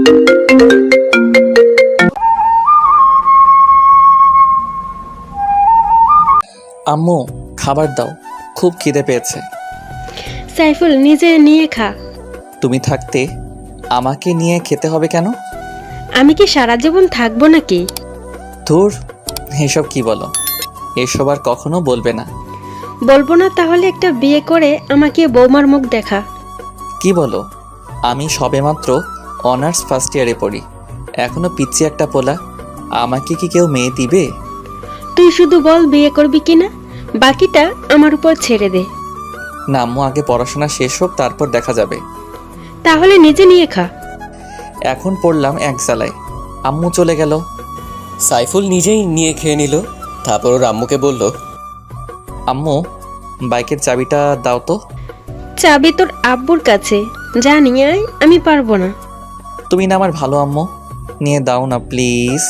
আম্মু, খাবার দাও, খুব খিদে পেয়েছে। সাইফুল, নিজে নিয়ে খা। তুমি থাকতে আমাকে নিয়ে খেতে হবে কেন? আমি কি সারা জীবন থাকবো নাকি? ধুর, এসব কি বলো? এসব আর কখনো বলবে না। বলবো না তাহলে একটা বিয়ে করে আমাকে বৌমার মুখ দেখা। কি বলো? আমি সবেমাত্র অনার্স ফার্স্ট ইয়ারে পড়ি, এখনো পিচ্ছি একটা পোলা। আমাকে কি কেউ মেয়ে দিবে? তুই শুধু বল বিয়ে করবি কিনা, বাকিটা আমার উপর ছেড়ে দে। না আম্মু, আগে পড়াশোনা শেষ হোক, তারপর দেখা যাবে। তাহলে নিজে নিয়ে খা। এখন পড়লাম এক জ্বালায়, আম্মু চলে গেল। সাইফুল নিজেই নিয়ে খেয়ে নিল। তারপর ওর আম্মুকে বলল, আম্মু, বাইকের চাবিটা দাও তো। চাবি তোর আব্বুর কাছে, যা নিয়ে আয়। আমি পারবো না। তুমি না আমার ভালো আম্মু, নিয়ে দাও না প্লিজ।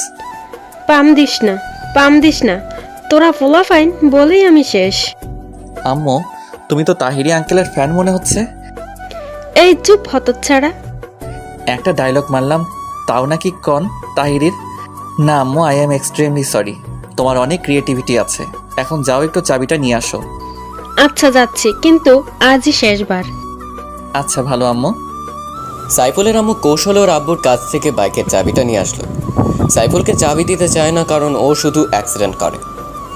পাম দিস না, পাম দিস না। তোরা ফোলা ফাইন বলেই আমি শেষ। আম্মু, তুমি তো তাহিরি আঙ্কেলের ফ্যান মনে হচ্ছে। এই চুপ হতচ্ছাড়া। একটা ডায়লগ মারলাম, তাও নাকি কন তাহিরির? না আম্মু, আই অ্যাম এক্সট্রিমলি সরি। তোমার অনেক ক্রিয়েটিভিটি আছে। এখন যাও, একটু চাবিটা নিয়ে আসো। আচ্ছা যাচ্ছি, কিন্তু আজই শেষবার। আচ্ছা ভালো আম্মু। সাইফুলের আম্মু কৌশলে ওর আব্বুর কাছ থেকে বাইকের চাবিটা নিয়ে আসলো। সাইফুলকে চাবি দিতে চায় না, কারণ ও শুধু অ্যাক্সিডেন্ট করে।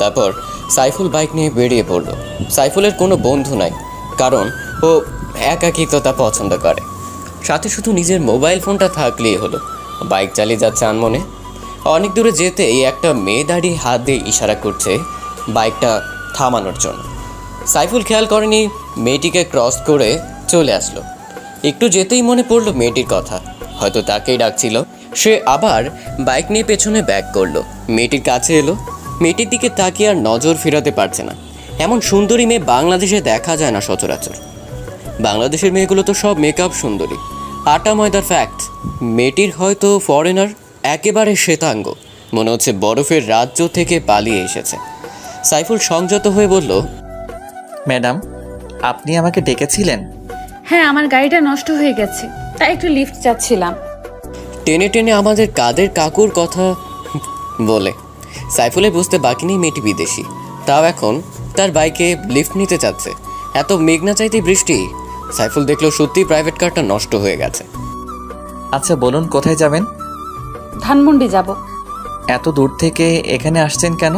তারপর সাইফুল বাইক নিয়ে বেরিয়ে পড়ল। সাইফুলের কোনো বন্ধু নাই, কারণ ও একাকিত্বতা পছন্দ করে। সাথে শুধু নিজের মোবাইল ফোনটা থাকলেই হলো। বাইক চালিয়ে যাচ্ছে আনমনে। অনেক দূরে যেতেই একটা মেয়ে দাঁড়িয়ে হাত দিয়ে ইশারা করছে বাইকটা থামানোর জন্য। সাইফুল খেয়াল করেনি, মেয়েটিকে ক্রস করে চলে আসলো। একটু যেতেই মনে পড়লো মেয়েটির কথা, হয়তো তাকেই ডাকছিল। সে আবার বাইক নিয়ে পেছনে ব্যাক করলো। মেয়েটির কাছে এলো। মেয়েটির দিকে তাকিয়ে আর নজর ফেরাতে পারছে না। এমন সুন্দরী মেয়ে বাংলাদেশে দেখা যায় না সচরাচর। বাংলাদেশের মেয়েগুলো তো সব মেকআপ সুন্দরী, আটা ময়দার ফ্যাক্ট। মেয়েটির হয়তো ফরেনার, একেবারে শ্বেতাঙ্গ, মনে হচ্ছে বরফের রাজ্য থেকে পালিয়ে এসেছে। সাইফুল সংযত হয়ে বলল, ম্যাডাম, আপনি আমাকে ডেকেছিলেন? হ্যাঁ, আমার গাড়িটা নষ্ট হয়ে গেছে, তাই একটু লিফট চাচ্ছিলাম। টেনে টেনে আমাদের কাদের কাকুর কথা বলে। সাইফুলের বুঝতে বাকি নেই মেয়েটি বিদেশি, তাও এখন তার বাইকে লিফট নিতে চাচ্ছে। এত মেঘনা চাইতেই বৃষ্টি। সাইফুল দেখলো সত্যিই প্রাইভেট কারটা নষ্ট হয়ে গেছে। আচ্ছা বলুন, কোথায় যাবেন? ধানমন্ডি যাব। এত দূর থেকে এখানে আসছেন কেন?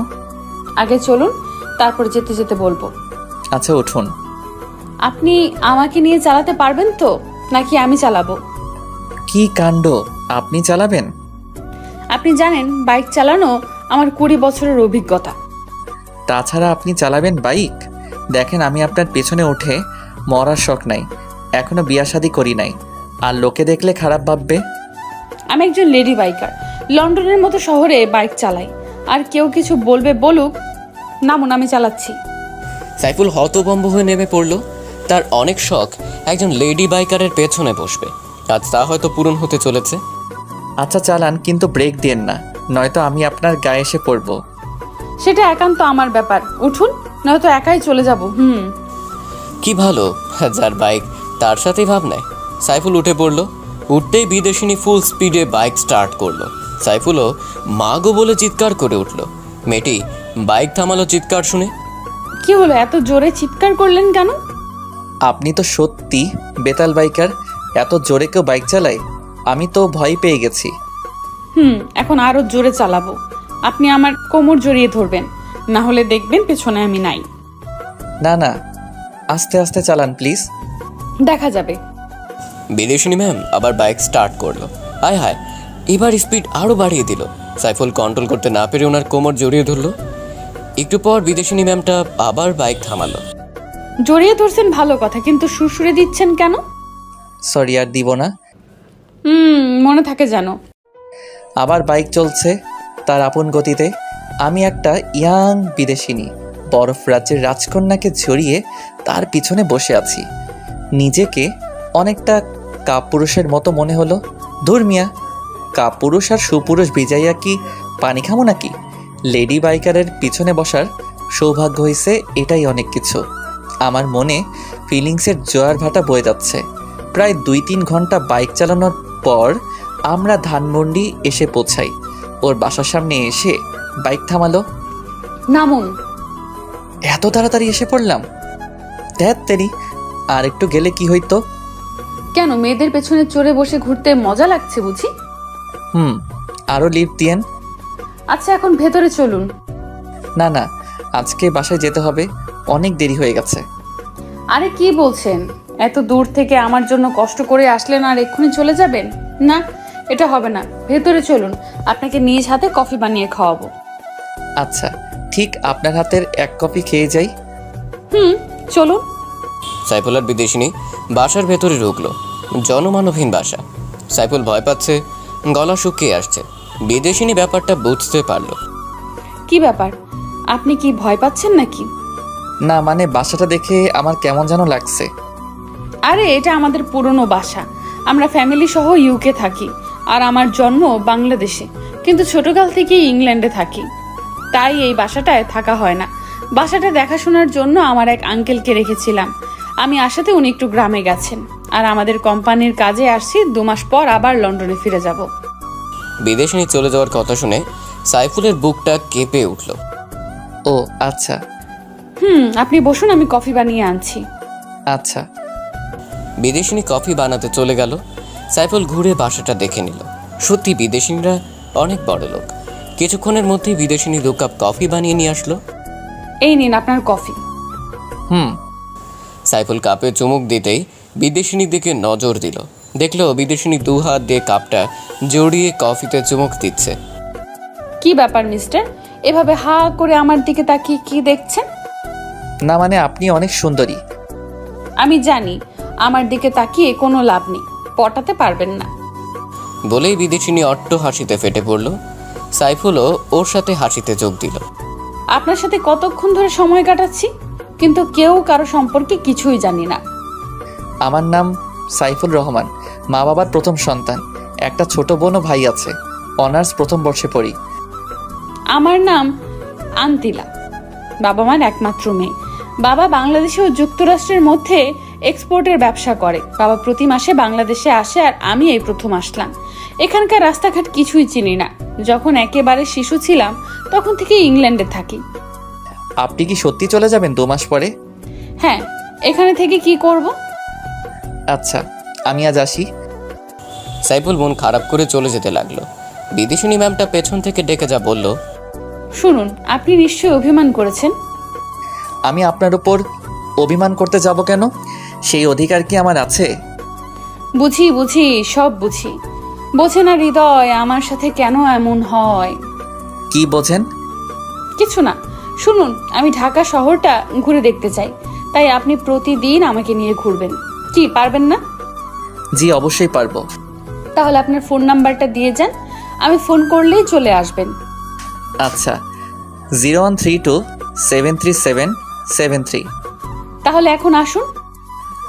আগে চলুন, তারপর যেতে যেতে বলবো। আচ্ছা উঠুন। আপনি আমাকে নিয়ে চালাতে পারবেন তো, নাকি আমি চালাবো? কি কাণ্ড, আপনি চালাবেন? আপনি জানেন বাইক চালানো আমার 20 বছরের অভিজ্ঞতা। তাছাড়া আপনি চালাবেন বাইক? দেখেন, আমি আপনার পেছনে উঠে মরার শখ নাই, এখনো বিয়া শাদি করি নাই, আর লোকে দেখলে খারাপ ভাববে। আমি একজন লেডি বাইকার, লন্ডনের মতো শহরে বাইক চালাই। আর কেউ কিছু বলবে বলুক, নামুন, আমি চালাচ্ছি। সাইফুল হতভম্ব হয়ে নেমে পড়লো। তার অনেক শখ একজন লেডি বাইকারের পেছনে বসবে, আজ তা হয়তো পূরণ হতে চলেছে। আচ্ছা চালান, কিন্তু ব্রেক দিয়েন না, নয়তো আমি আপনার গায়ে এসে পড়ব। সেটা একান্ত আমার ব্যাপার, উঠুন, নয়তো একাই চলে যাব। কি ভালো, যার বাইক তার সাথেই ভাব নেয়। সাইফুল উঠে পড়ল। উঠতেই বিদেশিনী ফুল স্পিডে বাইক স্টার্ট করলো। সাইফুলও মা গো বলে চিৎকার করে উঠল। মেয়েটি বাইক থামালো চিৎকার শুনে। কি হলো, এত জোরে চিৎকার করলেন কেন? আপনি তো সত্যি বেতাল বাইকার, এত জোরে কেউ বাইক চালায়? আমি তো ভয় পেয়ে গেছি। এখন আরো জোরে চালাবো। আপনি আমার কোমর জড়িয়ে ধরবেন, না হলে দেখবেন পেছনে আমি নাই। না না, আস্তে আস্তে চালান প্লিজ। দেখা যাবে। বিদেশিনী ম্যাম আবার বাইক স্টার্ট করলো। হায় হায়, এবার স্পিড আরও বাড়িয়ে দিল। সাইফুল কন্ট্রোল করতে না পেরে ওনার কোমর জড়িয়ে ধরলো। একটু পর বিদেশিনী ম্যামটা আবার বাইক থামালো। জড়িয়ে ধরছেন ভালো কথা, কিন্তু সুরসুরে দিচ্ছেন কেন? সরি, আর দিব না। মনে থাকে যেন। আবার বাইক চলছে তার আপন গতিতে। আমি একটা ইয়াং বিদেশিনী, বরফ রাজ্যের রাজকন্যাকে জড়িয়ে তার পিছনে বসে আছি। নিজেকে অনেকটা কাপুরুষের মতো মনে হলো। ধুর মিয়া, কাপুরুষ আর সুপুরুষ ভিজাইয়া কি পানি খামো নাকি? লেডি বাইকারের পিছনে বসার সৌভাগ্য হয়েছে, এটাই অনেক কিছু। আমার মনে ফিলিংসের জোয়ার ভাটা বয়ে যাচ্ছে। প্রায় 2-3 ঘন্টা বাইক চালানোর পর আমরা ধানমন্ডি এসে পৌঁছাই। ওর বাসার সামনে এসে বাইক থামালো। নামুন। এত তাড়াতাড়ি এসে পড়লাম। ধ্যাত তেরি, আর একটু গেলে কি হইতো? কেন, মেয়েদের পেছনে চড়ে বসে ঘুরতে মজা লাগছে বুঝি? আরও লিভ দিয়েন। আচ্ছা, এখন ভেতরে চলুন। না না, আজকে বাসায় যেতে হবে, অনেক দেরি হয়ে গেছে। আরে কি বলছেন, এত দূর থেকে আমার জন্য কষ্ট করে আসলেন আর এক্ষুনি চলে যাবেন? না, এটা হবে না। ভেতরে চলুন, আপনাকে নিজ হাতে কফি বানিয়ে খাওয়াবো। আচ্ছা, ঠিক আপনার হাতের এক কপি খেয়ে যাই। চলুন। সাইফুল আর বিদেশিনী বাসার ভেতরে ঢুকলো। জনমানবহীন বাসা। সাইফুল ভয় পাচ্ছে, গলা শুকিয়ে আসছে। বিদেশিনী ব্যাপারটা বুঝতে পারলো। কি ব্যাপার, আপনি কি ভয় পাচ্ছেন নাকি? না মানে বাসাটা দেখে আমার কেমন যেন লাগছে। আরে এটা আমাদের পুরনো বাসা। আমরা ফ্যামিলি সহ ইউকে থাকি, আর আমার জন্ম বাংলাদেশে, কিন্তু ছোটকাল থেকেই ইংল্যান্ডে থাকি। তাই এই বাসাটায় থাকা হয় না। বাসাটা দেখাশোনার জন্য আমার এক আঙ্কেলকে রেখেছিলাম। আমি আসাতে উনি একটু গ্রামে গেছেন, আর আমাদের কোম্পানির কাজে আসছি। 2 মাস পর আবার লন্ডনে ফিরে যাব। বিদেশিনী চলে যাওয়ার কথা শুনে সাইফুলের বুকটা কেঁপে উঠল। ও আচ্ছা। আপনি বসুন, আমি কফি বানিয়ে আনছি। আচ্ছা। বিদেশিনী কফি বানাতে চলে গেল। সাইফুল ঘুরে বাসাটা দেখে নিল। সত্যি বিদেশিনীরা অনেক বড় লোক। কিছুক্ষণের মধ্যেই বিদেশিনী 2 কাপ কফি বানিয়ে নিয়ে আসলো। এই নিন আপনার কফি। সাইফুল কাপে চুমুক দিতেই বিদেশিনীর দিকে নজর দিল। দেখলো বিদেশিনী 2 হাত দিয়ে কাপটা জড়িয়ে কফিতে চুমুক দিচ্ছে। কি ব্যাপার মিস্টার, এভাবে হা করে আমার দিকে তাকিয়ে কি দেখছেন? না মানে আপনি অনেক সুন্দরী। আমি জানি আমার দিকে তাকিয়ে কোনো লাভ নেই, পটাতে পারবেন না। বলেই বিদেশিনী অট্ট হাসিতে ফেটে পড়ল। সাইফুলও ওর সাথে হাসিতে যোগ দিল। আপনার সাথে কতক্ষণ ধরে সময় কাটাচ্ছি, কিন্তু কেউ কারো সম্পর্কে কিছুই জানি না। আমার নাম সাইফুল রহমান, মা বাবার প্রথম সন্তান। একটা ছোট বোন ও ভাই আছে, অনার্স প্রথম বর্ষে পড়ি। আমার নাম আন্তিলা, বাবা মার একমাত্র মেয়ে। বাবা বাংলাদেশ ও যুক্তরাষ্ট্রের মধ্যে এক্সপোর্টের ব্যবসা করে। বাবা প্রতি মাসে বাংলাদেশে আসে, আর আমি এই প্রথম আসলাম। এখানকার রাস্তাঘাট কিছুই চিনি না। যখন একেবারে শিশু ছিলাম তখন থেকে ইংল্যান্ডে থাকি। আপনি কি সত্যি চলে যাবেন 2 মাস পরে? হ্যাঁ, এখানে থেকে কি করব? আচ্ছা, আমি আজ আসি। সাইফুল মন খারাপ করে চলে যেতে লাগলো। বিদেশিনী ম্যামটা পেছন থেকে ডেকে যা বলল, শুনুন, আপনি নিশ্চয়ই অভিমান করেছেন। আমি আপনার উপর অভিমান করতে যাব কেন? সেই অধিকার কি আমার আছে? বুঝি বুঝি, সব বুঝি। বোঝে না হৃদয় আমার সাথে কেন এমন হয়। কি বোঝেন? কিছু না, শুনুন, আমি ঢাকা শহরটা ঘুরে দেখতে চাই, তাই আপনি প্রতিদিন আমাকে নিয়ে ঘুরবেন। কি পারবেন না? জি অবশ্যই পারবো। তাহলে আপনার ফোন নাম্বারটা দিয়ে যান, আমি ফোন করলেই চলে আসবেন। আচ্ছা, 0132733773। তাহলে এখন আসুন।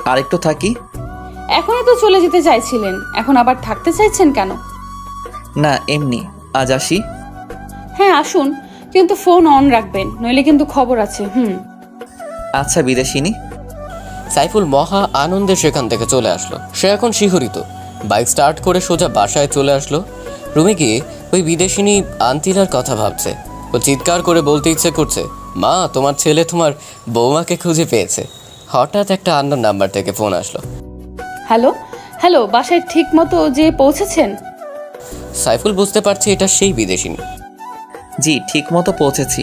আর একটু থাকি। এখনই তো চলে যেতে চাইছিলেন, এখন আবার থাকতে চাইছেন কেন? না এমনি, আজ আসি। হ্যাঁ আসুন, কিন্তু ফোন অন রাখবেন, নইলে কিন্তু খবর আছে। আচ্ছা বিদেশিনী। সাইফুল মহা আনন্দে সেখান থেকে চলে আসলো। সে এখন শিহরিত। বাইক স্টার্ট করে সোজা বাসায় চলে আসলো। রুমে গিয়ে ওই বিদেশিনী আন্তিলার কথা ভাবছে। ও চিৎকার করে বলতে ইচ্ছে করছে, মা, তোমার ছেলে তোমার বৌমাকে খুঁজে পেয়েছে। হঠাৎ একটা আননোন নাম্বার থেকে ফোন আসলো। হ্যালো হ্যালো, বাসায় ঠিক মতো যে পৌঁছেছেন? সাইফুল বুঝতে পারছে এটা সেই বিদেশিনী। জি ঠিক মতো পৌঁছেছি।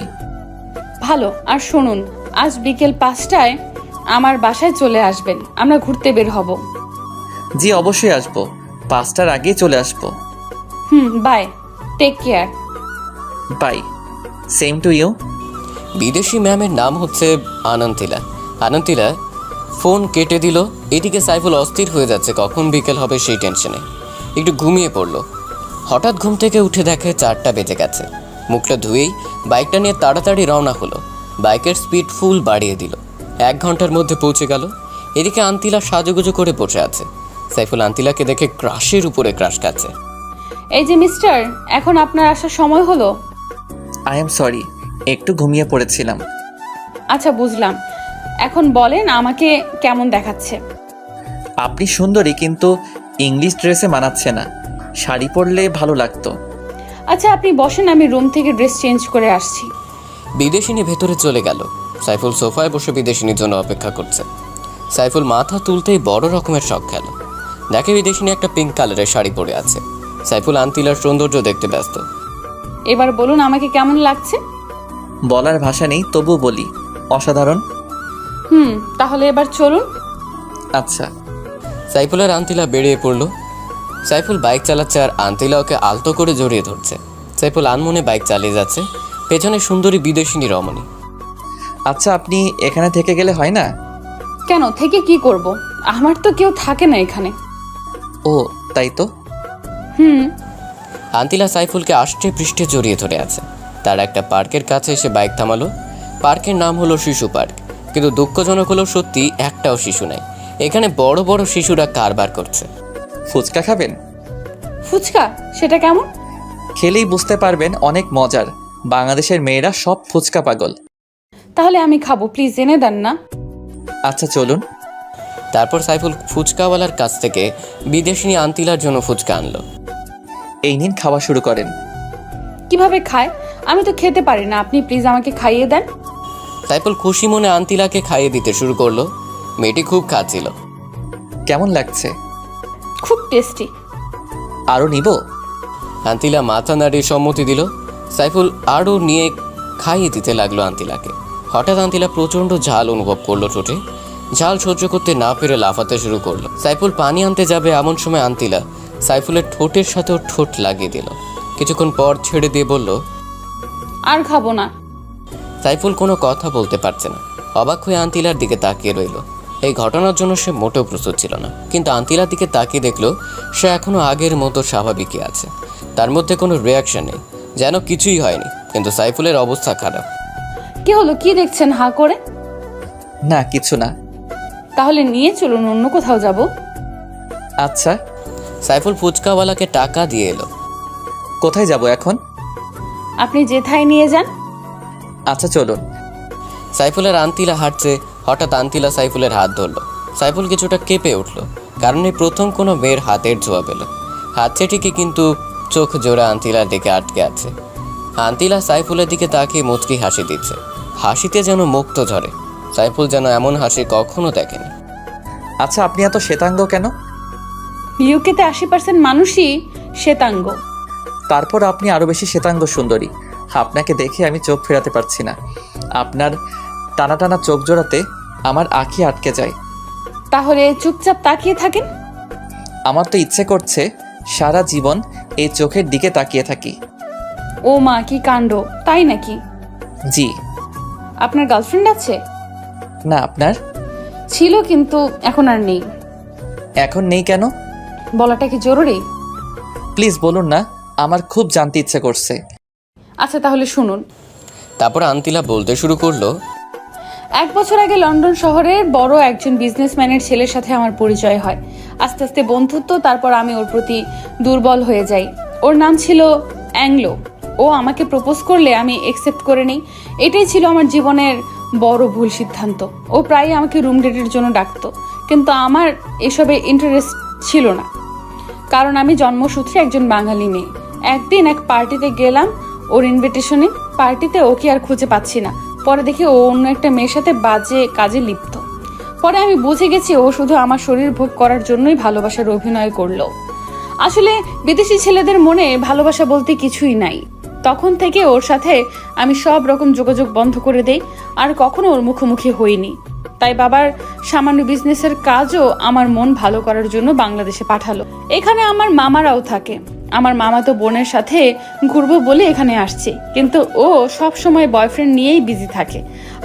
ভালো। আর শুনুন, আজ বিকেল 5টায় আমার বাসায় চলে আসবেন, আমরা ঘুরতে বের হব। জি অবশ্যই আসবো, 5টার আগেই চলে আসবো। Bye, take care. Bye, same to you. বিদেশি ম্যামের নাম হচ্ছে আনন্তিলা। আনন্তিলা ফোন কেটে দিল। এদিকে সাইফুল অস্থির হয়ে যাচ্ছে, কখন বিকেল হবে সেই টেনশনে একটু ঘুমিয়ে পড়ল। হঠাৎ ঘুম থেকে উঠে দেখে 4টা বেজে গেছে। মুখটা ধুয়েই বাইকটা নিয়ে তাড়াতাড়ি রওনা হলো। বাইকের স্পিড ফুল বাড়িয়ে দিল। 1 ঘন্টার মধ্যে পৌঁছে গেল। এদিকে আন্তিলা সাজুগুজু করে বসে আছে। সাইফুল আন্তিলাকে দেখে ক্রাশের উপরে ক্রাশ খাচ্ছে। এই যে মিস্টার, এখন আপনার আসার সময় হলো। আই এম সরি, একটু ঘুমিয়ে পড়েছিলাম। আচ্ছা বুঝলাম, এখন বলেন আমাকে কেমন দেখাচ্ছে? আপনি সুন্দরী, কিন্তু ইংলিশ ড্রেসে মানাচ্ছে না। শাড়ি পরলে ভালো লাগতো। আচ্ছা আপনি বসেন, আমি রুম থেকে ড্রেস চেঞ্জ করে আসছি। বিদেশিনী ভেতরে চলে গেল। সাইফুল সোফায় বসে বিদেশিনীর জন্য অপেক্ষা করছে। সাইফুল মাথা তুলতেই বড় রকমের শখ খেল। দেখে বিদেশিনী একটা পিঙ্ক কালারের শাড়ি পরে আছে। সাইফুল আন্তিলার সৌন্দর্য দেখতে ব্যস্ত। এবার বলুন আমাকে কেমন লাগছে? বলার ভাষা নেই, তবু বলি অসাধারণ। তাহলে এবার চলুন। আচ্ছা। সাইফুলের আন্তিলা বেরিয়ে পড়ল। সাইফুল বাইক চালাচ্ছে আর আন্তিলা ওকে আলতো করে জড়িয়ে ধরছে। সাইফুল আনমনে বাইক চালিয়ে যাচ্ছে, পেছনে সুন্দরী বিদেশিনী রমণী। আচ্ছা, আপনি এখানে থেকে গেলে হয় না? কেন থেকে কি করব? আমার তো কেউ থাকে না এখানে। ও তাই তো। আন্তিলা সাইফুলকে আষ্টে পৃষ্ঠে জড়িয়ে ধরে আছে। তার একটা পার্কের কাছে এসে বাইক থামালো। পার্কের নাম হলো শিশু পার্ক, কিন্তু দুঃখজনক হলো সত্যি একটাও শিশু নাই। এখানে বড় বড় শিশুরা কারবার করছে। ফুচকা খাবেন? ফুচকা? সেটা কেমন? খেলেই বুঝতে পারবেন, অনেক মজার। বাংলাদেশের মেয়েরা সব ফুচকা পাগল। তাহলে আমি খাবো, প্লিজ এনে দেন না। আচ্ছা চলুন। তারপর সাইফুল ফুচকাওয়ালার কাছ থেকে বিদেশিনী আন্তিলার জন্য ফুচকা আনলো। এই নিন, খাওয়া শুরু করেন। কিভাবে খায়? আমি তো খেতে পারি না, আপনি প্লিজ আমাকে খাইয়ে দেন। সাইফুল খুশি মনে আন্তিলাকে খাইয়ে দিতে শুরু করলো। মেয়েটি খুব খাচ্ছিল। কেমন লাগছে? খুব টেস্টি। আরও নিব? আন্তিলা মাথা নাড়িয়ে সম্মতি দিল। সাইফুল আরও নিয়ে খাইয়ে দিতে লাগলো আন্তিলাকে। হঠাৎ আন্তিলা প্রচণ্ড ঝাল অনুভব করলো ঠোঁটে। ঝাল সহ্য করতে না পেরে লাফাতে শুরু করলো। সাইফুল পানি আনতে যাবে, এমন সময় আন্তিলা সাইফুলের ঠোঁটের সাথেও ঠোঁট লাগিয়ে দিল। কিছুক্ষণ পর ছেড়ে দিয়ে বলল, আর খাবো না। সাইফুল কোনো কথা বলতে পারছে না। অবাক হয়ে আন্তিলার দিকে তাকিয়ে রইল। এই ঘটনার জন্য সে মোটেও প্রস্তুত ছিল না, কিন্তু আন্তিলার দিকে তাকিয়ে দেখলো সে এখনো আগের মতো স্বাভাবিকই আছে। তার মধ্যে কোনো রিয়াকশন নেই, যেন কিছুই হয়নি। কিন্তু সাইফুলের অবস্থা খারাপ। কি হলো, কি দেখছেন হা করে? না কিছু না। তাহলে নিয়ে চলুন, অন্য কোথাও যাব। আচ্ছা। সাইফুল ফুচকাওয়ালাকে টাকা দিয়ে এলো। কোথায় যাব এখন? আপনি যেথায় নিয়ে যান। আচ্ছা চলুন। সাইফুলের আন্তিলা হাঁটছে। হঠাৎ আন্তিলা সাইফুলের হাত ধরল। সাইফুল কিছুটা কেঁপে উঠল, কারণ এই প্রথম কোনো মেয়ের হাতের ছোঁয়া পেল। হাতছে ঠিকই, কিন্তু চোখ জোড়া আন্তিলার দিকে আটকে আছে। আন্তিলা সাইফুলের দিকে তাকিয়ে মুচকি হাসি দিচ্ছে। হাসিতে যেন মুক্ত ঝরে। সাইফুল যেন এমন হাসি কখনো দেখেনি। আচ্ছা, আপনি এত শ্বেতাঙ্গ কেন? ইউকেতে 80% মানুষই শ্বেতাঙ্গ। তারপর আপনি আরও বেশি শ্বেতাঙ্গ সুন্দরী। আপনাকে দেখে আমি চোখ ফেরাতে পারছি না। আপনার টানা টানা চোখ জোড়াতে আমার আঁখি আটকে যায়। তাহলে চুপচাপ তাকিয়ে থাকেন। আমার তো ইচ্ছে করছে সারা জীবন এই চোখের দিকে তাকিয়ে থাকি। ও মা, কি কাণ্ড! তাই নাকি? জি। আপনার গার্লফ্রেন্ড আছে? না, আপনার? ছিল, কিন্তু এখন আর নেই। এখন নেই কেন? বলাটা কি জরুরি? প্লিজ বলুন না, আমার খুব জানতে ইচ্ছে করছে। আচ্ছা তাহলে শুনুন। তারপর আন্তিলা বলতে শুরু করলো, 1 বছর আগে লন্ডন শহরের বড় একজন বিজনেসম্যানের ছেলের সাথে আমার পরিচয় হয়। আস্তে আস্তে বন্ধুত্ব, তারপর আমি ওর প্রতি দুর্বল হয়ে যাই। ওর নাম ছিল অ্যাংলো। ও আমাকে প্রপোজ করলে আমি একসেপ্ট করে নিই। এটাই ছিল আমার জীবনের বড় ভুল সিদ্ধান্ত। ও প্রায়ই আমাকে রুম ডেটের জন্য ডাকতো, কিন্তু আমার এসবে ইন্টারেস্ট ছিল না, কারণ আমি জন্মসূত্রে একজন বাঙালি মেয়ে। একদিন এক পার্টিতে গেলাম ওর ইনভিটেশনে। পার্টিতে ওকে আর খুঁজে পাচ্ছি না। পরে দেখি ও অন্য একটা মেয়ের সাথে বাজে কাজে লিপ্ত। পরে আমি বুঝে গেছি ও শুধু আমার শরীর ভোগ করার জন্যই ভালোবাসার অভিনয় করলো। আসলে বিদেশি ছেলেদের মনে ভালোবাসা বলতে কিছুই নাই। তখন থেকে ওর সাথে আমি সব রকম যোগাযোগ বন্ধ করে দেই, আর কখনো ওর মুখোমুখি হইনি। তাই বাবার সামান্য বিজনেসের কাজও আমার মন ভালো করার জন্য বাংলাদেশে পাঠালো। এখানে আমার মামারাও থাকে। আমার মামাতো বোনের সাথে ঘুরবো বলে এখানে আসছি, কিন্তু ও সব সময় বয়ফ্রেন্ড নিয়েই বিজি থাকে।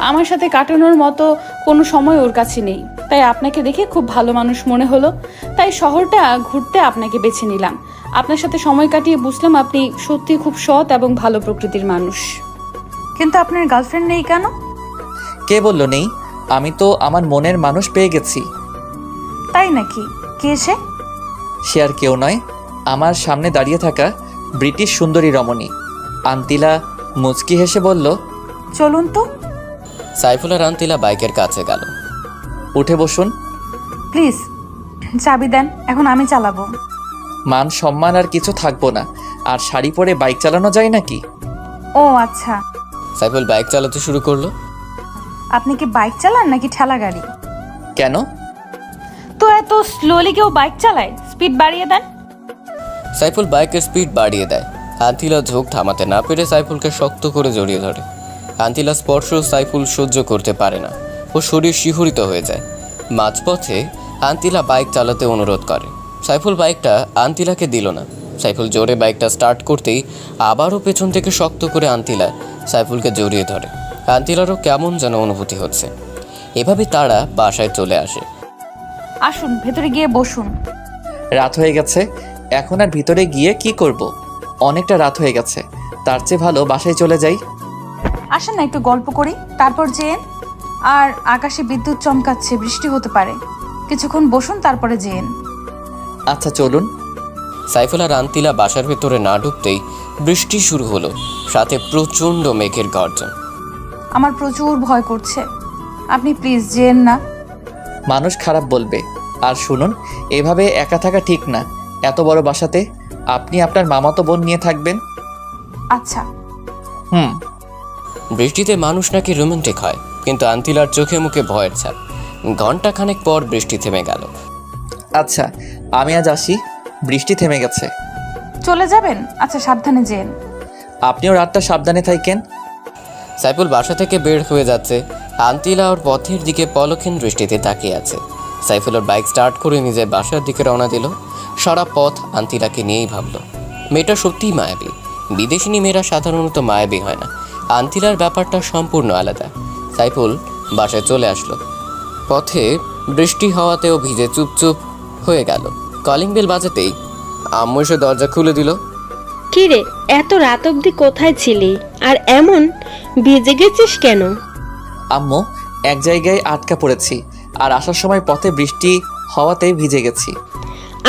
আমার সাথে কাটানোর মতো কোনো সময় ওর কাছে নেই। তাই আপনাকে দেখে খুব ভালো মানুষ মনে হলো, তাই শহরটা ঘুরতে আপনাকে বেছে নিলাম। আপনার সাথে সময় কাটিয়ে বুঝলাম আপনি সত্যি খুব সৎ এবং ভালো প্রকৃতির মানুষ। কিন্তু আপনার গার্লফ্রেন্ড নেই কেন? কে বলল নেই? আমি তো আমার মনের মানুষ পেয়ে গেছি। তাই নাকি? কে সে? সে আর কেউ নয়, আমার সামনে দাঁড়িয়ে থাকা ব্রিটিশ সুন্দরী রমণী। আন্তিলা মুচকি হেসে বলল, চলুন তো। সাইফুল আর আন্তিলা বাইকের কাছে গেল। উঠে বসুন। প্লিজ চাবি দেন, এখন আমি চালাবো। মান সম্মান আর কিছু থাকবো না। আর শাড়ি পরে বাইক চালানো যায় নাকি? ও আচ্ছা, সাইফুল বাইক চালাতে শুরু করলো। আপনি কি বাইক চালান নাকি ঠেলা গাড়ি? কেন? তো এত স্লোলি কেউ বাইক চালায়? স্পিড বাড়িয়ে দেন। সাইফুল বাইকের স্পিড বাড়িয়ে দেয়। আন্তিলা ঝোঁক থামাতে না পেরে সাইফুলকে শক্ত করে জড়িয়ে ধরে। আন্তিলা স্পর্শ সাইফুল সহ্য করতে পারে না, ও শরীর শিহরিত হয়ে যায়। মাঝপথে আন্তিলা বাইক চালাতে অনুরোধ করে। সাইফুল বাইকটা আন্তিলাকে দিল না। সাইফুল জোরে বাইকটা স্টার্ট করতেই আবারও পেছন থেকে শক্ত করে আন্তিলা সাইফুলকে জড়িয়ে ধরে। আন্তিলারও কেমন যেন অনুভূতি হচ্ছে। এভাবে তারা বাসায় চলে আসে। আসুন ভেতরে গিয়ে বসুন। রাত হয়ে গেছে, এখন আর ভিতরে গিয়ে কি করব? অনেকটা রাত হয়ে গেছে, তার চেয়ে ভালো বাসায় চলে যাই। আসেন না একটু গল্প করি, তারপর যেন। আর আকাশে বিদ্যুৎ চমকাচ্ছে, বৃষ্টি হতে পারে। কিছুক্ষণ বসুন, তারপরে যেন। আচ্ছা চলুন। সাইফুল আর আন্তিলা বাসার ভেতরে না ঢুকতেই বৃষ্টি শুরু হলো, সাথে প্রচণ্ড মেঘের গর্জন। আমার প্রচুর ভয় করছে, আপনি প্লিজ যেন না। মানুষ খারাপ বলবে। আর শুনুন, এভাবে একা থাকা ঠিক না। এত বড় বাসাতে আপনি আপনার মামাতো বোন নিয়ে থাকবেন? আচ্ছা। হুম। বৃষ্টিতে মানুষ নাকি রোমান্টিক হয়, কিন্তু আন্তিলার চোখে মুখে ভয়ের ছাপ। ঘণ্টাখানেক পর বৃষ্টি থেমে গেল। আচ্ছা, আমি আজ আসি, বৃষ্টি থেমে গেছে। চলে যাবেন? আচ্ছা, সাবধানে যেন। আপনিও রাতটা সাবধানে থাকেন। সাইফুল বাসা থেকে বের হয়ে যাচ্ছে। আন্তিলা ওর পথের দিকে পলক্ষীন দৃষ্টিতে তাকিয়ে আছে। সাইফুল ওর বাইক স্টার্ট করে নিজের বাসার দিকে রওনা দিল। সারা পথ আন্তিলাকে নিয়েই ভাবল। মেয়েটা সত্যিই মায়াবী। বিদেশিনী মেয়েরা সাধারণত মায়াবী হয় না। আন্তিলার ব্যাপারটা সম্পূর্ণ আলাদা। সাইফুল বাসায় চলে আসলো। পথে বৃষ্টি হওয়াতেও ভিজে চুপচুপ হয়ে গেল। কলিং বেল বাজাতেই আম্মু এসে দরজা খুলে দিল। কি রে, এত রাত অবধি কোথায় ছিলি? আর এমন ভিজে গেছিস কেন? আম্মু, এক জায়গায় আটকা পড়েছি, আর আসার সময় পথে বৃষ্টি হওয়াতে ভিজে গেছি।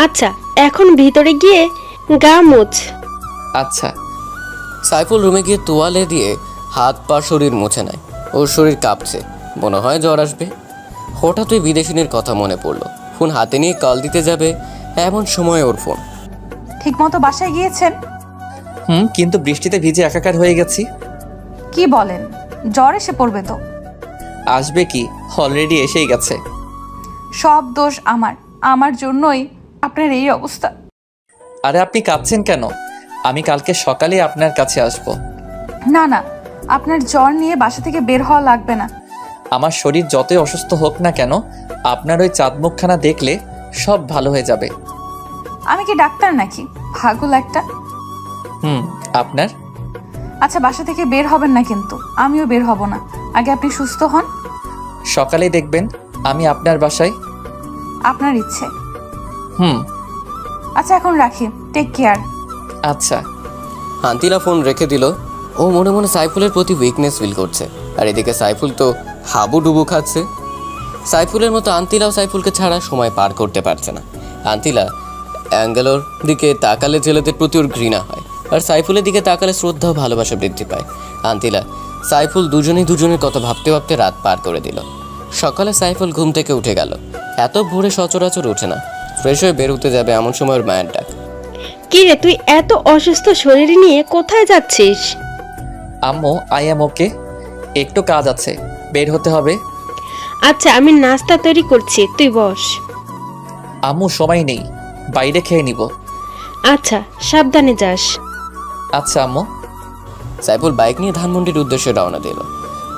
আচ্ছা, এখন ভিতরে গিয়ে গা মুছ। আচ্ছা। সাইফুল রুমে গিয়ে তোয়ালে দিয়ে হাত পা শরীর মুছে নেয়। ওর শরীর কাঁপছে, মনে হয় জ্বর আসবে। হঠাৎ ওই বিদেশিনীর কথা মনে পড়ল। ফোন হাতে নিয়ে কল দিতে যাবে, এমন সময় ওর ফোন। ঠিক মতো বাসায় গিয়েছেন? কিন্তু বৃষ্টিতে ভিজে একাকার হয়ে গেছি। কি বলেন? জ্বর এসে পড়বে তো। আসবে কি, অলরেডি এসেই গেছে। সব দোষ আমার জন্যই আপনার এই অবস্থা। আরে আপনি কাঁদছেন কেন? আমি কালকে সকালে আপনার কাছে আসব। না না, আপনার জ্বর নিয়ে বাসা থেকে বের হওয়া লাগবে না। আমার শরীর যতই অসুস্থ হোক না কেন, আপনার ওই চাঁদ মুখখানা দেখলে সব ভালো হয়ে যাবে। আমি কি ডাক্তার নাকি? পাগল একটা। আপনার? আচ্ছা, বাসা থেকে বের হবেন না কিন্তু। আমিও বের হব না, আগে আপনি সুস্থ হন। সকালে দেখবেন আমি আপনার বাসায়। আপনার ইচ্ছে। আচ্ছা, এখন রাখি। Take care. আচ্ছা। আন্তিলা ফোন রেখে দিল। ও মনে মনে সাইফুলের প্রতি উইকনেস ফিল করছে। আর এদিকে সাইফুল তো হাবুডুবু খাচ্ছে। সাইফুলের মতো আন্তিলাও সাইফুলকে ছাড়া সময় পার করতে পারছে না। আন্তিলা অ্যাঙ্গেলোর দিকে তাকালে ছেলেদের প্রতি ওর ঘৃণা হয়, আর সাইফুলের দিকে তাকালে শ্রদ্ধা ও ভালোবাসা বৃদ্ধি পায়। আন্তিলা সাইফুল দুজনের কথা ভাবতে ভাবতে রাত পার করে দিল। সকালে সাইফুল ঘুম থেকে উঠে গেল। এত ভোরে সচরাচর ওঠে না। ফ্রেশ হয়ে বের হতে যাবে এমন সময় ওর মায়ের ডাক। কি রে, তুই এত অসুস্থ শরীর নিয়ে কোথায় যাচ্ছিস? আম্মু, আই এম ওকে, একটু কাজ আছে, বের হতে হবে। আচ্ছা, আমি নাস্তা তৈরি করছি, তুই বস। আম্মু, সময় নেই, বাইরে খেয়ে নিব। আচ্ছা, সাবধানে যাস। আচ্ছা আম্মু। সাইফুল বাইক নিয়ে ধানমন্ডির উদ্দেশ্যে রওনা দিল।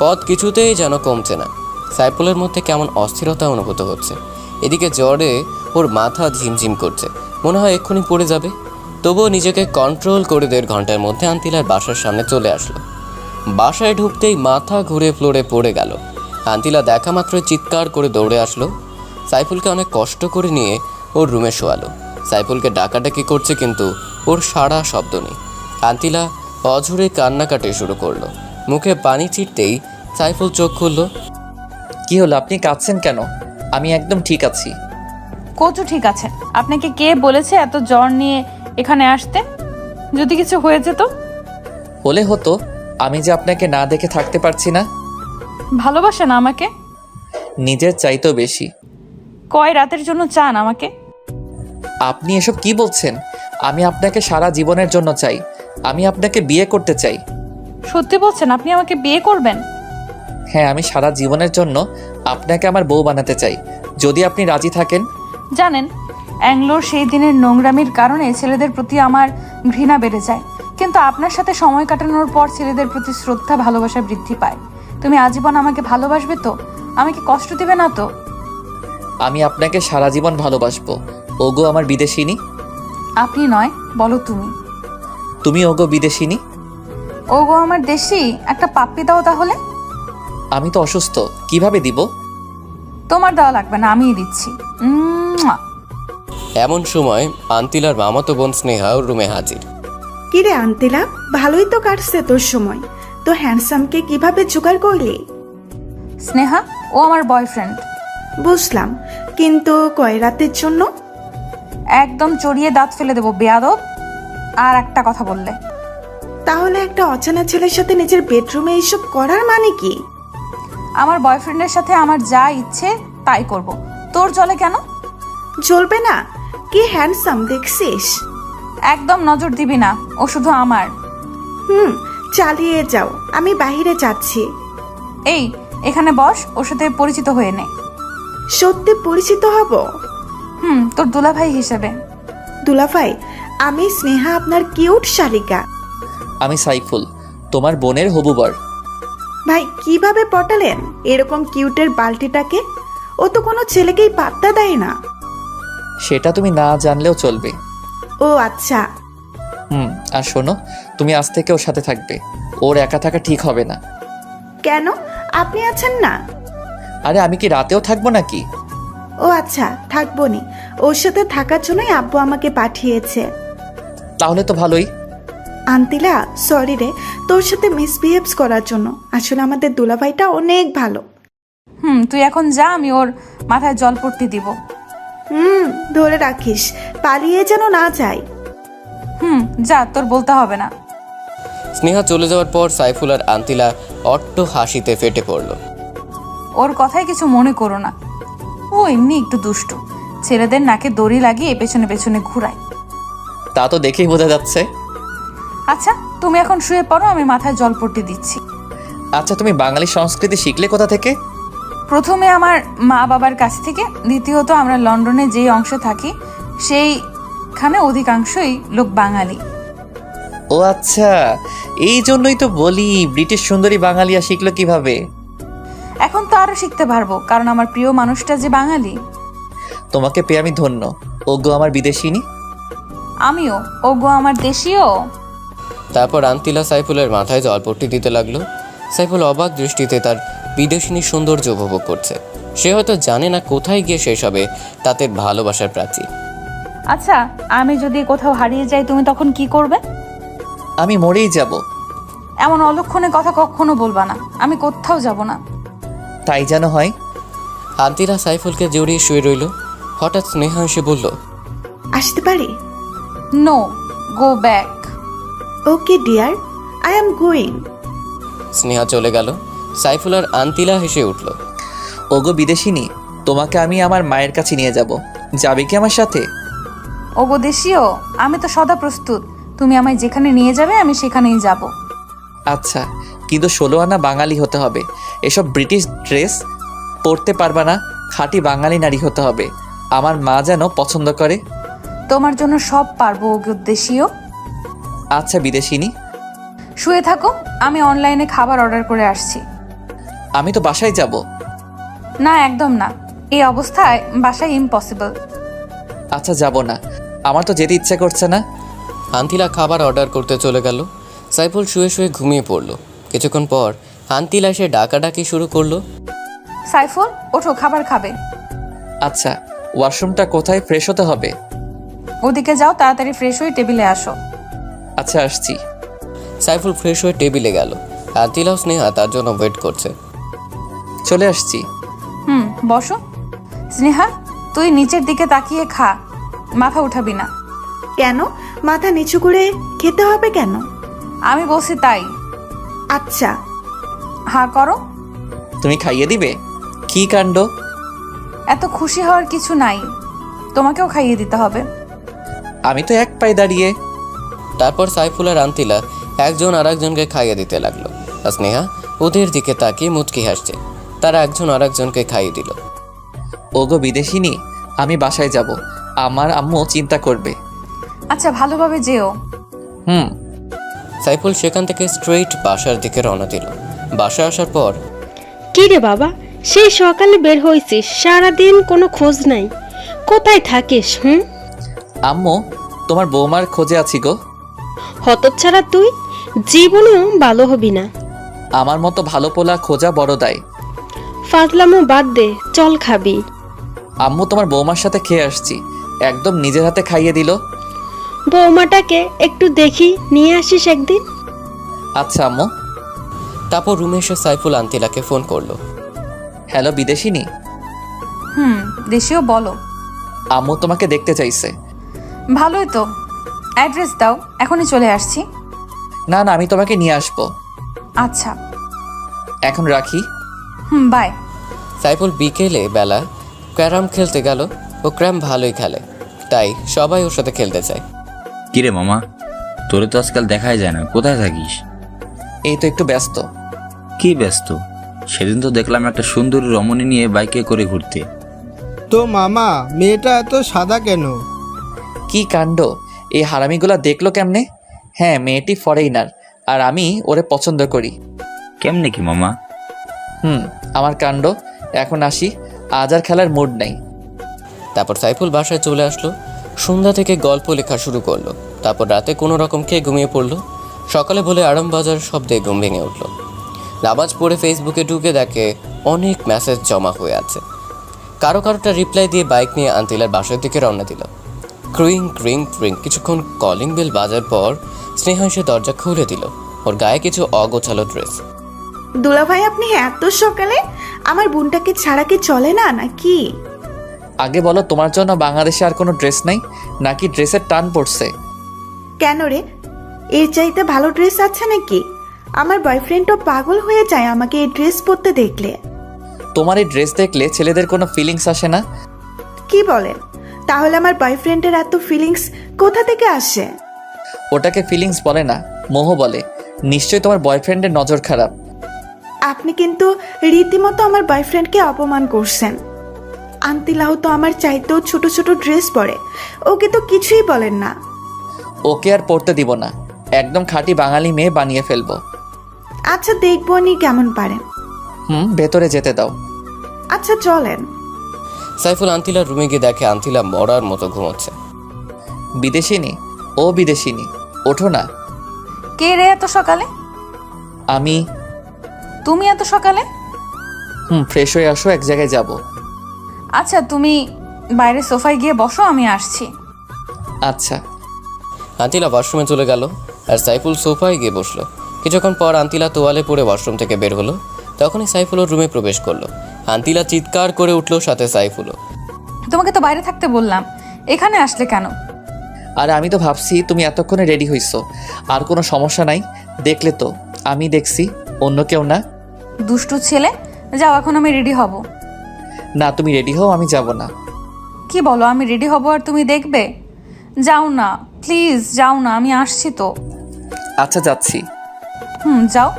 পথ কিছুতেই যেন কমছে না। সাইফুলের মধ্যে কেমন অস্থিরতা অনুভূত হচ্ছে। এদিকে জ্বরে ওর মাথা ঝিমঝিম করছে, মনে হয় এক্ষুনি পড়ে যাবে। তবুও নিজেকে কন্ট্রোল করে 1.5 ঘন্টার মধ্যে আন্তিলার বাসার সামনে চলে আসলো। বাসায় ঢুকতেই মাথা ঘুরে ফ্লোরে পড়ে গেল। আন্তিলা দেখা মাত্র চিৎকার করে দৌড়ে আসলো। সাইফুলকে অনেক কষ্ট করে নিয়ে ওর রুমে শোয়ালো। সাইফুলকে ডাকাডাকি করছে, কিন্তু ওর সারা শব্দ নেই। আন্তিলা অঝরে কান্নাকাটি শুরু করলো। মুখে পানি ছিটতেই সাইফুল চোখ খুলল। কি হলো, আপনি কাঁদছেন কেন? আমি একদম ঠিক আছি। কোচু ঠিক আছে। আপনাকে কে বলেছে এত জ্বর নিয়ে এখানে আসতে? যদি কিছু হয়ে যেত? হলে হতো, আমি যে আপনাকে না দেখে থাকতে পারছি না। ভালোবাসেন আমাকে? নিজের চাইতেও বেশি। কয় রাতের জন্য চান আমাকে? আপনি এসব কি বলছেন? আমি আপনাকে সারা জীবনের জন্য চাই। আমি আপনাকে বিয়ে করতে চাই। সত্যি বলছেন আপনি আমাকে বিয়ে করবেন? হ্যাঁ, আমি সারা জীবনের জন্য আপনাকে আমার বউ বানাতে চাই, যদি আপনি রাজি থাকেন। জানেন, অ্যাংলোর সেই দিনের নোংরামির কারণে ছেলেদের প্রতি আমার ঘৃণা বেড়ে যায়, কিন্তু আপনার সাথে সময় কাটানোর পর ছেলেদের প্রতি শ্রদ্ধা ভালোবাসা বৃদ্ধি পায়। তুমি আজীবন আমাকে ভালোবাসবে তো? আমাকে কষ্ট দিবে না তো? আমি আপনাকে সারা জীবন ভালোবাসবো। ওগো আমার বিদেশিনী। আপনি নয়, বলো তুমি। তুমি ওগো বিদেশিনী। ওগো আমার দেশি, একটা পাপ্পি দাও তাহলে। আমি তো অসুস্থ, কিভাবে দিব? তোমার দেওয়া লাগবে না, আমিই দিচ্ছি। মুয়া। এমন সময় আন্তিলার মামাতো বোন স্নেহা ওর রুমে হাজির। কিরে আন্তিলা, ভালোই তো কাটছে তোর সময়। তো হ্যান্ডসামকে কিভাবে জোগাড় করলি? স্নেহা, ও আমার বয়ফ্রেন্ড। বুঝলাম, কিন্তু কয় রাতের জন্য? একদম চড়িয়ে দাঁত ফেলে দেবো বেয়াদব। আর একটা কথা বললে। তাহলে একটা অচেনা ছেলের সাথে নিজের বেডরুমে এইসব করার মানে কি? আমার বয়ফ্রেন্ডের সাথে আমার যা ইচ্ছে তাই করব। তোর চলে কেন? জ্বলবে না? কি হ্যান্ডসাম দেখছিস? একদম নজর দিবি না, ও শুধু আমার। চালিয়ে যাও, আমি বাইরে যাচ্ছি। এই, এখানে বস, ওর সাথে পরিচিত হয়ে নে। সত্যি পরিচিত হব? তোর দুলাভাই হিসেবে। দুলাভাই, আমি স্নেহা, আপনার কিউট শালিকা। আমি সাইফুল, তোমার বোনের হবু বর। ভাই, কিভাবে পটালেন এরকম কিউটের বালতিটাকে? ও তো কোনো ছেলেকেই পাত্তা দেয় না। সেটা তুমি না জানলেও চলবে। ও আচ্ছা। আর শোনো, তুমি আজ থেকে ওর সাথে থাকবে। ওর একা থাকা ঠিক হবে না। কেন? আপনি আছেন না? আরে আমি কি রাতেও থাকবো নাকি? ও আচ্ছা, থাকবো নি। ওর সাথে থাকার জন্যই আব্বু আমাকে পাঠিয়েছে। তাহলে তো ভালোই। আন্তিলা, সরি রে, তোর সাথে মিসবিহেভস করার জন্য। আসলে আমাদের দুলাভাইটা অনেক ভালো। তুই এখন যা, আমি ওর মাথায় জলপট্টি দিব। ধরে রাখিস, পালিয়ে যেন না যায়। যা, তোর বলতে হবে না। স্নেহা চলে যাওয়ার পর সাইফুল আর আন্তিলা অট্ট হাসিতে ফেটে পড়ল। ওর কথায় কিছু মনে করো না, ও এমনি একটু দুষ্টু। ছেলেদের নাকে দড়ি লাগিয়ে পেছনে পেছনে ঘুরায়। তা তো দেখেই বোঝা যাচ্ছে। আচ্ছা, তুমি এখন শুয়ে পড়ো, আমি মাথায় জলপট্টি দিচ্ছি। আচ্ছা, তুমি বাঙালি সংস্কৃতি শিখলে কোথা থেকে? প্রথমে আমার মা বাবার কাছ থেকে, দ্বিতীয়ত আমরা লন্ডনে যেই অংশে থাকি সেইখানে অধিকাংশই লোক বাঙালি। ও আচ্ছা, এই জন্যই তো বলি ব্রিটিশ সুন্দরী বাঙালিয়া শিখলো কিভাবে। এখন তো আরো শিখতে পারবো, কারণ আমার প্রিয় মানুষটা যে বাঙালি। তোমাকে পেয়ে আমি ধন্য। ওগো আমার বিদেশিনী। আমিও, ওগো আমার দেশীয়। তারপর আন্তিলা সাইফুলের মাথায় জলপট্টি দিতে লাগলো। সাইফুল অবাক দৃষ্টিতে তার বিদেশিনী সৌন্দর্য উপভোগ করছে। সে হয়তো জানে না কোথায় গিয়ে শেষ হবে তাতে ভালোবাসার প্রাচীর। আচ্ছা, আমি যদি কোথাও হারিয়ে যাই তুমি তখন কি করবে? আমি মরেই যাব। এমন অলক্ষণে কথা কখনো বলবা না, আমি কোথাও যাব না। তাই যেন হয়। আন্তিলা সাইফুলকে জড়িয়ে শুয়ে রইল। হঠাৎ স্নেহা এসে বলল, আসতে পারি? No, go back. Okay dear, I am going. Sneha চলে গেল। সাইফুল আর আন্তিলা হেসে উঠল। ওগো বিদেশিনী, তোমাকে আমি আমার মায়ের কাছে নিয়ে যাব। যাবে কি আমার সাথে? ওগো দেশীয়, আমি তো সদা প্রস্তুত। তুমি আমায় যেখানে নিয়ে যাবে আমি সেখানেই যাব। আচ্ছা, কিন্তু 16 আনা বাঙালি হতে হবে। এসব ব্রিটিশ ড্রেস পরতে পারবা না। খাঁটি বাঙালি নারী হতে হবে। আমার মা যেন পছন্দ করে। তোমার জন্য সব পারবো ওগো দেশীয়। আচ্ছা বিদেশিনী। শুয়ে থাকো, আমি অনলাইনে খাবার অর্ডার করে আসছি। আমি তো বাসায় যাব। না, একদম না, এই অবস্থায় বাসায় ইম্পসিবল। আচ্ছা, যাব না, আমার তো যেতে ইচ্ছা করছে না। আন্তিলা খাবার অর্ডার করতে চলে গেল। সাইফুল শুয়ে শুয়ে ঘুমিয়ে পড়ল। কিছুক্ষণ পর আন্তিলা এসে ডাকাডাকি শুরু করলো। সাইফুল, ওঠো, খাবার খাবে। আচ্ছা, ওয়াশরুমটা কোথায়? ফ্রেশ হতে হবে। ওদিকে যাও, তাড়াতাড়ি ফ্রেশ হয়ে টেবিলে আসো। আচ্ছা, আসছি। সাইফুল ফ্রেশ হয়ে টেবিলে গেল। আন্তিলা ও স্নেহা তার জন্য ওয়েট করছে। চলে আসছি। বসো। স্নেহা, তুই নিচের দিকে তাকিয়ে খা, মাথা উঠাবি না। কেন? মাথা নিচু করে খেতে হবে কেন? আমি বলছি তাই। আচ্ছা। হা করো। তুমি খাইয়ে দিবে? কি কাণ্ড! এত খুশি হওয়ার কিছু নাই, তোমাকেও খাইয়ে দিতে হবে। আমি তো এক পায়ে দাঁড়িয়ে। তারপর সাইফুল আর আন্তিলা একজন আরেকজনকে খাইয়ে দিতে লাগলো। আর স্নেহা ওদের দিকে তাকিয়ে মুচকি হাসছে। তারা একজন আরেকজনকে খাইয়ে দিল। ওগো বিদেশিনী, আমি বাসায় যাব, আমার আম্মু চিন্তা করবে। আচ্ছা, ভালোভাবে যেও। হুম। সাইফুল সেখান থেকে স্ট্রেইট বাসার দিকে রওনা দিল। বাসায় আসার পর কি রে বাবা, সেই সকালে বের হয়েছিস, সারাদিন কোনো খোঁজ নাই। কোথায় থাকিস? আম্মু, তোমার বৌমার খোঁজে আছি গো। হতচ্ছাড়া তুই, জীবনেও ভালো হবি না। আমার মতো ভালো পোলা খোঁজা বড় দায়। ফাজলামো বাদ দে, চল খাবি। আম্মু, তোমার বৌমার সাথে খেয়ে আসছি, একদম নিজের হাতে খাইয়ে দিল। বৌমাটাকে একটু দেখি, নিয়ে আসিস একদিন। আচ্ছা আম্মু। তারপর রুমে এসে সাইফুল আন্তিলাকে ফোন করলো। হ্যালো বিদেশিনী। দেশীয় বলো। আম্মু তোমাকে দেখতে চাইছে। ভালোই তো, অ্যাড্রেস দাও, এখনই চলে আসছি। না না, আমি তোমাকে নিয়ে আসবো। আচ্ছা। এখন রাখি। বাই। সাইফুল বিকেলে বেলা ক্যারাম খেলতে গেল। ও ক্যারাম ভালোই খেলে, তাই সবাই ওর সাথে খেলতে চায়। কিরে মামা, তোরে তো আজকাল দেখাই যায় না, কোথায় থাকিস? এই তো একটু ব্যস্ত। কি ব্যস্ত? সেদিন তো দেখলাম একটা সুন্দরী রমণী নিয়ে বাইকে করে ঘুরতে। তো মামা, মেয়েটা এত সাদা কেন? কি কাণ্ড, এই হারামিগুলা দেখলো কেমনে? হ্যাঁ, মেয়েটি ফরেইনার, আর আমি ওরে পছন্দ করি। কেমনে কি মামা? আমার কাণ্ড। এখন আসি, আজ আর খেলার মুড নাই। তারপর সাইফুল বাসায় চলে আসলো। সন্ধ্যা থেকে গল্প লেখা শুরু করলো। তারপর রাতে কোনো রকম খেয়ে ঘুমিয়ে পড়লো। সকালে বলে আরাম বাজার শব্দে ঘুম ভেঙে উঠল। নামাজ পড়ে ফেসবুকে ঢুকে দেখে অনেক মেসেজ জমা হয়ে আছে। কারোটা রিপ্লাই দিয়ে বাইক নিয়ে আন্তিলার বাসার দিকে রওনা দিল। ক্রিং ক্রিং ক্রিং কিছুক্ষণ কলিং বেল বাজার পর স্নেহা এসে দরজা খুলে দিল। ওর গায়ে কিছু অগোছালো ড্রেস। দুলাভাই, আপনি এত সকালে? আমার বোনটাকে ছাড়া কি চলে না নাকি? আগে বলো, তোমার জন্য বাংলাদেশে আর কোনো ড্রেস নাই নাকি ড্রেসের টান পড়ছে? কেন রে, এর চাইতে ভালো ড্রেস আছে নাকি? আমার বয়ফ্রেন্ডও পাগল হয়ে যায় আমাকে এই ড্রেস পরতে দেখলে। তোমার এই ড্রেস দেখলে ছেলেদের কোনো ফিলিংস আসে না? কি বলেন? তাহলে আমার বয়ফ্রেন্ডের এত ফিলিংস কোথা থেকে আসে? ওটাকে ফিলিংস বলে না, মোহ বলে। নিশ্চয়ই তোমার বয়ফ্রেন্ডের নজর খারাপ। আপনি কিন্তু রীতিমতো আমার বয়ফ্রেন্ডকে অপমান করছেন। আন্তিলাও তো আমার চাইতেও ছোট ছোট ড্রেস পরে, ওকে তো কিছুই বলেন না। ওকে আর পড়তে দিব না, একদম খাঁটি বাঙালি মেয়ে বানিয়ে ফেলবো। আচ্ছা, দেখবো নি কেমন পারেন। ভেতরে যেতে দাও। আচ্ছা চলেন। সাইফুল আন্তিলার রুমে গিয়ে দেখে আন্তিলা মরার মতো ঘুমোচ্ছে। বিদেশিনী, ও বিদেশিনী, ওঠো না। কে রে এত সকালে? আমি। তুমি এত সকালে? ফ্রেশ হয়ে আসো, এক জায়গায় যাব। আচ্ছা, তুমি বাইরে সোফায় গিয়ে বসো, আমি আসছি। আচ্ছা। আন্তিলা ওয়াশরুমে চলে গেল আর সাইফুল সোফায় গিয়ে বসলো। কিছুক্ষণ পর আন্তিলা তোয়ালে পরে ওয়াশরুম থেকে বের হলো। তখনই সাইফুল ওর রুমে প্রবেশ করলো। আন্তিলা চিৎকার করে উঠলো, সাথে সাইফুলও। তোমাকে তো বাইরে থাকতে বললাম, এখানে আসলে কেন? আর আমি তো ভাবছি তুমি এতক্ষণে রেডি হইছো, আর কোনো সমস্যা নাই। দেখলে তো, আমি দেখছি, অন্য কেউ না। দুষ্টু ছেলে, যাও, এখন আমি রেডি হব। না, তুমি রেডি হও, আমি যাব না। কি বলো, আমি রেডি হব আর তুমি দেখবে? যাও না প্লিজ, যাও না, আমি আসছি তো। আচ্ছা, যাচ্ছি। যাও।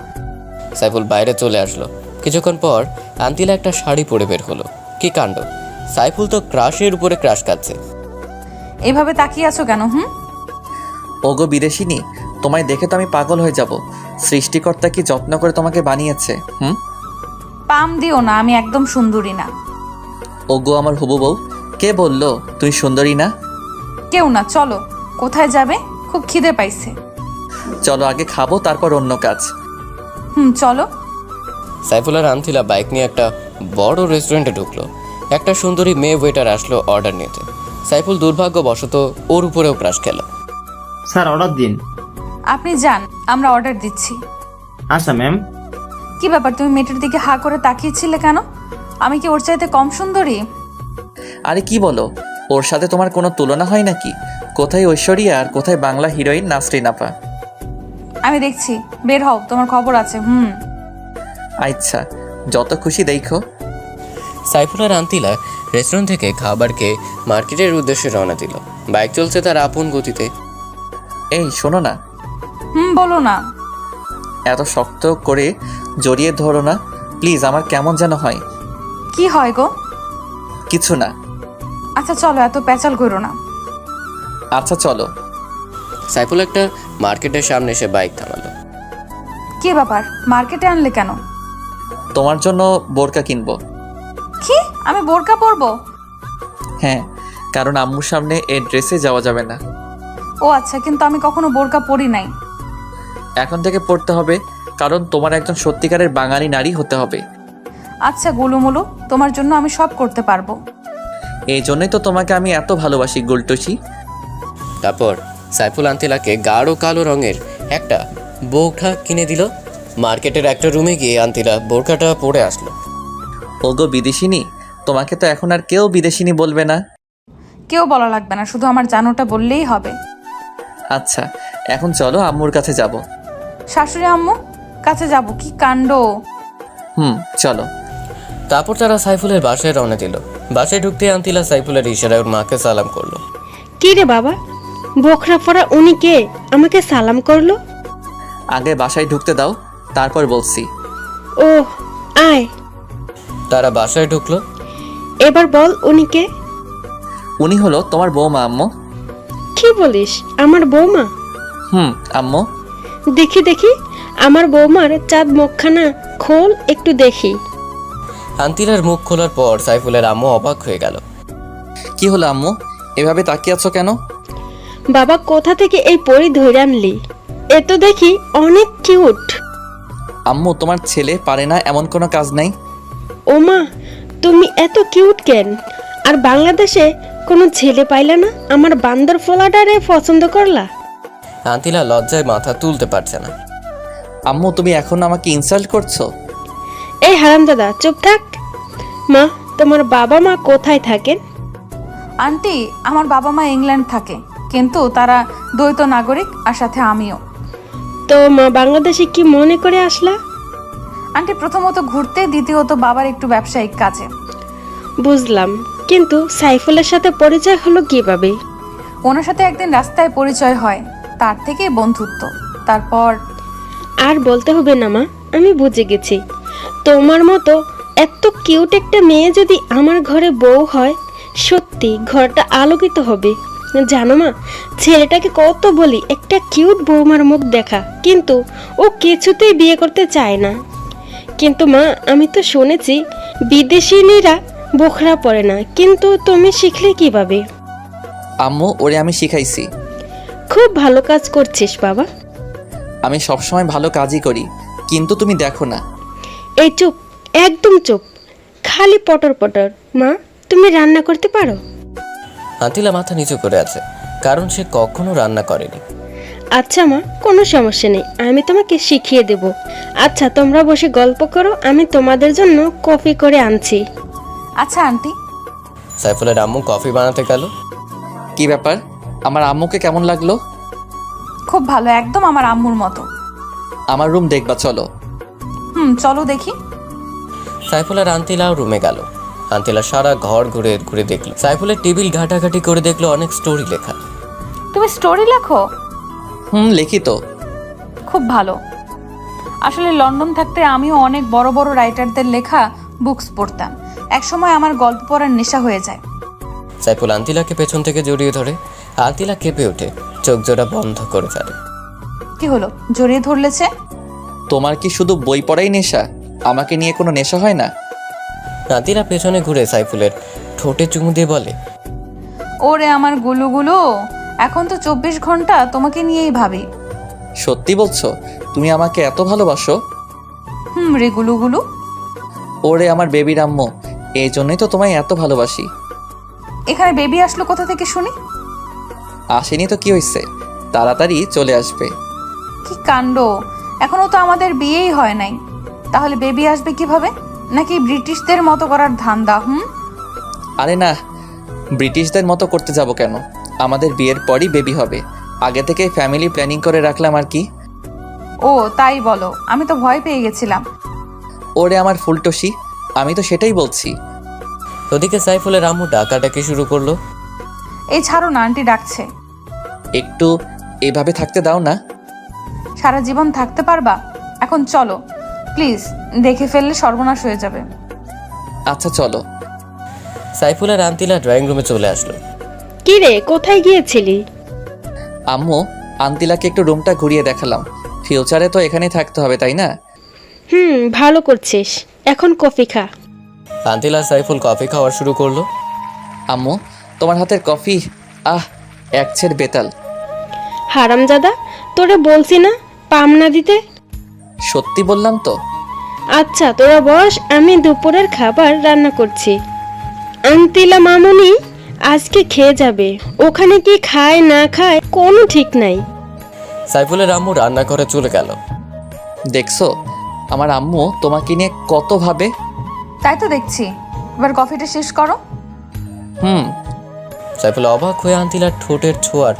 সাইফুল বাইরে চলে আসলো। কিছুক্ষণ পর আন্তিলা একটা শাড়ি পরে বের হলো। কি কাণ্ড, সাইফুল তো ক্রাশের উপরে ক্রাশ খাচ্ছে। এইভাবে তাকিয়ে আছো কেন? ওগো বিদেশিনী, তোমায় দেখে তো আমি পাগল হয়ে যাব। সৃষ্টিকর্তা কি যত্ন করে তোমাকে বানিয়েছে। পাম দিও না, আমি একদম সুন্দরী না। ওগো আমার হুবু বউ, কে বললো তুই সুন্দরী না? কেউ না, চলো। কোথায় যাবে? খুব খিদে পাইছে। চলো, আগে খাবো, তারপর অন্য কাজ। চলো। সাইফুল আর আন্তিলা বাইক নিয়ে একটা বড় রেস্টুরেন্টে ঢুকলো। একটা সুন্দরী মেয়ে ওয়েটার আসলো অর্ডার নিতে। সাইফুল দুর্ভাগ্যবশত ওর উপরেও ক্রাশ খেল। স্যার, অর্ডার দিন। আপনি যান, আমরা অর্ডার দিচ্ছি। আচ্ছা ম্যাম। কি ব্যাপার, তুমি মেয়েটার দিকে হা করে তাকিয়েছিলে কেন? আমি কি ওর চাইতে কম সুন্দরী? আরে কি বলো, ওর সাথে তোমার কোনো তুলনা হয় নাকি? কোথায় ঐশ্বরিয়া আর কোথায় বাংলা হিরোইন নাসরিন আপা? আমি দেখছি, বের হও, তোমার খবর আছে। আচ্ছা, যত খুশি দেখো। সাইফুল আর আন্তিলা রেস্টুরেন্ট থেকে খাবার খেয়ে মার্কেটের উদ্দেশ্যে রওনা দিল। বাইক চলছে তার আপন গতিতে। এই শোনো না, বলো না। এত শক্ত করে জড়িয়ে ধরো না প্লিজ, আমার কেমন যেন হয়। কি হয় গো? কিছু না। আচ্ছা চলো, এত প্যাচাল করো না। আচ্ছা চলো। সাইফুল একটা মার্কেটের সামনে এসে বাইক থামালো। কি ব্যাপার, মার্কেটে আনলে কেন? তোমার জন্য বোরকা কিনবো। কি, আমি বোরকা পরবো? হ্যাঁ, কারণ আম্মুর সামনে এই ড্রেসে যাওয়া যাবে না। ও আচ্ছা, কিন্তু আমি কখনো বোরকা পরি নাই। এখন থেকে পড়তে হবে, কারণ তোমার একজন সত্যিকারের বাঙালি নারী হতে হবে। আচ্ছা গুলুমুলু, তোমার জন্য আমি সব করতে পারবো। এই জন্যই তো তোমাকে আমি এত ভালোবাসি গুলটুসি। তারপর সাইফুল আন্তিলাকে গাঢ় কালো রঙের একটা বোরখা কিনে দিল। মার্কেটের একটা রুমে গিয়ে আন্তিলা বোরখাটা পরে আসলো। ওগো বিদেশিনী, তোমাকে তো এখন আর কেউ বিদেশিনী বলবে না। কেউ বলা লাগবে না, শুধু আমার জানোটা বললেই হবে। আচ্ছা, এখন চলো আম্মুর কাছে যাব। শাশুড়ি আম্মু কাছে যাব? কি কাণ্ড! চলো। তারপর তারা সাইফুলের বাসায় রওনা দিল। বাসায় ঢুকতে আন্তিলা সাইফুলের ইশারায় ওর মাকে সালাম করলো। কি রে বাবা, বোখরা পরা উনি কে আমাকে সালাম করলো? আগে বাসায় ঢুকতে দাও, তারপর বলছি। ও আয়, তারা বাসায় ঢুকলো। এবার বল উনি কে? উনি হলো তোমার বৌমা আম্মু। কি বলিস, আমার বৌমা? আম্মু। দেখি দেখি, আমার বৌমার চাঁদ মুখখানা খোল একটু দেখি। আন্তিলার মুখ খোলার পর সাইফুলের আম্মু অবাক হয়ে গেল। কি হলো আম্মু, এভাবে তাকিয়ে আছো কেন? বাবা কোথা থেকে এই পরি ধরে আনলি? এ তো দেখি অনেক কিউট। আম্মু, তোমার ছেলে পারে না এমন কোনো কাজ নাই। ওমা, তুমি এত কিউট কেন? আর বাংলাদেশে কোনো ছেলে পাইলা না আমার বান্দর ফোলাটারে পছন্দ করলা? আন্তিলা লজ্জায় মাথা তুলতে পারছে না। আম্মু, তুমি এখন আমাকে ইনসাল্ট করছো? এই হারামজাদা চুপ থাক। মা, তোমার বাবা মা কোথায় থাকেন? আন্টি, আমার বাবা মা ইংল্যান্ড থাকে, কিন্তু তারা দ্বৈত নাগরিক, আর সাথে আমিও। তো মা বাংলাদেশে কি মনে করে আসলা? আন্টি, প্রথমত ঘুরতে, দ্বিতীয়ত বাবার একটু ব্যবসায়িক কাজে। বুঝলাম, কিন্তু সাইফুলের সাথে পরিচয় হলো কিভাবে? ওনার সাথে একদিন রাস্তায় পরিচয় হয়, তার থেকে বন্ধুত্ব, তারপর। আর বলতে হবে না মা, আমি বুঝে গেছি। তোমার মতো এত কিউট একটা মেয়ে যদি আমার ঘরে বউ হয়, সত্যি ঘরটা আলোকিত হবে। জানো মা, ছেলেটাকে কত বলি একটা কিউট বৌমার মুখ দেখা, কিন্তু ও কিছুতেই বিয়ে করতে চায় না। কিন্তু মা, আমি তো শুনেছি বিদেশিনীরা বোখরা পরে না, কিন্তু তুমি শিখলে কিভাবে? আম্মু, ওরে আমি শিখাইছি। খুব ভালো কাজ করছিস বাবা। আমি সবসময় ভালো কাজই করি, কিন্তু তুমি দেখো না। এই চুপ, একদম চুপ, খালি পটর পটর। মা, তুমি রান্না করতে পারো? আন্তিলা মাথা নিচু করে আছে, কারণ সে কখনো রান্না করেনি। আচ্ছা মা, কোনো সমস্যা নেই, আমি তোমাকে শিখিয়ে দেব। আচ্ছা তোমরা বসে গল্প করো, আমি তোমাদের জন্য কফি করে আনছি। আচ্ছা আন্টি। সাইফুলের আম্মু কফি বানাতে গেল। কি ব্যাপার, আমার আম্মুকে কেমন লাগলো? খুব ভালো, একদম আমার আম্মুর মতো। আমার রুম দেখবা চলো। চলো দেখি। সাইফুল আর আন্তিলাও রুমে গেল। আন্তিলা সারা ঘর ঘুরে ঘুরে দেখলো। সাইফুলের টেবিল ঘাটাঘাটি করে দেখলো অনেক স্টোরি লেখা। তুমি স্টোরি লেখো? লিখি তো। খুব ভালো। আসলে লন্ডন থাকতে আমিও অনেক বড় বড় রাইটারদের লেখা বুকস পড়তাম। একসময় আমার গল্প পড়ার নেশা হয়ে যায়। সাইফুল আন্তিলাকে পেছন থেকে জড়িয়ে ধরে। আন্তিলা কেঁপে ওঠে, চোখ জোড়া বন্ধ করে ফেলে। কি হলো, জড়িয়ে ধরলেছে? তোমার কি শুধু বই পড়াই নেশা? আমাকে নিয়ে কোনো নেশা হয় না? আন্তিলা পেছনে ঘুরে সাইফুলের ঠোঁটে চুমু দিয়ে বলে, ওরে আমার গুলুগুলো, এখন তো 24 ঘন্টা তোমাকে নিয়েই ভাবি। সত্যি বলছো? তুমি আমাকে এত ভালোবাসো? রে গুলুগুলু। ওরে আমার বেবির আম্মু, এই জন্যই তো তোমায় এত ভালোবাসি। এখানে বেবি আসলো কোথা থেকে শুনি? আসেনি তো কি হয়েছে, তাড়াতাড়ি চলে আসবে। কি কাণ্ড, এখনো তো আমাদের বিয়েই হয় নাই, তাহলে বেবি আসবে কিভাবে? নাকি ব্রিটিশদের মতো করার ধান্দা? আরে না, ব্রিটিশদের মতো করতে যাব কেন? আমাদের বিয়ের পরই বেবি হবে, আগে থেকে ফ্যামিলি প্ল্যানিং করে রাখলাম আর কি। ও তাই বলো, আমি তো ভয় পেয়ে গেছিলাম। ওরে আমার ফুলটসি, আমি তো সেটাই বলছি। ওদিকে সাইফুলের আম্মু ডাকাডাকি শুরু করলো। এই ছাড়ো না, আন্টি ডাকছে। একটু এভাবে থাকতে দাও না। সারা জীবন থাকতে পারবা? এখন চলো প্লিজ, দেখে ফেললে সর্বনাশ হয়ে যাবে। আচ্ছা চলো। সাইফুল আর আন্তিলা ড্রয়িং রুমে চলে আসলো। কি রে, কোথায় গিয়েছিলি? আম্মু, আন্তিলাকে একটু রুমটা ঘুরিয়ে দেখালাম। ফিউচারে তো এখানেই থাকতে হবে, তাই না? ভালো করছিস। এখন কফি খা। আন্তিলা সাইফুল কফি খাওয়া শুরু করলো। আম্মু, তোমার হাতের কফি এক ছেড় বেতাল। হারামজাদা, তোরে বলছি না পাম না দিতে। সত্যি বললাম তো। আচ্ছা তোরা বস, আমি দুপুরের খাবার রান্না করছি। আন্তিলা মামুনি আজকে খেয়ে যাবে, ওখানে কি খায় না খায় কোনো ঠিক নাই। সাইফুলের আম্মু রান্নাঘরে চলে গেল। দেখছো আমার আম্মু তোমাকে নিয়ে কত ভাবে। তাই তো দেখছি। এবার কফিটা শেষ করো। হুম। সাইফুল অবাক হয়ে আন্তিলার ঠোঁটের ছোঁয়ার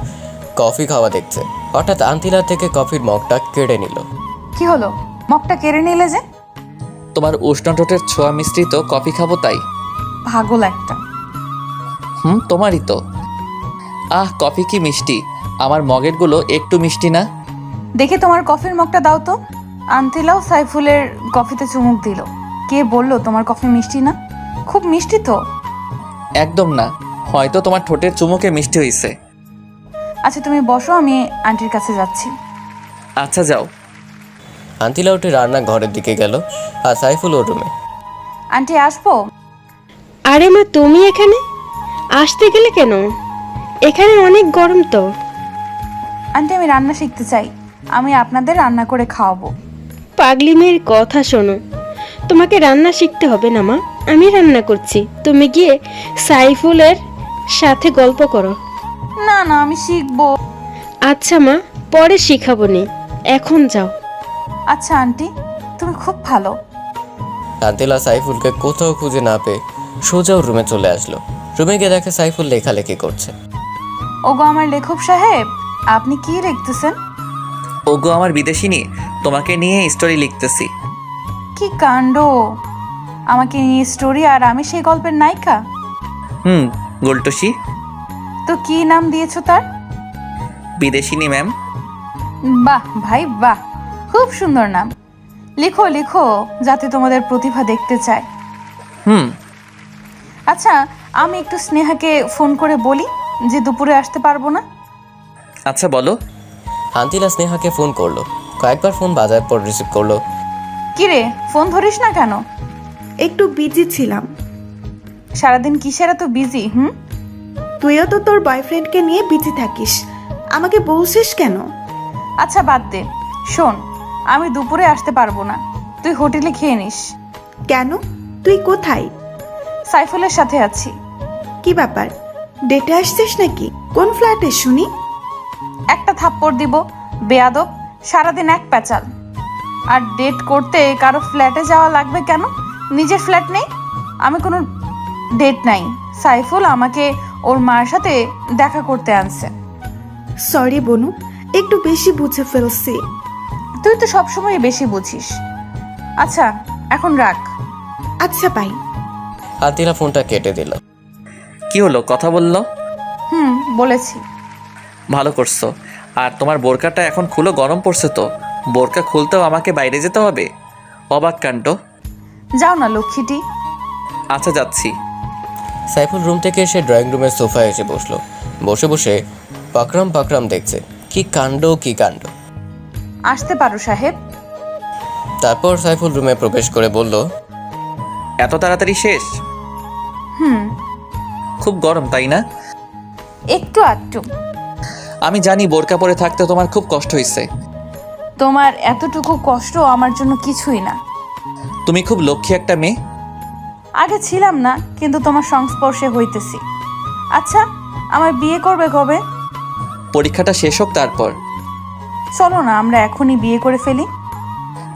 কফি খাওয়া দেখছে। হঠাৎ আন্তিলার থেকে কফির মগটা কেড়ে নিল। কি হলো, মগটা কেড়ে নিলে যে? তোমার উষ্ণ ঠোঁটের ছোঁয়া মিশ্রিত কফি খাবো তাই। পাগল একটা। তোমারই তো। কফি কি মিষ্টি। আমার মগেরগুলো একটু মিষ্টি না। দেখে তোমার কফির মগটা দাও তো। আন্তিলাও সাইফুলের কফিতে চুমুক দিল। কে বললো তোমার কফি মিষ্টি না? খুব মিষ্টি তো। একদম না, হয়তো তোমার ঠোঁটের চুমুকে মিষ্টি হয়েছে। আচ্ছা তুমি বসো, আমি আন্টির কাছে যাচ্ছি। আচ্ছা যাও। আন্তিলা উঠে রান্নাঘরের দিকে গেল আর সাইফুল ওর রুমে। আন্টি আসবো? আরে মা, তুমি এখানে আসতে গেলে কেন? এখানে অনেক গরম তো। আন্টি আমি রান্না শিখতে চাই, আমি আপনাদের রান্না করে খাওয়াবো। পাগলি মেয়ের কথা শোনো, তোমাকে রান্না শিখতে হবে না মা, আমি রান্না করছি। তুমি গিয়ে সাইফুলের সাথে গল্প করো। না না, আমি শিখবো। আচ্ছা মা, পরে শিখাবো নি, এখন যাও। আচ্ছা আন্টি, তুমি খুব ভালো। আন্তিলা সাইফুলকে কোথাও খুঁজে না পেয়ে সোজা ওর রুমে চলে আসলো। রুমে গিয়ে দেখে সাইফুল লেখালেখি করছে। ওগো আমার লেখক সাহেব, আপনি কি লিখতেছেন? ওগো আমার বিদেশিনী, তোমাকে নিয়ে স্টোরি লিখতেছি। কি কাণ্ড, আমাকে নিয়ে স্টোরি আর আমি সেই গল্পের নায়িকা? গোলটসি। তো কি নাম দিয়েছো তার? বিদেশিনী ম্যাম। বাহ ভাই বাহ, খুব সুন্দর নাম। লিখো লিখো, যাতে তোমাদের প্রতিভা দেখতে চায়। আচ্ছা আমি একটু স্নেহাকে ফোন করে বলি যে দুপুরে আসতে পারবো না। আচ্ছা বলো। আন্তিলা স্নেহাকে ফোন করলো। কয়েকবার ফোন বাজার পর রিসিভ করলো। কিরে, ফোন ধরিস না কেন? একটু বিজি ছিলাম। সারাদিন কিসের এত বিজি? তুইও তো তোর বয়ফ্রেন্ডকে নিয়ে বিজি থাকিস, আমাকে বলছিস কেন? আচ্ছা বাদ দে, শোন আমি দুপুরে আসতে পারবো না, তুই হোটেলে খেয়ে নিস। কেন? তুই কোথায়? সাইফুলের সাথে আছি। কি ব্যাপার, ডেটে আসছিস নাকি? কোন ফ্ল্যাটে শুনি? একটা থাপ্পড় দিব, বেয়াদব, সারাদিন এক প্যাচাল। আর ডেট করতে কারো ফ্ল্যাটে যাওয়া লাগবে কেন? নিজের ফ্ল্যাট নেই? আমি কোনো ডেট নাই। সাইফুল আমাকে ওর মার সাথে দেখা করতে আনছে। সরি বনু, একটু বেশি বুঝে ফেলছি। তুই তো সবসময় বেশি বুঝিস। আচ্ছা এখন রাখ। আচ্ছা বাই। আন্তিলা ফোনটা কেটে দিল। কি হলো, কথা বললো? বলেছি। ভালো করছো। আর তোমার বোরকাটা এখন খুলো, গরম পড়ছে তো। বোরকা খুলতেও আমাকে বাইরে যেতে হবে? অবাক কাণ্ড। যাও না লক্ষ্মীটি। আচ্ছা যাচ্ছি। সাইফুল রুম থেকে এসে ড্রয়িং রুমের সোফায় এসে বসলো। বসে বসে পাকরাম পাকরাম দেখছে। কি কাণ্ড কি কাণ্ড। আসতে পারো সাহেব। তারপর সাইফুল রুমে প্রবেশ করে বলল, এত তাড়াতাড়ি শেষ? খুব গরম তাই না? একটু আধটু। আমি জানি বোরকা পরে থাকতে তোমার খুব কষ্ট হয়েছে। তোমার এতটুকু কষ্ট আমার জন্য কিছুই না। তুমি খুব লক্ষ্মী একটা মেয়ে। আগে ছিলাম না, কিন্তু তোমার সংস্পর্শে হইতেছি। আচ্ছা আমার বিয়ে করবে কবে? পরীক্ষাটা শেষ হোক তারপর। চলো না আমরা এখনই বিয়ে করে ফেলি।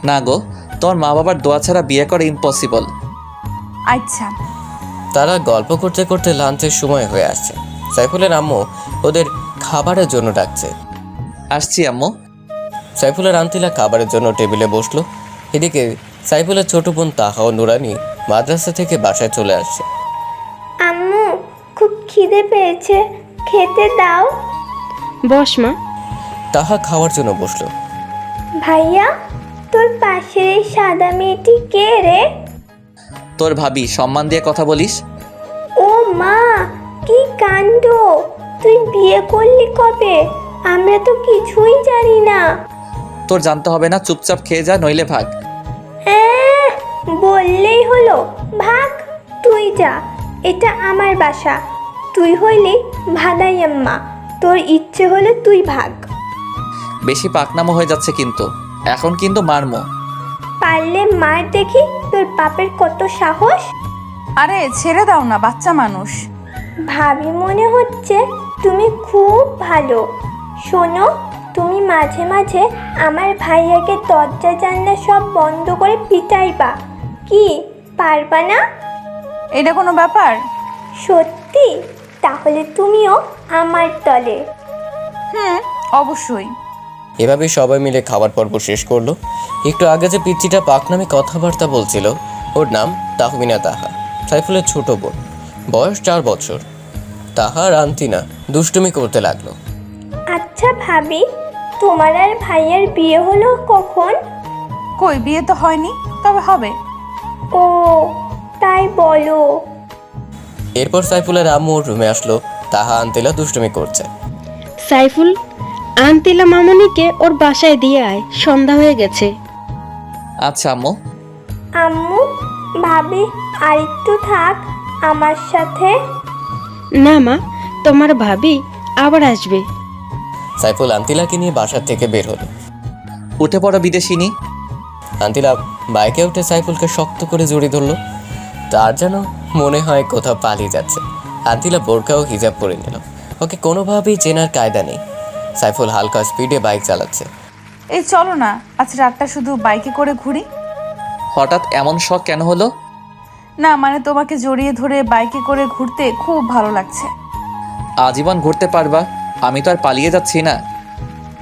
না গো, তোমার মা বাবার দোয়া ছাড়া বিয়ে করা ইম্পসিবল। আচ্ছা। তারা গল্প করতে করতে লাঞ্চের সময় হয়ে আসছে। সাইফুলের আম্মু ওদের খাবারের জন্য ডাকছে। আসছি আম্মু। সাইফুলের আন্তিলা খাবারের জন্য টেবিলে বসলো। এদিকে সাইফুলের ছোট বোন তাহা ও নুরানি মাদ্রাসা থেকে বাসায় চলে আসছে। আম্মু খুব খিদে পেয়েছে, খেতে দাও। বস মা। তাহা খাওয়ার জন্য বসলো। ভাইয়া, তোর পাশের এই সাদা মেয়েটি কে রে? তোর ভাবি, সম্মান দিয়ে কথা বলিস। ও মা, কি কাণ্ড! তুই বিয়ে করলি কবে? আমরা তো কিছুই জানি না। তোর জানতে হবে না, চুপচাপ খেয়ে যা, নইলে ভাগ। বললেই হলো ভাগ? তুই যা, এটা আমার বাসা। তুই হইলি ভাদাইয়াম্মা, তোর ইচ্ছে হলে তুই ভাগ। বেশি পাকনামো হয়ে যাচ্ছে কিন্তু, এখন কিন্তু মারমো। পারলে মার দেখি, তোর বাপের কত সাহস। আরে ছেড়ে দাও না, বাচ্চা মানুষ। ভাবি মনে হচ্ছে তুমি খুব ভালো। শোনো, তুমি মাঝে মাঝে আমার ভাইয়াকে দরজা জানলা সব বন্ধ করে পিটাইবা। কি পারবা না? এটা কোনো ব্যাপার? সত্যি? তাহলে তুমিও আমার দলে। অবশ্যই। এভাবে সবাই মিলে খাবার পর্ব শেষ করলো। একটু আগে যে পিচ্চিটা পাকনামে কথাবার্তা বলছিল, ওর নাম তাহমিনা তাহা, সাইফুলের ছোট বোন, বয়স 4 বছর। তাহা আর আন্তিনা দুষ্টুমি করতে লাগলো। আচ্ছা ভাবি, তোমার আর ভাইয়ার বিয়ে হলো কখন? কই, বিয়ে তো হয়নি, তবে হবে। ও তাই বলো। এরপর সাইফুলের আম্মু ওর রুমে আসলো। তাহা আন্তিলা দুষ্টুমি করছে। সাইফুল, আন্তিলা মামনিকে ওর বাসায় দিয়ে আয়, সন্ধ্যা হয়ে গেছে। আচ্ছা আম্মু। আম্মু, ভাবি আরেকটু থাক আমার সাথে। না মা, তোমার ভাবি আবার আসবে। সাইফুল আন্তিলাকে নিয়ে বাসার থেকে বের হলো। উঠে পড়ো বিদেশিনী। আন্তিলা বাইকে উঠে সাইফুলকে শক্ত করে জড়িয়ে ধরলো। তার যেন মনে হয় কোথাও পালিয়ে যাচ্ছে। আন্তিলা বোরকা ও হিজাব পরে নিল। ওকে কোনোভাবেই চেনার কায়দা নেই। সাইফুল হালকা স্পিডে বাইক চালাচ্ছে। এই চলো না, আজ রাতটা শুধু বাইকে করে ঘুরি। হঠাৎ এমন শখ কেন হলো? না মানে তোমাকে জড়িয়ে ধরে বাইকে করে ঘুরতে খুব ভালো লাগছে। আজীবন ঘুরতে পারবা, আমি তো আর পালিয়ে যাচ্ছি না।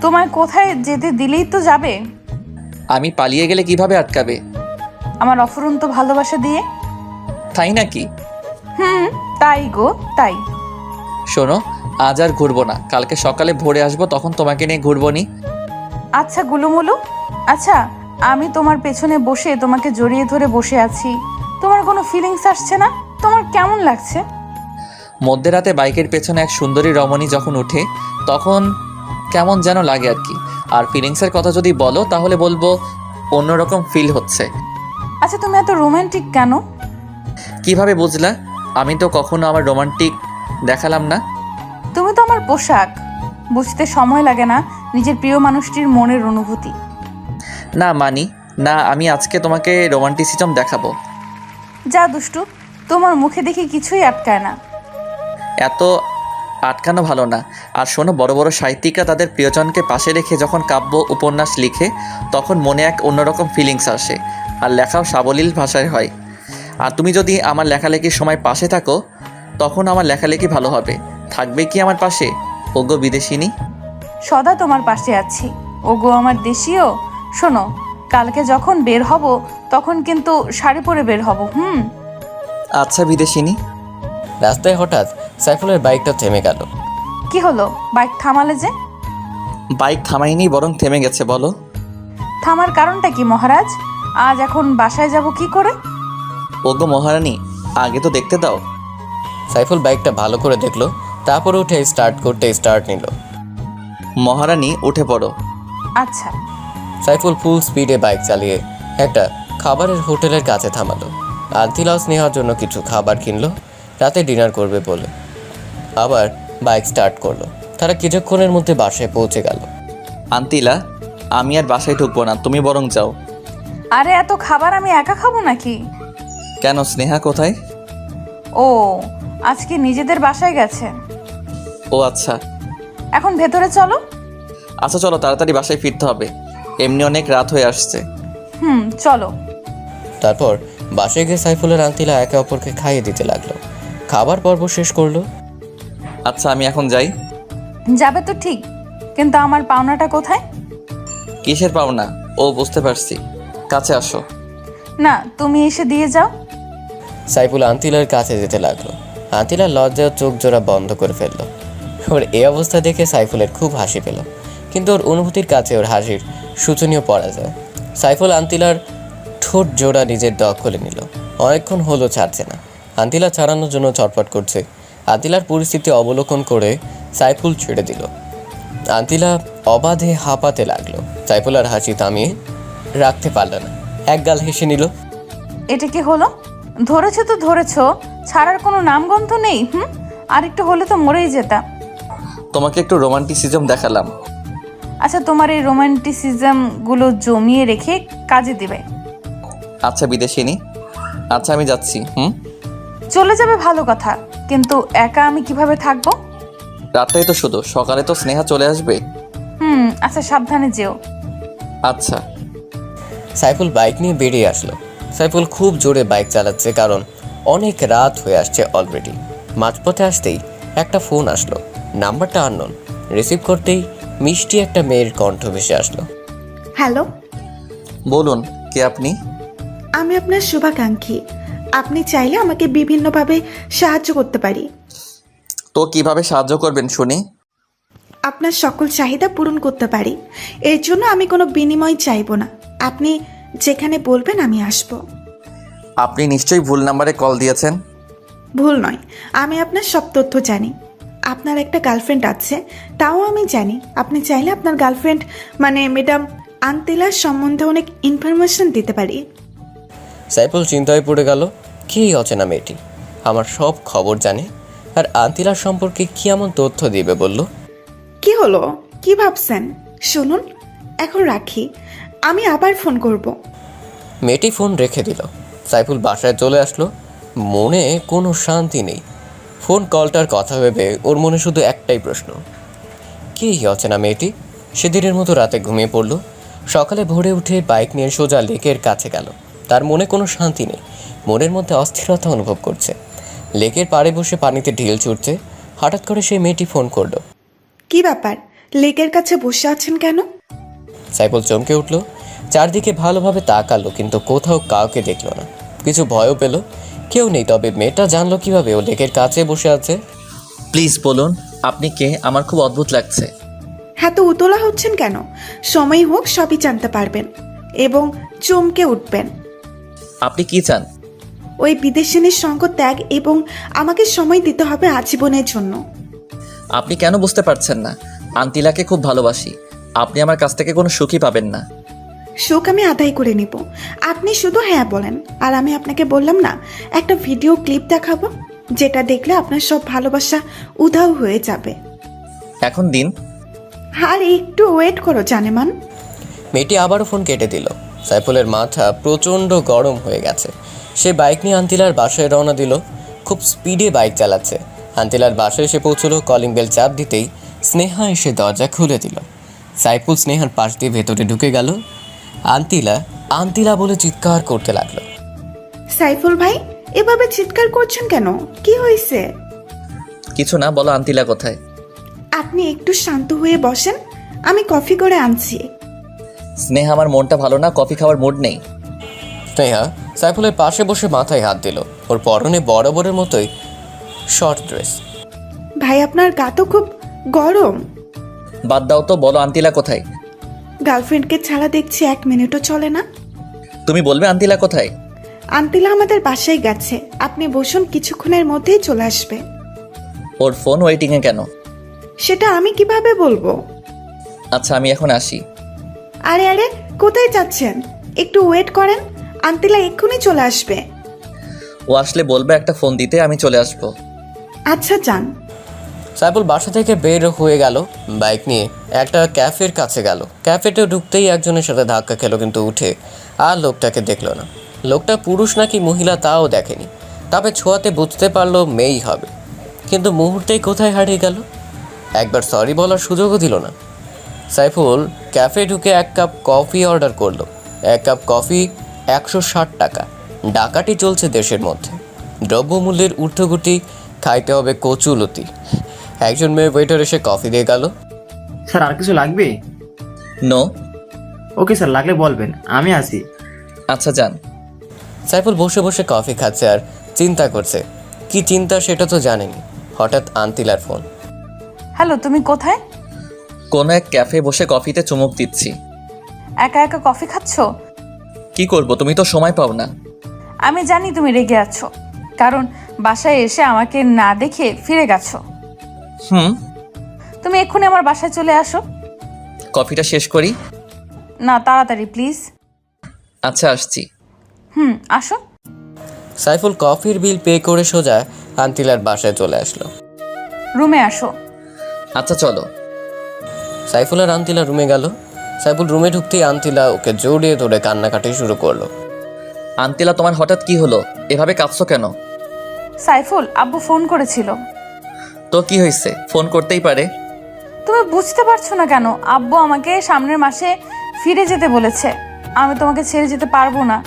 তোমায় কোথায় যেতে দিলেই তো যাবে। আমি পালিয়ে গেলে কিভাবে আটকাবে? আমার অফুরন্ত ভালোবাসা দিয়ে। তাই নাকি? তাই গো, তাই। শোনো, আজ আর ঘুরবো না, কালকে সকালে ভোরে আসবো, তখন তোমাকে নিয়ে ঘুরবো নি। আচ্ছা গুলুমুলু, আচ্ছা আমি তোমার পেছনে বসে তোমাকে জড়িয়ে ধরে বসে আছি, তোমার কোনো ফিলিংস আসছে না? তোমার কেমন লাগছে? মধ্যরাতে বাইকের পেছনে এক সুন্দরী রমণী যখন উঠে, তখন কেমন যেন লাগে আর কি। আর ফিলিংসের কথা যদি বলো তাহলে বলবো অন্যরকম ফিল হচ্ছে। আচ্ছা তুমি এত রোমান্টিক কেন? কিভাবে বুঝলা? আমি তো কখনো আমার রোমান্টিক দেখালাম না। তুমি তো আমার পোশাক, বুঝতে সময় লাগে না নিজের প্রিয় মানুষটির মনের অনুভূতি। না মানি না, আমি আজকে তোমাকে রোমান্টিসিজম দেখাবো। যা দুষ্টু, তোমার মুখে দেখি কিছুই আটকায় না। এত আটকানো ভালো না। আর শোনো, বড় বড় সাহিত্যিকরা তাদের প্রিয়জনকে পাশে রেখে যখন কাব্য উপন্যাস লিখে, তখন মনে এক অন্যরকম ফিলিংস আসে, আর লেখাও সাবলীল ভাষায় হয়। আর তুমি যদি আমার লেখালেখির সময় পাশে থাকো, তখন আমার লেখালেখি ভালো হবে। থাকবে কি আমার পাশে, ওগো বিদেশিনী? সদা তোমার পাশে আছি, ওগো আমার দেশীয়। শোনো, কালকে যখন বের হব তখন কিন্তু শাড়ি পরে বের হব। আচ্ছা বিদেশিনী। রাস্তায় হঠাৎ সাইফুলের বাইকটা থেমে গেল। কি হলো, বাইক থামালে যে? বাইক থামাইনি, বরং থেমে গেছে। বলো থামার কারণটা কি মহারাজ? আজ এখন বাসায় যাব কি করে? ওগো মহারানী, আগে তো দেখতে দাও। সাইফুল বাইকটা ভালো করে দেখলো, তারপর উঠে স্টার্ট করতে স্টার্ট নিল। মহারানী উঠে পড়ো। আচ্ছা। সাইফুল ফুল স্পিডে বাইক চালিয়ে একটা খাবারের হোটেলের কাছে থামালো। আন্তিলাও স্নেহার জন্য কিছু খাবার কিনলো, রাতে ডিনার করবে বলে। আবার বাইক স্টার্ট করলো। তারা কিছুক্ষণের মধ্যে বাসায় পৌঁছে গেল। আন্তিলা, আমি আর বাসায় ঢুকবো না, তুমি বরং যাও। আরে এত খাবার আমি একা খাবো নাকি? কেন, স্নেহা কোথায়? ও আজকে নিজেদের বাসায় গেছে। ও আচ্ছা। এখন ভেতরে চলো। আচ্ছা চলো, তাড়াতাড়ি বাসায় ফিরতে হবে, এমনি অনেক রাত হয়ে আসছে। চলো। তারপর বাসায় গিয়ে সাইফুলের আন্তিলা একে অপরকে খাইয়ে দিতে লাগলো। খাবার পর্ব শেষ করলো। আচ্ছা আমি এখন যাই। যাবে তো ঠিক, কিন্তু আমার পাওনাটা কোথায়? কিসের পাওনা? ও বুঝতে পারছি, কাছে আসো। না, তুমি এসে দিয়ে যাও। সাইফুল আন্তিলার কাছে যেতে লাগলো। আন্তিলা লজ্জায় চোখ জোড়া বন্ধ করে ফেললো। ওর এই অবস্থা দেখে সাইফুলের খুব হাসি পেল, কিন্তু ওর অনুভূতির কাছে ওর হাসির শোচনীয় পরাজয়। সাইফুল আন্তিলার ঠোঁট জোড়া নিজের দখলে নিল। অনেকক্ষণ হলো ছাড়ছে না। আন্তিলা ছাড়ানোর জন্য ছটফট করছে। আন্তিলার পরিস্থিতি অবলোকন করে সাইফুল ছেড়ে দিল। আন্তিলা অবাধে হাঁপাতে লাগলো। সাইফুল আর হাসি থামিয়ে রাখতে পারল না, একগাল হেসে নিল। এটা কি হলো? ধরেছো তো ধরেছো, ছাড়ার কোনো নামগন্ধ নেই। আর একটু হলে তো মরেই যেতাম। তোমাকে একটু রোমান্টিসিজম দেখালাম। আচ্ছা, তোমার এই রোমান্টিসিজমগুলো জমিয়ে রেখে কাজে দিবে। আচ্ছা বিদেশিনী, আচ্ছা আমি যাচ্ছি। চলে যাবে ভালো কথা, কিন্তু একা আমি কিভাবে থাকবো? রাতটাই তো শুধু, সকালে তো স্নেহা চলে আসবে। আচ্ছা, সাবধানে যেও। আচ্ছা। সাইফুল বাইক নিয়ে বেরিয়ে আসলো। সাইফুল খুব জোরে বাইক চালাচ্ছে, কারণ অনেক রাত হয়ে আসছে অলরেডি। মাঝপথে আসতেই একটা ফোন আসলো। নাম্বারটা আননোন। রিসিভ করতেই মিষ্টি একটা মেয়ের কণ্ঠ ভেসে আসলো। হ্যালো, বলুন, কে আপনি? আমি আপনার শুভাকাঙ্ক্ষী। আপনি চাইলে আমাকে বিভিন্নভাবে সাহায্য করতে পারি। তো কিভাবে সাহায্য করবেন শুনি? আপনার সকল চাহিদা পূরণ করতে পারি। এর জন্য আমি কোনো বিনিময় চাইবো না। আপনি যেখানে বলবেন আমি আসব। আপনি নিশ্চয়ই ভুল নাম্বারে কল দিয়েছেন। ভুল নয়, আমি আপনার সব তথ্য জানি। আপনার একটা গার্লফ্রেন্ড আছে, তাও আমি জানি। আপনি চাইলে আপনার গার্লফ্রেন্ড মানে ম্যাডাম আন্তিলার সম্বন্ধে অনেক ইনফরমেশন দিতে পারি। সাইফুল চিন্তায় পড়ে গেল। কে অচেনা মেয়েটি? আমার সব খবর জানে, আর আন্তিলার সম্পর্কে কি এমন তথ্য দিবে বলল? কি হলো, কি ভাবছেন? শুনুন, এখন রাখি, আমি আবার ফোন করব। মেয়েটি ফোন রেখে দিল। সাইফুল বাসায় চলে আসলো। মনে কোনো শান্তি নেই। ফোন কলটার কথা ভেবে ওর মনে শুধু একটাই প্রশ্ন, কে অচেনা মেয়েটি? সেদিনের মতো রাতে ঘুমিয়ে পড়ল। সকালে ভোরে উঠে বাইক নিয়ে সোজা লেকের কাছে গেল। তার মনে কোনো শান্তি নেই, মনের মধ্যে অস্থিরতা অনুভব করছে। লেকের পাড়ে বসে পানিতে ঢিল ছুটছে। হঠাৎ করে সেই মেয়েটি ফোন করলো। কি ব্যাপার, লেকের কাছে বসে আছেন কেন? সাইফুল চমকে উঠল। চারদিকে ভালোভাবে তাকালো, কিন্তু কোথাও কাউকে দেখলো না। কিছু ভয়ও পেল। কেউ নেই, তবে মেয়েটা জানলো কিভাবে ও লেকের কাছে বসে আছে? প্লিজ বলুন, আপনি কে? আমার খুব অদ্ভুত লাগছে। হ্যাঁ, তো উতলা হচ্ছেন কেন? সময় হোক সবই জানতে পারবেন এবং চমকে উঠবেন। আপনি কি চান? ওই বিদেশিনীর সঙ্গ ত্যাগ এবং আমাকে সময় দিতে হবে আজীবনের জন্য। আপনি কেন বুঝতে পারছেন না? আন্তিলাকে খুব ভালোবাসি। আপনি আমার কাছ থেকে কোনো সুখই পাবেন না। সুখ আমি আদায় করে নিব, আপনি শুধু হ্যাঁ বলেন। আর আমি আপনাকে বললাম না, একটা ভিডিও ক্লিপ দেখাবো, যেটা দেখলে আপনার সব ভালোবাসা উধাও হয়ে যাবে। এখন দিন। আর একটু ওয়েট করো জানেমান। মেয়েটি আবারও ফোন কেটে দিল। সাইফুলের মাথা প্রচণ্ড গরম হয়ে গেছে। সে বাইক নিয়ে আন্তিলার বাসায় রওনা দিল। খুব স্পিডে বাইক চালাচ্ছে। আন্তিলার বাসায় এসে পৌঁছলো। কলিং বেল চাপ দিতেই স্নেহা এসে দরজা খুলে দিল। সাইফুল স্নেহার পাশ দিয়ে ভেতরে ঢুকে গেল। আন্তিলা আন্তিলা বলে চিৎকার করতে লাগলো। সাইফুল ভাই, এভাবে চিৎকার করছেন কেন? কি হয়েছে? কিছু না, বলো আন্তিলা কোথায়? আপনি একটু শান্ত হয়ে বসেন, আমি কফি করে আনছি। স্নেহা, আমার মনটা ভালো না, কফি খাওয়ার মুড নেই। স্নেহা সাইফুলের পাশে বসে মাথায় হাত দিল। ওর পরনে বরাবরের মতোই শর্ট ড্রেস। ভাই, আপনার গা তো খুব গরম। বাদ দাও তো, বলো আন্তিলা কোথায়? গার্লফ্রেন্ডকে ছাড়া দেখছি 1 মিনিটও চলে না। তুমি বলবে আন্তিলা কোথায়? আন্তিলা আমাদের বাসায় গেছে, আপনি বসুন, কিছুক্ষণের মধ্যেই চলে আসবে। ওর ফোন ওয়েটিংয়ে কেন? সেটা আমি কিভাবে বলবো? আচ্ছা, আমি এখন আসি। আরে আরে, কোথায় যাচ্ছেন? একটু ওয়েট করেন, আন্তিলা এক্ষুনি চলে আসবে। ও আসলে বলবে একটা ফোন দিতে, আমি চলে আসবো। আচ্ছা যান। সাইফুল বাসা থেকে বের হয়ে গেল। বাইক নিয়ে একটা ক্যাফের কাছে গেল। ক্যাফেতে ঢুকতেই একজনের সাথে ধাক্কা খেলো, কিন্তু উঠে আর লোকটাকে দেখলো না। লোকটা পুরুষ নাকি মহিলা তাও দেখেনি, তবে ছোঁয়াতে বুঝতে পারলো মেয়েই হবে। কিন্তু মুহূর্তেই কোথায় হারিয়ে গেল। একবার সরি বলার সুযোগও দিল না। সাইফুল ক্যাফে ঢুকে 1 কাপ কফি অর্ডার করলো। 1 কাপ কফি 160 টাকা। ডাকাতি চলছে দেশের মধ্যে। দ্রব্যমূল্যের ঊর্ধ্বগতি, খাইতে হবে কচুলতি। একজন মেয়ে ওয়েটার এসে কফি দিয়ে গেল। স্যার আর কিছু লাগবে? নো। ওকে স্যার, লাগলে বলবেন, আমি আসি। আচ্ছা যান। সাইফুল বসে বসে কফি খাচ্ছে আর চিন্তা করছে। কি চিন্তা সেটা তো জানেনি। হঠাৎ আন্তিলার ফোন। হ্যালো, তুমি কোথায়? কোনো এক ক্যাফে বসে কফিতে চুমুক দিচ্ছি। একা একা কফি খাচ্ছ? কি করব, তুমি তো সময় পাও না। আমি জানি তুমি রেগে আছো, কারণ বাসায় এসে আমাকে না দেখে ফিরে গেছো। হুম। তুমি এক্ষুনি আমার বাসায় চলে আসো। কফিটা শেষ করি। না, তাড়াতাড়ি প্লিজ। আচ্ছা, আসছি। আসো। সাইফুল কফির বিল পে করে সোজা আন্তিলার বাসায় চলে আসলো। রুমে আসো। আচ্ছা চলো। সাইফুল আর আন্তিলা রুমে গেল। সাইফুল রুমে ঢুকতেই আন্তিলা ওকে জড়িয়ে ধরে কান্নাকাটি শুরু করলো। আন্তিলা, তোমার হঠাৎ কি হলো? এভাবে কাঁদছো কেন? সাইফুল, আব্বু ফোন করেছিল। তো কি হয়েছে? ফোন করতেই পারে। তুমি বুঝতে পারছো না কেন? আব্বু আমাকে সামনের মাসে ফিরে যেতে বলেছে। আমি তোমাকে ছেড়ে যেতে পারবো না।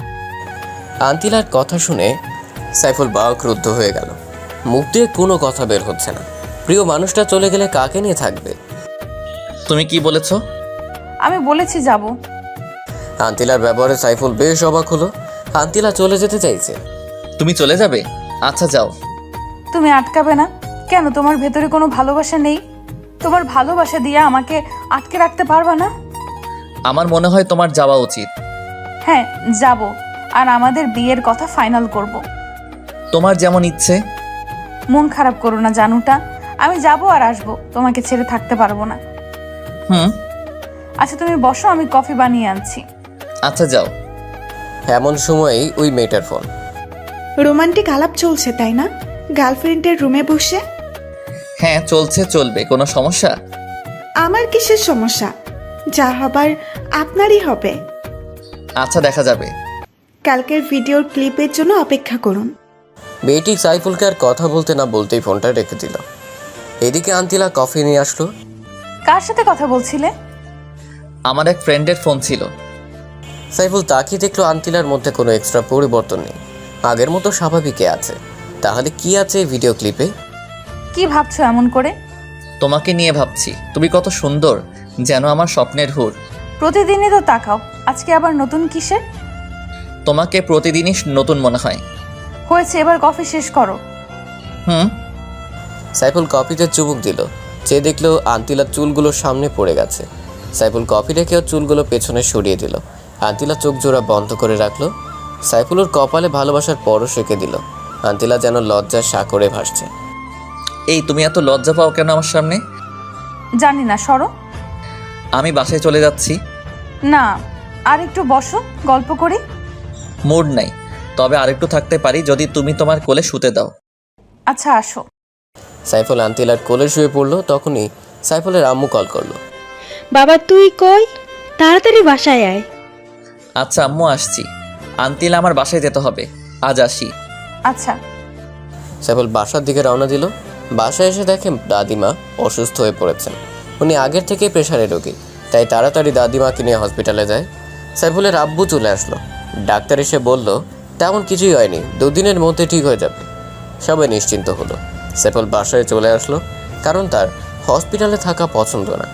আন্তিলার কথা শুনে সাইফুল ক্রুদ্ধ হয়ে গেল। মুখ দিয়ে কোনো কথা বের হচ্ছে না। প্রিয় মানুষটা চলে গেলে কাকে নিয়ে থাকবে? তুমি কি বলেছো? আমি বলেছি যাব। আন্তিলার ব্যবহারে সাইফুল বেশ অবাক হলো। আন্তিলা চলে যেতে চাইছে। তুমি চলে যাবে? আচ্ছা যাও। তুমি আটকাবে না কেন? তোমার ভেতরে কোনো ভালোবাসা নেই? তোমার ভালোবাসা দিয়ে আমাকে আটকে রাখতে পারবা না? আমার মনে হয় তোমার যাওয়া উচিত। হ্যাঁ, যাব। আর আমাদের বিয়ের কথা ফাইনাল করব। তোমার যেমন ইচ্ছে। মন খারাপ করো না জানুটা। আমি যাব আর আসবো, তোমাকে ছেড়ে থাকতে পারবো না। হুম। আচ্ছা তুমি বসো, আমি কফি বানিয়ে আনছি। আচ্ছা যাও। এমন সময়ই ওই মেয়েটার ফোন। রোমান্টিক আলাপ চলছে তাই না, গার্লফ্রেন্ডের রুমে বসে? হ্যাঁ চলছে, চলবে। কোনো সমস্যা? আমার কিসের সমস্যা? যা হবার আপনারই হবে। আচ্ছা দেখা যাবে। কালকের ভিডিওর ক্লিপের জন্য অপেক্ষা করুন। মেয়েটি সাইফুলকে আর কথা বলতে না বলতেই ফোনটা রেখে দিল। এদিকে আন্তিলা কফি নিয়ে আসলো। কার সাথে কথা বলছিলে? আমার এক ফ্রেন্ডের ফোন ছিল। সাইফুল তাকিয়ে দেখলো আন্তিলার মধ্যে কোনো এক্সট্রা পরিবর্তন নেই, আগের মতো স্বাভাবিকই আছে। তাহলে কি আছে এই ভিডিও ক্লিপে? কি ভাবছো এমন করে? তোমাকে নিয়ে ভাবছি। তুমি কত সুন্দর, যেন আমার স্বপ্নের হুর। প্রতিদিনই তো তাকাও, আজকে আবার নতুন কিসের? তোমাকে প্রতিদিনই নতুন মনে হয়। হয়েছে, এবার কফি শেষ করো। হুম। সাইফুল কফিতে চুমুক দিল। যে দেখলো আন্তিলার চুলগুলো সামনে পড়ে গেছে। সাইফুল কফি রেখেও চুলগুলো পেছনে সরিয়ে দিল। আন্তিলা চোখ জোড়া বন্ধ করে রাখলো। সাইফুল ওর কপালে ভালোবাসার পরশ রেখে দিল। আন্তিলা যেন লজ্জার সাগরে ভাসছে। এই তুমি এত লজ্জা পাও কেন আমার সামনে? জানি না, সরো। আমি বাসায় চলে যাচ্ছি। না, আর একটু বসো, গল্প করি। মুড নাই, তবে আরেকটু থাকতে পারি যদি তুমি তোমার কোলে শুতে দাও। আচ্ছা আসো। সাইফুল আন্তিলার কোলে শুয়ে পড়লো। তখনই সাইফুলের আম্মু কল করলো। বাবা তুই কই? তাড়াতাড়ি বাসায় আয়। আচ্ছা আম্মু আসছি। আন্তিলা আমার বাসায় যেতে হবে, আজ আসি। আচ্ছা। সাইফুল বাসার দিকে রওনা দিল। বাসায় এসে দেখে দাদিমা অসুস্থ হয়ে পড়েছেন। উনি আগের থেকে প্রেশারে রোগী, তাই তাড়াতাড়ি দাদিমাকে নিয়ে হসপিটালে যায়। সাইফুলের আব্বু চলে আসলো। ডাক্তার এসে বলল তেমন কিছুই হয়নি, 2 দিনের মধ্যে ঠিক হয়ে যাবে। সবাই নিশ্চিন্ত হলো। সাইফুল বাসায় চলে আসলো, কারণ তার হসপিটালে থাকা পছন্দ না।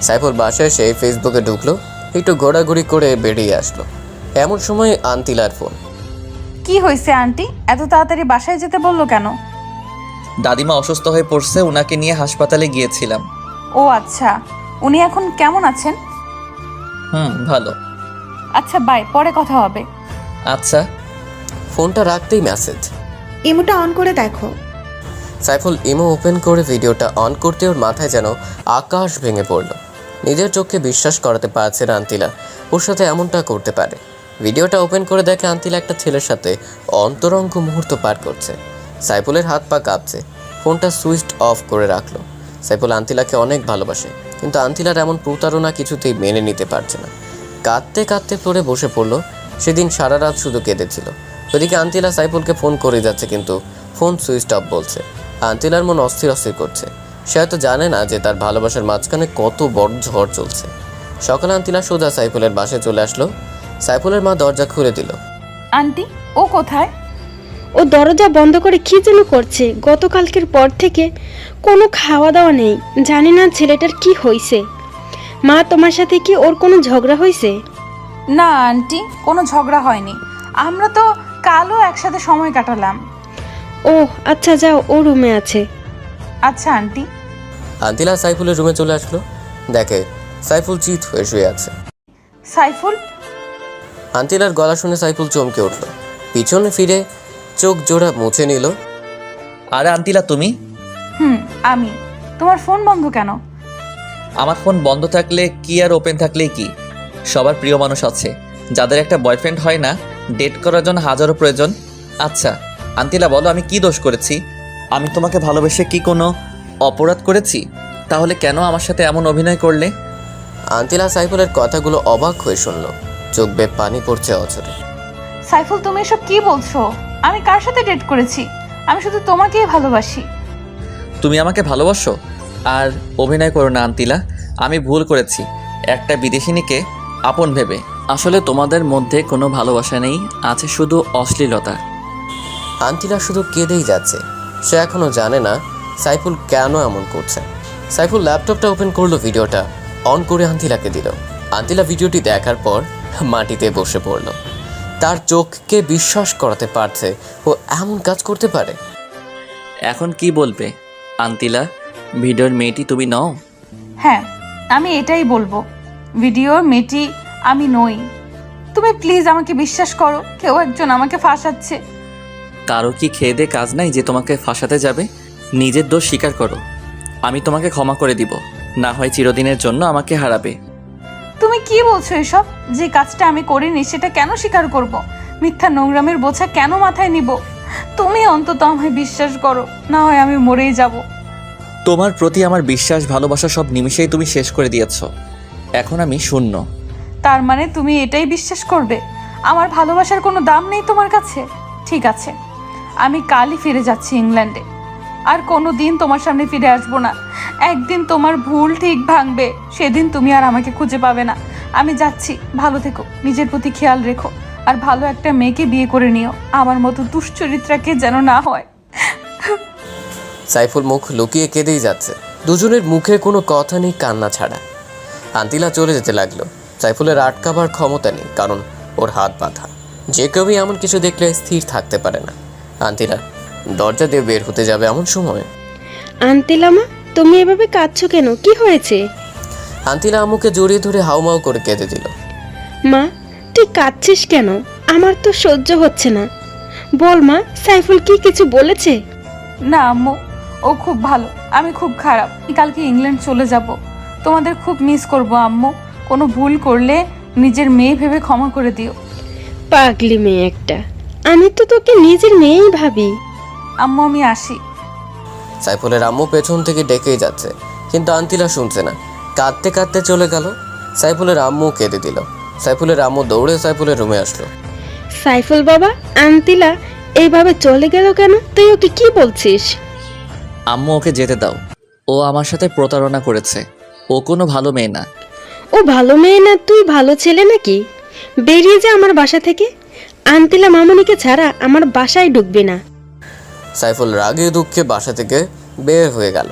সাইফুল বাসায় এসে ফেসবুকে ঢুকলো, একটু ঘোরাঘুরি করে বেরিয়ে আসলো। এমন সময় আন্তিলার ফোন। কি হয়েছে আন্টি? এত তাড়াতাড়ি বাসায় যেতে বললো কেন? দাদিমা অসুস্থ হয়ে পড়ছে, ওনাকে নিয়ে হাসপাতালে গিয়েছিলাম। ও আচ্ছা, উনি এখন কেমন আছেন? ভালো। আচ্ছা বাই, পরে কথা হবে। আচ্ছা। ফোনটা রাখতেই মেসেজ। ইমোটা অন করে দেখো। সাইফুল ইমো ওপেন করে ভিডিওটা অন করতে ওর মাথায় যেন আকাশ ভেঙে পড়ল। নিজের চোখকে বিশ্বাস করাতে পারছে না আন্তিলা ওর সাথে এমনটা করতে পারে। ভিডিওটা ওপেন করে দেখে আন্তিলা একটা ছেলের সাথে অন্তরঙ্গ মুহূর্ত পার করছে। সাইফুলের হাত পা কাঁপছে। ফোনটা সুইচ অফ করে রাখলো। সাইফুল আন্তিলাকে অনেক ভালোবাসে, কিন্তু আন্তিলার এমন প্রতারণা কিছুতেই মেনে নিতে পারছে না। কাঁদতে কাঁদতে ফ্লোরে বসে পড়লো। সেদিন সারা রাত শুধু কেঁদেছিল। ওদিকে আন্তিলা সাইফুলকে ফোন করে যাচ্ছে, কিন্তু ফোন সুইচ অফ বলছে। আন্তিলার মন অস্থির অস্থির করছে। সে হয়তো জানে না যে তার ভালোবাসার মাঝখানে কত বড় ঝড় চলছে। সকালে আন্তিলা সোজা সাইফুলের বাসায় চলে আসলো। সাইফুলের মা দরজা খুলে দিল। আন্টি, ও কোথায়? ও দরজা বন্ধ করে কি যেন করছে। গতকালকের পর থেকে কোনো খাওয়া দাওয়া নেই। জানি না ছেলেটার কি হয়েছে। মা তোমার সাথে কি ওর কোনো ঝগড়া হয়েছে? না আন্টি, কোনো ঝগড়া হয়নি। আমরা তো কালও একসাথে সময় কাটালাম। ও আচ্ছা, যাও, ও রুমে আছে। আচ্ছা আন্টি। আন্তিলা সাইফুলের রুমে চলে আসলো, দেখে সাইফুল চিৎ হয়ে শুয়ে আছে। সাইফুল, আন্তিলার গলা শুনে সাইফুল চমকে উঠল, পিছনে ফিরে চোখ জোড়া মুছে নিল। আরে আন্তিলা তুমি? আমি। তোমার ফোন বন্ধ কেন? আমার ফোন বন্ধ থাকলে কি আর ওপেন থাকলেই কি? সবার প্রিয় মানুষ আছে, যাদের একটা বয়ফ্রেন্ড হয় না, ডেট করার জন্য হাজারো প্রয়োজন। আচ্ছা আন্তিলা বলো, আমি কি দোষ করেছি? আমি তোমাকে ভালোবেসে কি কোনো অপরাধ করেছি? তাহলে কেন আমার সাথে এমন অভিনয় করলে? আন্তিলা সাইফুলের কথাগুলো অবাক হয়ে শুনল, চোখ বেয়ে পানি পড়ছে অঝরে। সাইফুল, তুমি এসব কি বলছো? আমি কার সাথে ডেট করেছি? আমি শুধু তোমাকেই ভালোবাসি। তুমি আমাকে ভালোবাসো? আর অভিনয় করো না আন্তিলা, আমি ভুল করেছি একটা বিদেশিনীকে আপন ভেবে। আসলে তোমাদের মধ্যে কোনো ভালোবাসা নেই, আছে শুধু অশ্লীলতা। আন্তিলা শুধু কেঁদেই যাচ্ছে, সে এখনো জানে না সাইফুল কেন এমন করছে। সাইফুল ল্যাপটপটা ওপেন করলো, ভিডিওটা অন করে আন্তিলাকে দিল। আন্তিলা ভিডিওটি দেখার পর মাটিতে বসে পড়ল। তার চোখকে বিশ্বাস করাতে পারছে ও এমন কাজ করতে পারে। এখন কি বলবে আন্তিলা? ভিডিওর মেয়েটি তুমি নও? হ্যাঁ, আমি এটাই বলবো, ভিডিওর মেয়েটি আমি নই। তুমি প্লিজ আমাকে বিশ্বাস করো, কেউ একজন আমাকে ফাঁসাচ্ছে। কারো কি খেয়ে দে কাজ নাই যে তোমাকে ফাঁসাতে যাবে? নিজের দোষ স্বীকার করো, আমি তোমাকে ক্ষমা করে দিব, না হয় চিরদিনের জন্য আমাকে হারাবে। তুমি কি বলছো এসব? যে কাজটা আমি করিনি সেটা কেন স্বীকার করব? মিথ্যা নোংরামের বোঝা কেন মাথায় নিব? তুমি অন্তত আমায় বিশ্বাস করো, না হয় আমি মরেই যাব। তোমার প্রতি আমার বিশ্বাস ভালোবাসা সব নিমিষেই তুমি শেষ করে দিয়েছো, এখন আমি শূন্য। তার মানে তুমি এটাই বিশ্বাস করবে আমার ভালোবাসার কোনো দাম নেই তোমার কাছে? ঠিক আছে, আমি কালই ফিরে যাচ্ছি ইংল্যান্ডে, আর কোনো দিন তোমার সামনে ফিরে আসবো না। একদিন তোমার ভুল ঠিক ভাঙবে, সেদিন তুমি আর আমাকে খুঁজে পাবে না। আমি যাচ্ছি, ভালো থেকো, নিজের প্রতি খেয়াল রেখো, আর ভালো একটা মেয়েকে বিয়ে করে নিও, আমার মতো দুশ্চরিত্রাকে যেন না হয়। সাইফুল মুখ লুকিয়ে কেঁদেই যাচ্ছে, দুজনের মুখে কোনো কথা নেই কান্না ছাড়া। আন্তিলা চলে যেতে লাগলো। সাইফুলের আটকাবার ক্ষমতা নেই, কারণ ওর হাত বাঁধা। যে কেউই এমন কিছু দেখলে স্থির থাকতে পারে না। আন্তিলা দরজা দিয়ে বের হতে যাবে এমন সময় আন্তিলা মা, তুমি এভাবে কাঁদছো কেন? কি হয়েছে? আন্তিলা আম্মুকে জড়িয়ে ধরে হাউমাউ করে কেঁদে দিল। মা, তুই কাঁদছিস কেন? আমার তো সহ্য হচ্ছে না। বল মা, সাইফুল কি কিছু বলেছে? না আম্মু, ও খুব ভালো, আমি খুব খারাপ। কালকে ইংল্যান্ড চলে যাব, তোমাদের খুব মিস করব আম্মু। কোনো ভুল করলে নিজের মেয়ে ভেবে ক্ষমা করে দিও। পাগলি মেয়ে একটা, আমি তো তোকে নিজের মেয়েই ভাবি। আম্মু, আমি আসি। সাইফুলের আম্মু পেছন থেকে ডেকেই যাচ্ছে, কিন্তু আন্তিলা শুনছে না, কাঁদতে কাঁদতে চলে গেল। সাইফুলের আম্মু কেঁদে দিল। সাইফুলের আম্মু দৌড়ে সাইফুলের রুমে আসলো। সাইফুল বাবা, আন্তিলা এইভাবে চলে গেল কেন? তুই ওকে কি বলছিস? আম্মু ওকে যেতে দাও, ও আমার সাথে প্রতারণা করেছে, ও কোনো ভালো মেয়ে না। ও ভালো মেয়ে না, তুই ভালো ছেলে নাকি? বেরিয়ে যা আমার বাসা থেকে। আন্তিলা মামনিকে ছাড়া আমার বাসায় ঢুকবে না। সাইফুল রাগে দুঃখে বাসা থেকে বের হয়ে গেল।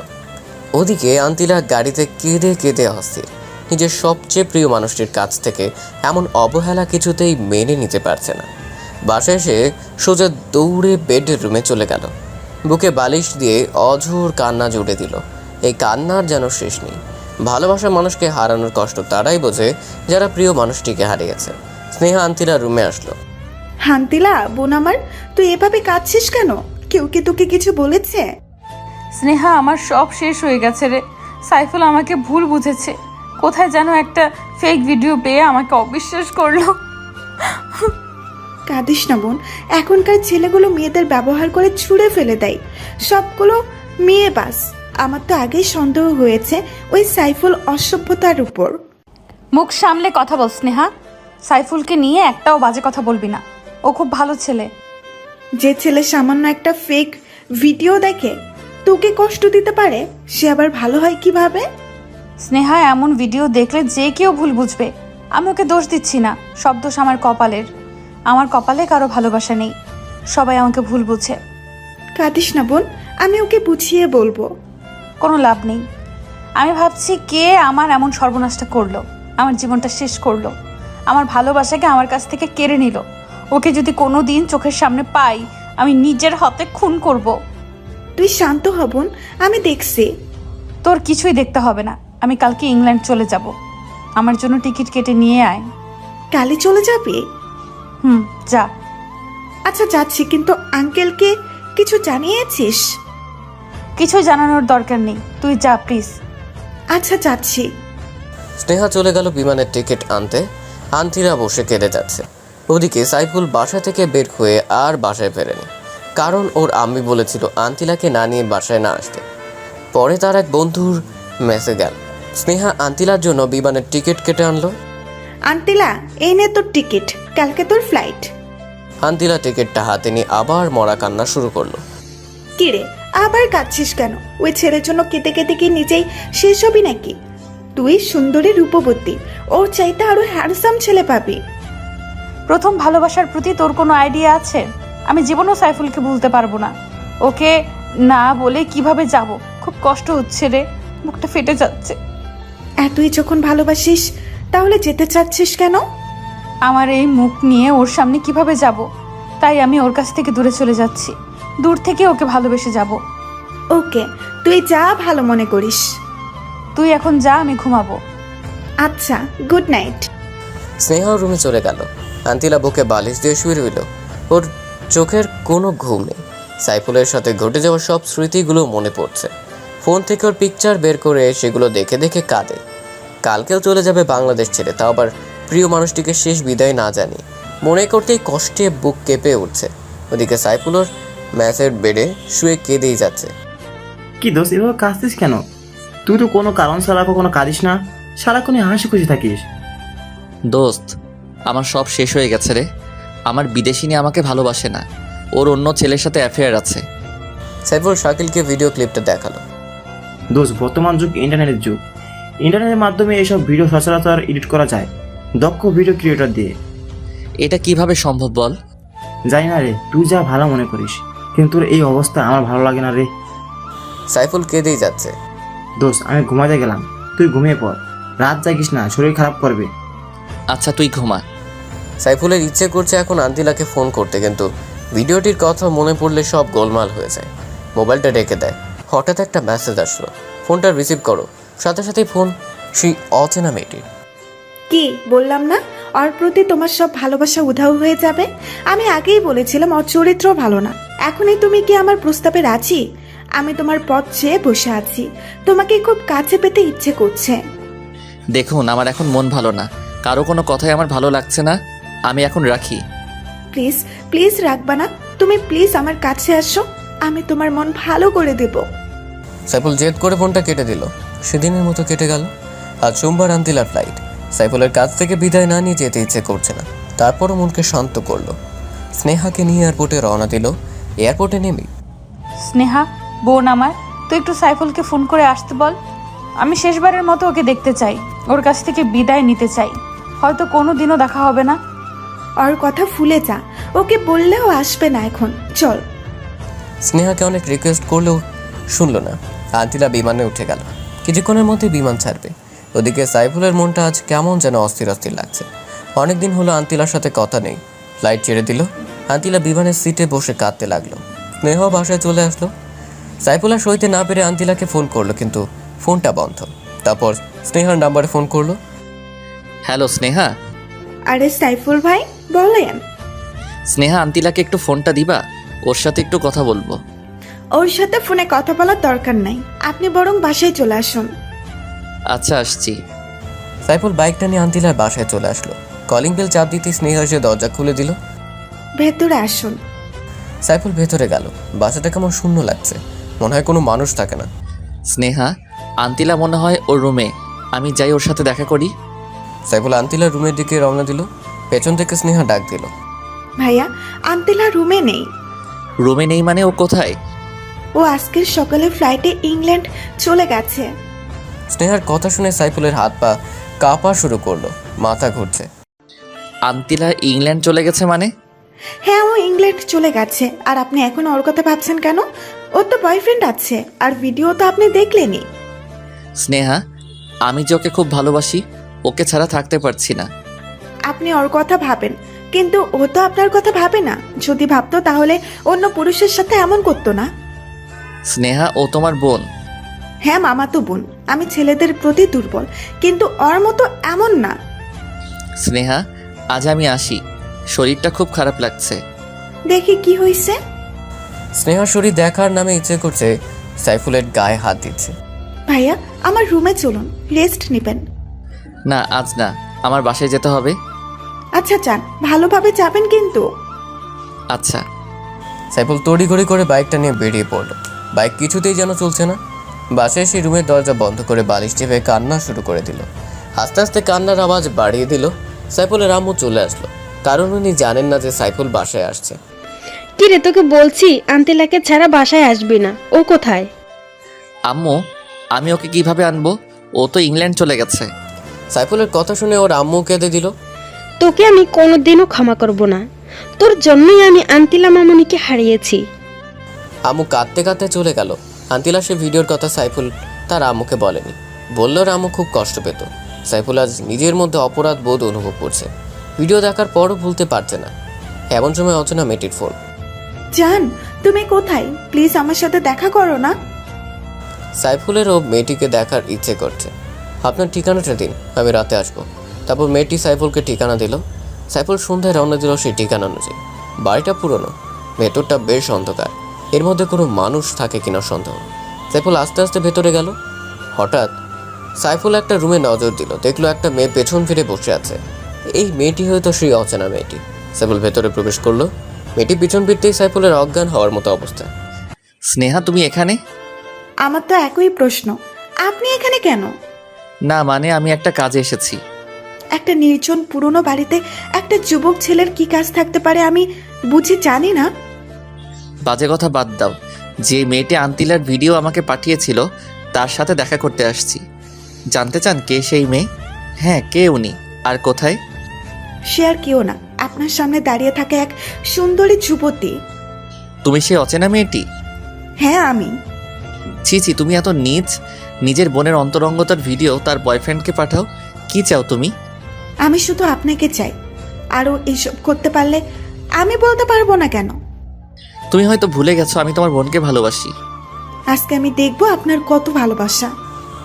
ওদিকে আন্তিলা গাড়িতে কেঁদে কেঁদে অস্থির। নিজের সবচেয়ে প্রিয় মানুষটির কাছ থেকে এমন অবহেলা কিছুতেই মেনে নিতে পারছে না। বাসায় এসে সোজা দৌড়ে বেডরুমে চলে গেল। বুকে বালিশ দিয়ে অঝোর কান্না জুড়ে দিল। এই কান্নার যেন শেষ নেই। ভালোবাসার মানুষকে হারানোর কষ্ট তারাই বোঝে যারা প্রিয় মানুষটিকে হারিয়েছে। স্নেহা আন্তিলার রুমে আসলো। আন্তিলা বোন আমার, তুই এভাবে কাঁদছিস কেন? কেউ কি তোকে কিছু বলেছে? স্নেহা, আমার সব শেষ হয়ে গেছে রে। সাইফুল আমাকে ভুল বুঝেছে, কোথায় যেন একটা ফেক ভিডিও পেয়ে আমাকে অবিশ্বাস করলো। কাঁদিস না বোন, এখনকার ছেলেগুলো মেয়েদের ব্যবহার করে ছুঁড়ে ফেলে দেয়। সবগুলো মেয়ে বাস। আমার তো আগেই সন্দেহ হয়েছে ওই সাইফুল অসভ্যতার উপর। মুখ সামলে কথা বল স্নেহা। সাইফুলকে নিয়ে একটাও বাজে কথা বলবি না, ও খুব ভালো ছেলে। যে ছেলে সামান্য একটা ফেক ভিডিও দেখে তোকে কষ্ট দিতে পারে, সে আবার ভালো হয় কিভাবে? স্নেহা, এমন ভিডিও দেখলে যে কেউ ভুল বুঝবে। আমি ওকে দোষ দিচ্ছি না, সব দোষ আমার কপালের। আমার কপালে কারো ভালোবাসা নেই, সবাই আমাকে ভুল বুঝে। কাঁদিস না বোন, আমি ওকে বুঝিয়ে বলবো। কোনো লাভ নেই। আমি ভাবছি কে আমার এমন সর্বনাশটা করলো, আমার জীবনটা শেষ করলো, আমার ভালোবাসাকে আমার কাছ থেকে কেড়ে নিল। ওকে যদি কোনো দিন চোখের সামনে পাই, আমি নিজের হাতে খুন করব। তুই শান্ত হ বোন, আমি দেখছি। তোর কিছুই দেখতে হবে না, আমি কালকে ইংল্যান্ড চলে যাব। আমার জন্য টিকিট কেটে নিয়ে আয়। কালই চলে যাবে? যা। আচ্ছা যাচ্ছি, কিন্তু আঙ্কেলকে কিছু জানিয়েছিস? কিছু জানানোর দরকার নেই, তুই যা প্লিজ। আচ্ছা যাচ্ছি। স্নেহা চলে গেল বিমানের টিকিট আনতে। আন্তিলা বসে কেঁদে যাচ্ছে। ওদিকে সাইফুল বাসা থেকে বের হয়ে আর বাসায় ফেরেনি, কারণ ওর আম্মি বলেছিল আন্তিলাকে না নিয়ে বাসায় না আসতে। পরে তার এক বন্ধুর মেসে গেল। স্নেহা আন্তিলার জন্য বিমানের টিকিট কেটে আনলো। আন্টিলা, এই নে তোর টিকিট, কালকে তোর ফ্লাইট। আন্তিলা টিকিটটা হাতে নিয়ে আবার মরা কান্না শুরু করলো। কিরে, আবার কাঁদছিস কেন? ওই ছেলের জন্য কেটে কেটে কি নিজেই শেষ হবি নাকি? তুই সুন্দরী রূপবতী, ওর চাইতে আরো হ্যান্ডসাম ছেলে পাবি। প্রথম ভালোবাসার প্রতি তোর কোনো আইডিয়া আছে? আমি জীবনও সাইফুলকে ভুলতে পারবো না। ওকে না বলে কিভাবে যাব? খুব কষ্ট হচ্ছে রে, মুখটা ফেটে যাচ্ছে। তুই যখন ভালোবাসিস তাহলে যেতে চাচ্ছিস কেন? আমার এই মুখ নিয়ে ওর সামনে কিভাবে যাব? তাই আমি ওর কাছ থেকে দূরে চলে যাচ্ছি। দূর থেকে ওকে ভালোবেসে যাব। ওকে, তুই যা ভালো মনে করিস। তুই এখন যা, আমি ঘুমাবো। আচ্ছা, গুড নাইট। স্নেহা রুমে চলে গেল। আন্তিলা বুকে বালিশ দিয়ে শুয়ে রইল। ওর চোখের কোনো ঘুম নেই। সাইফুলের সাথে ঘটে যাওয়া সব স্মৃতিগুলো মনে পড়ছে। ফোন থেকে ওর পিকচার বের করে সেগুলো দেখে দেখে কাঁদে। কালকেও চলে যাবে বাংলাদেশ ছেড়ে, তাও আবার প্রিয় মানুষটিকে শেষ বিদায় না জানি। মনে করতেই কষ্টে বুক কেঁপে উঠছে। ওদিকে সাইফুল ওর ম্যাচের বেডে শুয়ে কেঁদেই যাচ্ছে। কি দোষ, এভাবে কাঁদছিস কেন? তুই তো কোনো কারণ ছাড়া কখনো কাঁদিস না, সারাক্ষণই হাসি খুশি থাকিস। দোস্ত, আমার সব শেষ হয়ে গেছে রে। আমার বিদেশিনী আমাকে ভালোবাসে না, ওর অন্য ছেলের সাথে অ্যাফেয়ার আছে। সাইফুল শাকিলকে ভিডিও ক্লিপটা দেখালো। দোষ, বর্তমান যুগ ইন্টারনেটের যুগ। ইন্টারনেটের মাধ্যমে এইসব ভিডিও সচরাচর এডিট করা যায় দক্ষ ভিডিও ক্রিয়েটর দিয়ে। এটা কিভাবে সম্ভব বল? জানি না রে, তুই যা ভালো মনে করিস, কিন্তু তোর এই অবস্থা আমার ভালো লাগে না রে। সাইফুল কেঁদেই যাচ্ছে। দোষ, আমি ঘুমাতে গেলাম, তুই ঘুমিয়ে পড়। রাত জাগিস না, শরীর খারাপ করবে। আচ্ছা তুই ঘুমা। সাইফুলের ইচ্ছে করছে এখন আন্তিলাকে ফোন করতে, কিন্তু ভিডিওটির কথা মনে পড়লে সব গোলমাল হয়ে যায়। মোবাইলটা রেখে দেয়। হঠাৎ একটা মেসেজ আসলো। ফোনটা রিসিভ করো। সাথে সাথেই ফোন সেই অচেনা মেয়েটির। কি বললাম না, ওর প্রতি তোমার সব ভালোবাসা উধাও হয়ে যাবে? আমি আগেই বলেছিলাম ওর চরিত্র ভালো না। এখনই তুমি কি আমার প্রস্তাবে রাজি? আমি তোমার পথ চেয়ে বসে আছি, তোমাকে খুব কাছে পেতে ইচ্ছে করছে। দেখুন, আমার এখন মন ভালো না, কারো কোনো কথাই আমার ভালো লাগছে না। আমি এখন রাখি। প্লিজ প্লিজ রাখবা না, তুমি প্লিজ আমার কাছে আসো, আমি তোমার মন ভালো করে দেব। সাইফুল জেদ করে ফোনটা কেটে দিল। সেদিনের মতো কেটে গেল। আজ সোমবার আন্তিলার ফ্লাইট। সাইফুলের কাছ থেকে বিদায় না নিয়ে যেতে ইচ্ছে করছে না, তারপরও মনকে শান্ত করলো। স্নেহাকে নিয়ে এয়ারপোর্টে রওনা দিল। এয়ারপোর্টে নেমে স্নেহা, বোন আমার, তুই একটু সাইফুলকে ফোন করে আসতে বল। আমি শেষবারের মতো ওকে দেখতে চাই, ওর কাছ থেকে বিদায় নিতে চাই। হয়তো কোনো দিনও দেখা হবে না। ওর কথা ভুলে যা, ওকে বললেও আসবে না এখন, চল। স্নেহাকে অনেক রিকোয়েস্ট করলেও শুনলো না। আন্তিলা বিমানে উঠে গেল। কিছুক্ষণের মধ্যে বিমান ছাড়বে। ওদিকে সাইফুলের মনটা আজ কেমন যেন অস্থির অস্থির লাগছে। অনেকদিন হলো আন্তিলার সাথে কথা নেই। ফ্লাইট ছেড়ে দিল। আন্তিলা বিমানের সিটে বসে কাঁদতে লাগলো। স্নেহ বাসায় চলে আসলো। সাইফুল আর সইতে না পেরে আন্তিলাকে ফোন করলো, কিন্তু ফোনটা বন্ধ। তারপর স্নেহার নাম্বারে ফোন করলো। হ্যালো স্নেহা। আরে সাইফুল ভাই, বলেন। স্নেহা, আন্তিলাকে একটু ফোনটা দিবা, ওর সাথে একটু কথা বলবো। ওর সাথে ফোনে কথা বলার দরকার নাই, আপনি বরং বাসায় চলে আসুন। আচ্ছা আসছি। সাইফুল বাইকটা নিয়ে আন্তিলার বাসায় চলে আসলো। কলিং বেল চাপ দিতে স্নেহা এসে দরজা খুলে দিল। ভেতরে আসুন। সাইফুল ভেতরে গেল। বাসাটা কেমন শূন্য লাগছে, মনে হয় কোনো মানুষ থাকে না। স্নেহা, আন্তিলা মনে হয় ওর রুমে, আমি যাই ওর সাথে দেখা করি। সাইফুল আন্তিলার রুমের দিকে রওনা দিল। পেছন থেকে স্নেহা ডাক দিল। ভাইয়া, আন্তিলা রুমে নেই। রুমে নেই মানে ও কোথায়? ও আজকের সকালে ফ্লাইটে ইংল্যান্ড চলে গেছে। স্নেহার কথা শুনে সাইফুলের হাত পা কাঁপা শুরু করলো, মাথা ঘুরছে। আন্তিলা ইংল্যান্ড চলে গেছে মানে? হ্যাঁ, ও ইংল্যান্ড চলে গেছে। আর আপনি এখন ওর কথা ভাবছেন কেন? ওর তো বয়ফ্রেন্ড আছে, আর ভিডিও তো আপনি দেখলেনই। স্নেহা, আমি যে ওকে খুব ভালোবাসি, ওকে ছাড়া থাকতে পারছি না। আপনি ওর কথা ভাবেন, কিন্তু ও তো আপনার কথা ভাবে না। যদি ভাবতো তাহলে অন্য পুরুষের সাথে এমন করতো না। স্নেহা, ও তোমার বোন। হ্যাঁ মামাতো বোন, আমি ছেলেদের প্রতি দুর্বল, কিন্তু ওর মতো এমন না। স্নেহা, আজ আমি আসি, শরীরটা খুব খারাপ লাগছে। দেখি কি হয়েছে। স্নেহা শরীর দেখার নামে ইচ্ছে করছে সাইফুলের গায়ে হাত দিচ্ছে। ভাইয়া আমার রুমে চলুন, রেস্ট নেবেন। না আজ না, আমার বাসায় যেতে হবে। আচ্ছা যান, ভালোভাবে যাবেন কিন্তু। আচ্ছা। সাইফুল তড়িঘড়ি করে বাইকটা নিয়ে বেরিয়ে পড়লো। বাইক কিছুতেই যেন চলছে না। বাসায় এসে রুমের দরজা বন্ধ করে বালিশ টেপে কান্না শুরু করে দিল। আস্তে আস্তে কান্নার আওয়াজ বাড়িয়ে দিল। সাইফুলের আম্মু চলে আসলো, কারণ উনি জানেন না যে সাইফুল বাসায় আসছে। কিরে, তোকে বলছি আন্তেলাকে ছাড়া বাসায় আসবি না। ও কোথায়? আম্মু, আমি ওকে কিভাবে আনবো? ও তো ইংল্যান্ড চলে গেছে। সাইফুলের কথা শুনে ওর আম্মু কেঁদে দিল। তোকে আমি কোনোদিনও ক্ষমা করব না। তোর জন্যই আমি আন্তিলা মামনিকে হারিয়েছি। আম্মু কাঁদতে কাঁদতে চলে গেল। আন্তিলা সে ভিডিওর কথা সাইফুল তার আম্মুকে বলেনি। বলল ওর আম্মু খুব কষ্ট পেত। সাইফুল আজ নিজের মধ্যে অপরাধ বোধ অনুভব করছে। ভিডিও দেখার পরও ভুলতে পারছে না। এমন সময় অচেনা মেয়েটির ফোন। জান, তুমি কোথায়? প্লিজ আমার সাথে দেখা করো না। সাইফুলেরও মেয়েটিকে দেখার ইচ্ছে করছে। আপনার ঠিকানাটা দিন, আমি রাতে আসবো। তারপর মেয়েটি সাইফুলকে ঠিকানা দিল। সাইফুল সন্ধ্যায় রওনা দিল সেই ঠিকানা অনুযায়ী। বাড়িটা পুরনো, ভেতরটা বেশ অন্ধকার। এর মধ্যে কোনো মানুষ থাকে কিনা সন্দেহ। সাইফুল আস্তে আস্তে ভেতরে গেল। হঠাৎ সাইফুল একটা রুমে নজর দিল। দেখলো একটা মেয়ে পেছন ফিরে বসে আছে। এই মেয়েটি হয়তো সেই অচেনা মেয়েটি। সাইফুল ভেতরে প্রবেশ করলো। মেয়েটি পিছন ফিরতেই সাইফুলের অজ্ঞান হওয়ার মতো অবস্থা। স্নেহা, তুমি এখানে? আমার তো একই প্রশ্ন, আপনি এখানে কেন? না মানে আমি একটা কাজে এসেছি। একটা নির্জন পুরনো বাড়িতে একটা যুবক ছেলের কি কাজ থাকতে পারে আমি বুঝি জানি না। বাজে কথা বাদ দাও। যে মেয়েটি আন্তিলার ভিডিও আমাকে পাঠিয়েছিল তার সাথে দেখা করতে আসছি। জানতে চান কে সেই মেয়ে? হ্যাঁ, কে উনি আর কোথায়? সে আর কেউ না, আপনার সামনে দাঁড়িয়ে থাকে এক সুন্দরী যুবতী। তুমি সেই অচেনা মেয়েটি? হ্যাঁ আমি। ছি ছি, তুমি এত নীচ। নিজের বোনের অন্তরঙ্গতার ভিডিও তার বয়ফ্রেন্ডকে পাঠাও। কি চাও তুমি? আমি শুধু আপনাকে চাই। আরও এসব করতে পারলে আমি বলতে পারবো না কেন। তুমি হয়তো ভুলে গেছো আমি তোমার বোনকে ভালোবাসি। আজকে আমি দেখবো আপনার কত ভালোবাসা।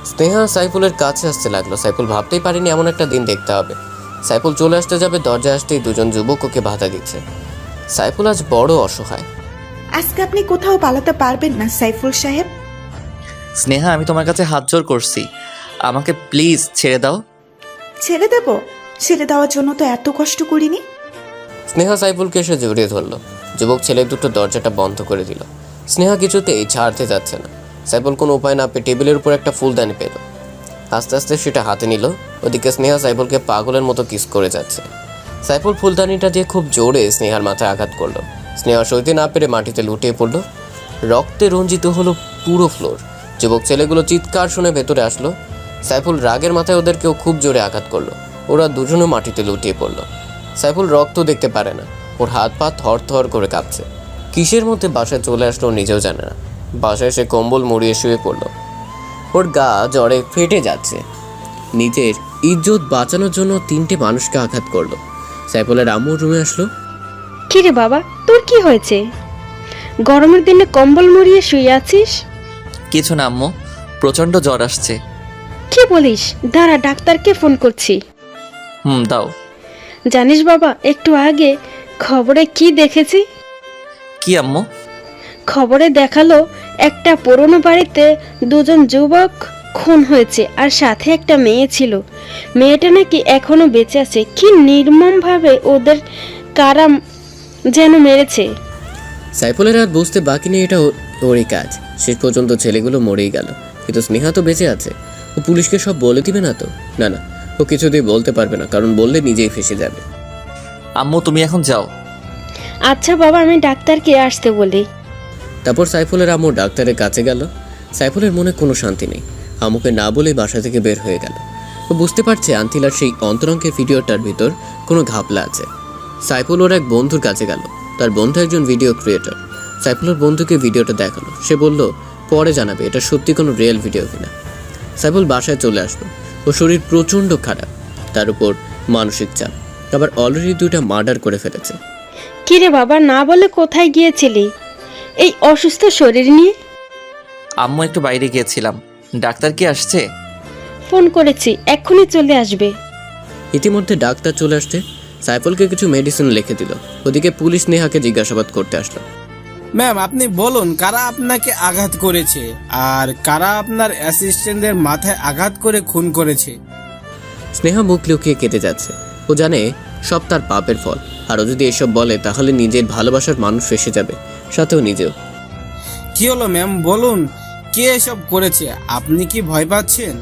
স্নেহা সাইফুলের কাছে আসতে লাগলো। সাইফুল ভাবতেই পারেনি এমন একটা দিন দেখতে হবে। সাইফুল চলে আসতে যাবে, দরজা আসতেই দুজন যুবক ওকে বাধা দিচ্ছে। সাইফুল আজ বড় অসহায়। আজকে আপনি কোথাও পালাতে পারবেন না সাইফুল সাহেব। স্নেহা, আমি তোমার কাছে হাত জোর করছি, আমাকে প্লিজ ছেড়ে দাও। ছেড়ে দেব? ছেড়ে দেওয়ার জন্য তো এত কষ্ট করিনি। স্নেহা সাইফুলকে এসে জড়িয়ে ধরলো। যুবক ছেলে দুটো দরজাটা বন্ধ করে দিল। স্নেহা কিছুতেই ছাড়তে যাচ্ছে না। সাইফুল কোনো উপায় না পেয়ে টেবিলের উপর একটা ফুলদানি পেল। আস্তে আস্তে সেটা হাতে নিল। ওদিকে স্নেহা সাইফুলকে পাগলের মতো কিস করে যাচ্ছে। সাইফুল ফুলদানিটা দিয়ে খুব জোরে স্নেহার মাথায় আঘাত করলো। স্নেহা সইতে না পেরে মাটিতে লুটিয়ে পড়লো। রক্তে রঞ্জিত হলো পুরো ফ্লোর। যুবক ছেলেগুলো চিৎকার শুনে ভেতরে আসলো। সাইফুল রাগের মাথায় ওদেরকেও খুব জোরে আঘাত করলো। ওরা দুজনে মাটিতে লুটিয়ে পড়লো। সাইফুল রক্ত দেখতে পারে না। ওর হাত পা থর থর করে কাঁপছে। কিসের মধ্যে বাসায় চলে আসলো নিজেও জানে না। বাসায় এসে কম্বল মুড়িয়ে শুয়ে পড়লো। ওর গা জ্বরে ফেটে যাচ্ছে। নিজের ইজ্জত বাঁচানোর জন্য তিনটে মানুষকে আঘাত করলো। সাইফুলের আম্মু রুমে আসলো। কিরে বাবা, তোর কি হয়েছে? গরমের দিনে কম্বল মুড়িয়ে শুয়ে আছিস? কিছু না আম্মু, প্রচণ্ড জ্বর আসছে। কি বলিস? দাঁড়া, ডাক্তারকে ফোন করছি। দাও। জানিস বাবা, একটু আগে খবরে কি দেখেছি? কি আম্মু? খবরে দেখালো একটা পুরনো বাড়িতে দুজন যুবক খুন হয়েছে, আর সাথে একটা মেয়ে ছিল। মেয়েটা নাকি এখনো বেঁচে আছে। কি নির্মমভাবে ওদের কারা যেন মেরেছে। সাইফুলের আর বুঝতে বাকি নেই এটা ওরই কাজ। শেষ পর্যন্ত ছেলেগুলো মরেই গেল, কিন্তু স্নেহা তো বেঁচে আছে। ও পুলিশকে সব বলে দিবে না তো? না না, ও কিছুতেই বলতে পারবে না, কারণ বললে নিজেই ফেঁসে যাবে। আম্মু তুমি এখন যাও। আচ্ছা বাবা, আমি ডাক্তারকে আসতে বলি। তারপর সাইফুলের আম্মু ডাক্তারের কাছে গেল। সাইফুলের মনে কোনো শান্তি নেই। আম্মুকে না বলেই বাসা থেকে বের হয়ে গেল। ও বুঝতে পারছে আন্তিলার সেই অন্তরঙ্গের ভিডিওটার ভিতর কোনো ঘাপলা আছে। সাইফুল ওর এক বন্ধুর কাছে গেল। তার বন্ধু একজন ভিডিও ক্রিয়েটর। সাইফুলের বন্ধুকে ভিডিওটা দেখালো। সে বলল পরে জানাবে এটা সত্যি কোনো রিয়েল ভিডিও কিনা। সাইফুল বাসায় চলে আসলো। ও শরীর প্রচণ্ড খারাপ, তার উপর মানসিক চাপ। আবার অলরেডি 2টা মার্ডার করে ফেলেছে। কিরে বাবা, না বলে কোথায় গিয়েছিলি এই অসুস্থ শরীর নিয়ে? আম্মু একটু বাইরে গিয়েছিলাম, ডাক্তার কি আসছে? ফোন করেছি, এক্ষুনি চলে আসবে। ইতিমধ্যে ডাক্তার চলে আসতে সাইফুলকে কিছু মেডিসিন লিখে দিল। ওদিকে পুলিশ নেহাকে জিজ্ঞাসাবাদ করতে আসলো। ম্যাম, আপনি বলুন কারা আপনাকে আঘাত করেছে আর কারা আপনার অ্যাসিস্ট্যান্টদের মাথায় আঘাত করে খুন করেছে? স্নেহা মুখ লুকিয়ে কেটে যাচ্ছে। ও জানে সব তার পাপের ফল, আর ও যদি এসব বলে তাহলে নিজের ভালোবাসার মানুষ ফেসে যাবে, সাথেও নিজেও। কি হলো ম্যাম, বলুন কে এসব করেছে? আপনি কি ভয় পাচ্ছেন?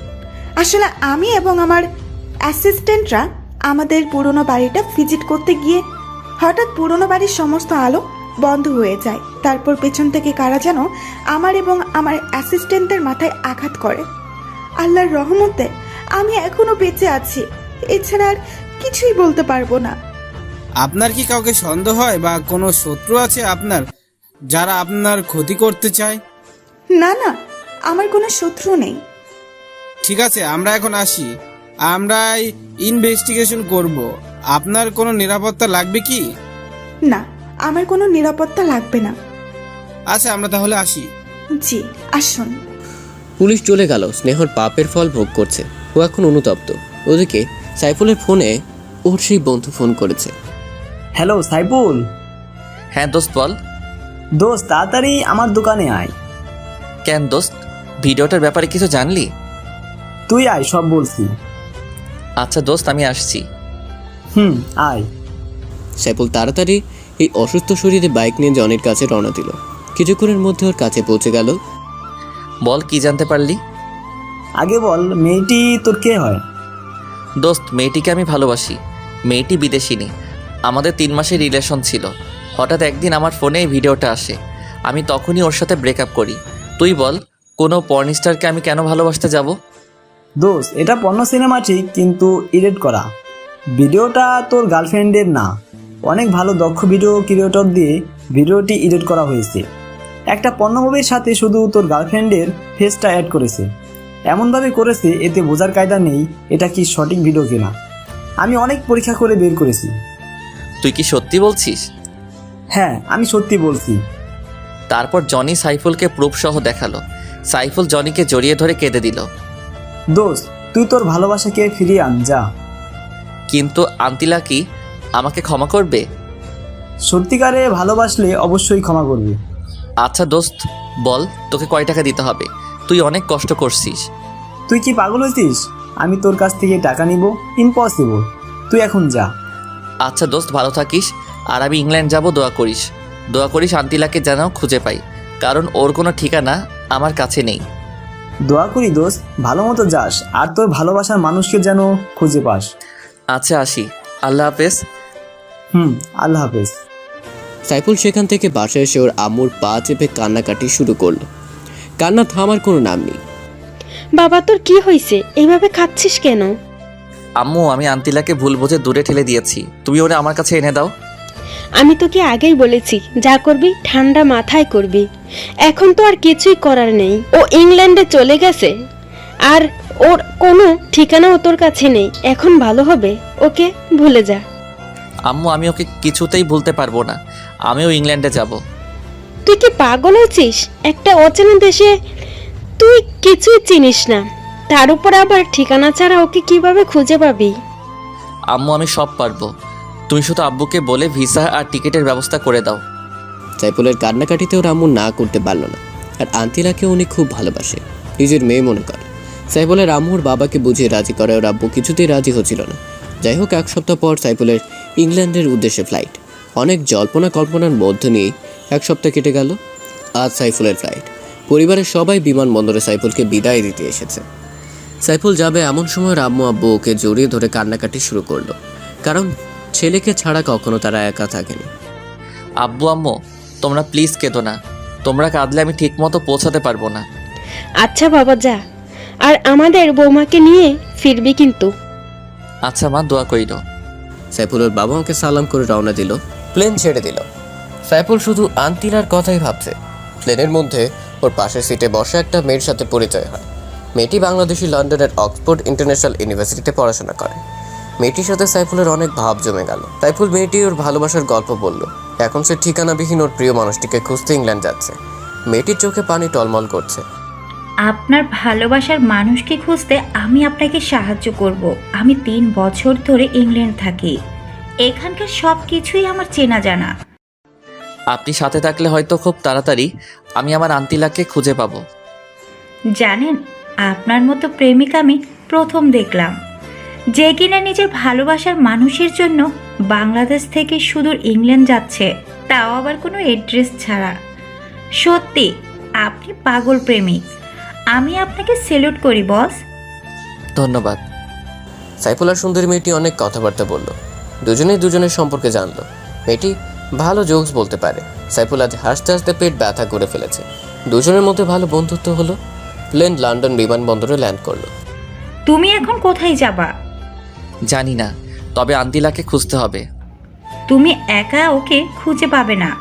আসলে আমি এবং আমার অ্যাসিস্ট্যান্টরা আমাদের পুরনো বাড়িটা ভিজিট করতে গিয়ে হঠাৎ পুরনো বাড়ির সমস্ত আলো বন্ধ হয়ে যায়। তারপর পেছন থেকে কারা যেন আমার এবং আমার অ্যাসিস্ট্যান্টের মাথায় আঘাত করে। আল্লাহর রহমতে আমি এখনো বেঁচে আছি, এছাড়া আর কিছুই বলতে পারবো না। আপনার কি কাউকে সন্দেহ হয় বা কোনো শত্রু আছে আপনার যারা আপনার ক্ষতি করতে চায়? না না, আমার কোনো শত্রু নেই। ঠিক আছে, আমরা এখন আসি। আমরা ইনভেস্টিগেশন করব। আপনার কোনো নিরাপত্তা লাগবে কি? না, আমার কোনো নিরাপত্তা লাগবে না। আচ্ছা, আমরা তাহলে আসি। জি, আসুন। পুলিশ চলে গেল। স্নেহর পাপের ফল ভোগ করছে, ও এখন অনুতপ্ত। ওদিকে সাইফুলের ফোনে ওর সেই বন্ধু ফোন করেছে। হ্যালো সাইফুল। হ্যাঁ দোস্ত বল। দোস্ত তাড়াতাড়ি আমার দোকানে আয়। কেন দোস্ত, ভিডিওটার ব্যাপারে কিছু জানলি? তুই আয়, সব বলছি। আচ্ছা দোস্ত, আমি আসছি। আয়। সাইফুল তাড়াতাড়ি এই অসুস্থ শরীরে বাইক নিয়ে জনির কাছে রওনা দিল। কিছুক্ষণের মধ্যে ওর কাছে পৌঁছে গেল। বল, কি জানতে পারলি? আগে বল, মেয়েটি তোর কে হয়? দোস্ত, মেয়েটিকে আমি ভালোবাসি। মেয়েটি বিদেশিনী। আমাদের 3 মাসের রিলেশন ছিল। হঠাৎ একদিন আমার ফোনে এই ভিডিওটা আসে। আমি তখনই ওর সাথে ব্রেকআপ করি। তুই বল, কোনো পর্ন স্টারকে আমি কেন ভালোবাসতে যাব? দোস্ত, এটা পর্ন সিনেমা ঠিক, কিন্তু এডিট করা। ভিডিওটা তোর গার্লফ্রেন্ডের না, অনেক ভালো দক্ষ ভিডিও ক্রিয়েটর দিয়ে ভিডিওটি এডিট করা হয়েছে। একটা পর্ন মুভির সাথে শুধু তোর গার্লফ্রেন্ডের ফেসটা অ্যাড করেছে। এমনভাবে করেছে এতে বোঝার কায়দা নেই এটা কি সঠিক ভিডিও কিনা। আমি অনেক পরীক্ষা করে বের করেছি। তুই কি সত্যি বলছিস? হ্যাঁ, আমি সত্যি বলছি। তারপর জনি সাইফুলকে প্রুফ সহ দেখালো। সাইফুল জনিকে জড়িয়ে ধরে কেঁদে দিল। দোস্ত, তুই তোর ভালোবাসাকে ফিরিয়ে আন যা। কিন্তু আন্তিলা কি আমাকে ক্ষমা করবে? সত্যিকারে ভালোবাসলে অবশ্যই ক্ষমা করবে। আচ্ছা দোস্ত বল, তোকে কয় টাকা দিতে হবে? তুই অনেক কষ্ট করছিস। তুই কি পাগল হয়েছিস? আমি তোর কাছ থেকে টাকা নিব? ইম্পসিবল। তুই এখন যা। আচ্ছা দোস্ত, ভালো থাকিস। আর আমি ইংল্যান্ড যাব, দোয়া করিস। দোয়া করিস আন্তিলাকে যেন খুঁজে পাই, কারণ ওর কোনো ঠিকানা আমার কাছে নেই। দোয়া করি দোস্ত, ভালো মতো যাস আর তোর ভালোবাসার মানুষকে যেন খুঁজে পাস। আচ্ছা আসি, আল্লাহ হাফেজ। আল্লাহ হাফেজ। সাইফুল সেখান থেকে বাসায় এসে ওর আম্মুর পা চেপে কান্নাকাটি শুরু করলো। কান্না থামার কোনো নাম নেই। বাবা, তোর কি হয়েছে? এইভাবে খাচ্ছিস কেন? আম্মু, আমি আন্তিলাকে ভুল বুঝে দূরে ঠেলে দিয়েছি। তুমি ওরে আমার কাছে এনে দাও। আমি তোকে আগেই বলেছি, যা করবি ঠান্ডা মাথায় করবি। এখন তো আর কিছুই করার নেই। ও ইংল্যান্ডে চলে গেছে, আর ওর কোনো ঠিকানাও তোর কাছে নেই। এখন ভালো হবে, ওকে ভুলে যা। আম্মু, আমি ওকে কিছুতেই ভুলতে পারবো না। আমিও ইংল্যান্ডে যাব। তুই কি পাগল হয়েছিস? একটা অচেনা দেশে তুই কিছুই চিনিস না, তার উপর আবার ঠিকানা ছাড়া ওকে কিভাবে খুঁজে পাবি? আম্মু, আমি সব পারবো। তুমি শুধু আব্বুকে বলে ভিসা আর টিকিটের ব্যবস্থা করে দাও। সাইফুলের কান্নাকাটিতে ওর আম্মু না করতে পারল না। আর আন্তিলাকে উনি খুব ভালোবাসে, নিজের মেয়ে মনে করে। সাইফুলের আম্মুর বাবাকে বুঝিয়ে রাজি করে ওর আব্বু কিছুতেই রাজি হচ্ছিল না। যাই হোক, 1 সপ্তাহ পর সাইফুলের ইংল্যান্ডের উদ্দেশ্যে ফ্লাইট। অনেক জল্পনা কল্পনার মধ্য নিয়ে 1 সপ্তাহ কেটে গেল। আজ সাইফুলের ফ্লাইট। পরিবারের সবাই বিমানবন্দরে সাইফুলকে বিদায় দিতে এসেছে। সাইফুল যাবে এমন সময় আম্মু আব্বু ওকে জড়িয়ে ধরে কান্নাকাটি শুরু করলো, কারণ ছেলেকে ছাড়া কখনো তারা একা থাকেনি। আব্বু আম্মু, তোমরা প্লিজ কেঁদো না। তোমরা কাঁদলে আমি ঠিক মতো পৌঁছাতে পারবো না। আচ্ছা বাবা, যা। আর আমাদের বৌমাকে নিয়ে ফিরবি কিন্তু। আচ্ছা মা, দোয়া কইল। সাইফুলের বাবা ওকে সালাম করে রওনা দিল। প্লেন ছেড়ে দিল। সাইফুল শুধু আন্তিলার কথাই ভাবছে। প্লেনের মধ্যে ওর পাশের সিটে বসে একটা মেয়ের সাথে পরিচয় হয়। মেয়েটি বাংলাদেশি লন্ডনের অক্সফোর্ড ইন্টারন্যাশনাল ইউনিভার্সিটিতে পড়াশোনা করে। মেয়েটির সাথে সাইফুলের অনেক ভাব জমে গেল। সাইফুল মেয়েটি ওর ভালোবাসার গল্প বলল। এখন সে ঠিকানাবিহীন ওর প্রিয় মানুষটিকে খুঁজতে ইংল্যান্ড যাচ্ছে। মেয়েটির চোখে পানি টলমল করছে। আপনার ভালোবাসার মানুষকে খুঁজতে আমি আপনাকে সাহায্য করব। আমি 3 বছর ধরে ইংল্যান্ড থাকি, এখানকার সব কিছুই আমার চেনা জানা। আপনি সাথে থাকলে হয়তো খুব তাড়াতাড়ি আমি আমার আন্তিলাকে খুঁজে পাবো। জানেন, আপনার মতো প্রেমিক আমি প্রথম দেখলাম, যে কিনা নিজের ভালোবাসার মানুষের জন্য বাংলাদেশ থেকে সুদূর ইংল্যান্ড যাচ্ছে, তাও আবার কোনো অ্যাড্রেস ছাড়া। সত্যি আপনি পাগল প্রেমিক। আমি আপনাকে স্যালুট করি বস। ধন্যবাদ। সাইফুল আর সুন্দরী মেয়েটি অনেক কথাবার্তা বলল, দুজনেই দুজনের সম্পর্কে জানলো। মেয়েটি ভালো জোকস বলতে পারে। সাইফুল আজ হাসতে হাসতে পেট ব্যথা করে ফেলেছে। দুজনের মধ্যে ভালো বন্ধুত্ব হলো। প্লেন লন্ডন বিমানবন্দরে ল্যান্ড করলো। তুমি এখন কোথায় যাবা? জানি না, তবে আন্তিলাকে খুঁজতে হবে। তুমি একা ওকে খুঁজে পাবে না,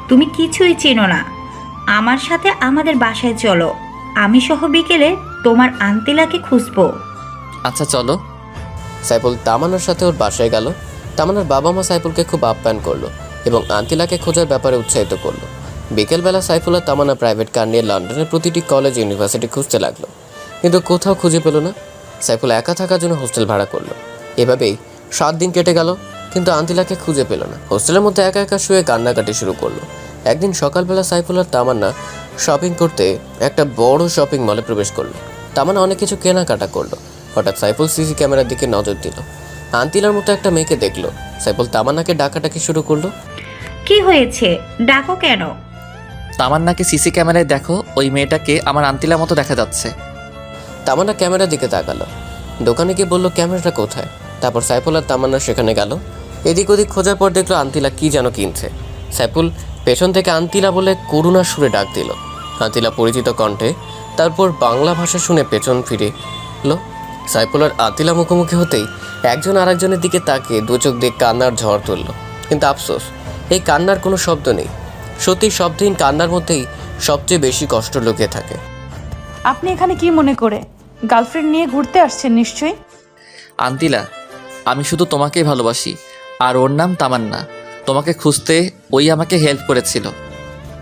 তুমি কিছুই চেনো না। আমার সাথে আমাদের বাসায় চলো, আমি সহ বিকেলে তোমার আন্তিলাকে খুঁজবো। আচ্ছা চলো। সাইফুল তামান্নার সাথে ওর বাসায় গেল। তামান্নার বাবা মা সাইফুলকে খুব আপ্যায়ন করলো এবং আন্তিলাকে খোঁজার ব্যাপারে উৎসাহিত করলো। বিকেলবেলা সাইফুল আর তামান্না প্রাইভেট কার নিয়ে লন্ডনের প্রতিটি কলেজ ইউনিভার্সিটি খুঁজতে লাগলো, কিন্তু কোথাও খুঁজে পেল না। সাইফুল একা থাকার জন্য হোস্টেল ভাড়া করলো। এভাবেই 7 দিন কেটে গেল, কিন্তু আন্তিলাকে খুঁজে পেল না। হোস্টেলের মধ্যে একা একা শুয়ে কান্নাকাটি শুরু করলো। একদিন সকালবেলা সাইফুল আর তামান্না শপিং করতে একটা বড় শপিং মলে প্রবেশ করলো। তামান্না অনেক কিছু কেনাকাটা করলো। হঠাৎ সাইফুল সিসি ক্যামেরার দিকে নজর দিল। আন্তিলার মতো একটা মেয়েকে দেখলো। সাইফুল তামান্নাকে ডাকাটাকি শুরু করলো। কি হয়েছে, ডাকো কেন? তামান্নাকে সিসি ক্যামেরায় দেখো, ওই মেয়েটাকে আমার আন্তিলার মতো দেখা যাচ্ছে। তামান্না ক্যামেরার দিকে তাকালো। দোকানে গিয়ে বললো ক্যামেরাটা কোথায়। তারপর সাইফুল আর তামান্না সেখানে গেল। এদিক ওদিক খোঁজার পর দেখলো আন্তিলা কি যেন কিনছে। সাইফুল পেছন থেকে আন্তিলা বলে করুণার সুরে ডাক দিল। আন্তিলা পরিচিত কণ্ঠে, তারপর বাংলা ভাষা শুনে পেছন ফিরে এলো। সাইফুল আর আন্তিলা মুখোমুখি হতেই একজন আরেকজনের দিকে তাকিয়ে দু চোখ দিয়ে কান্নার ঝড় তুলল। কিন্তু আফসোস, এই কান্নার কোনো শব্দ নেই। সত্যি শব্দহীন কান্নার মধ্যেই সবচেয়ে বেশি কষ্ট লুকিয়ে থাকে। আপনি এখানে কি মনে করে? গার্লফ্রেন্ড নিয়ে ঘুরতে আসছেন নিশ্চয়ই। আন্তিলা, আমি শুধু তোমাকেই ভালোবাসি, আর ওর নাম তামান্না। তোমাকে খুঁজতে ওই আমাকে হেল্প করেছিল।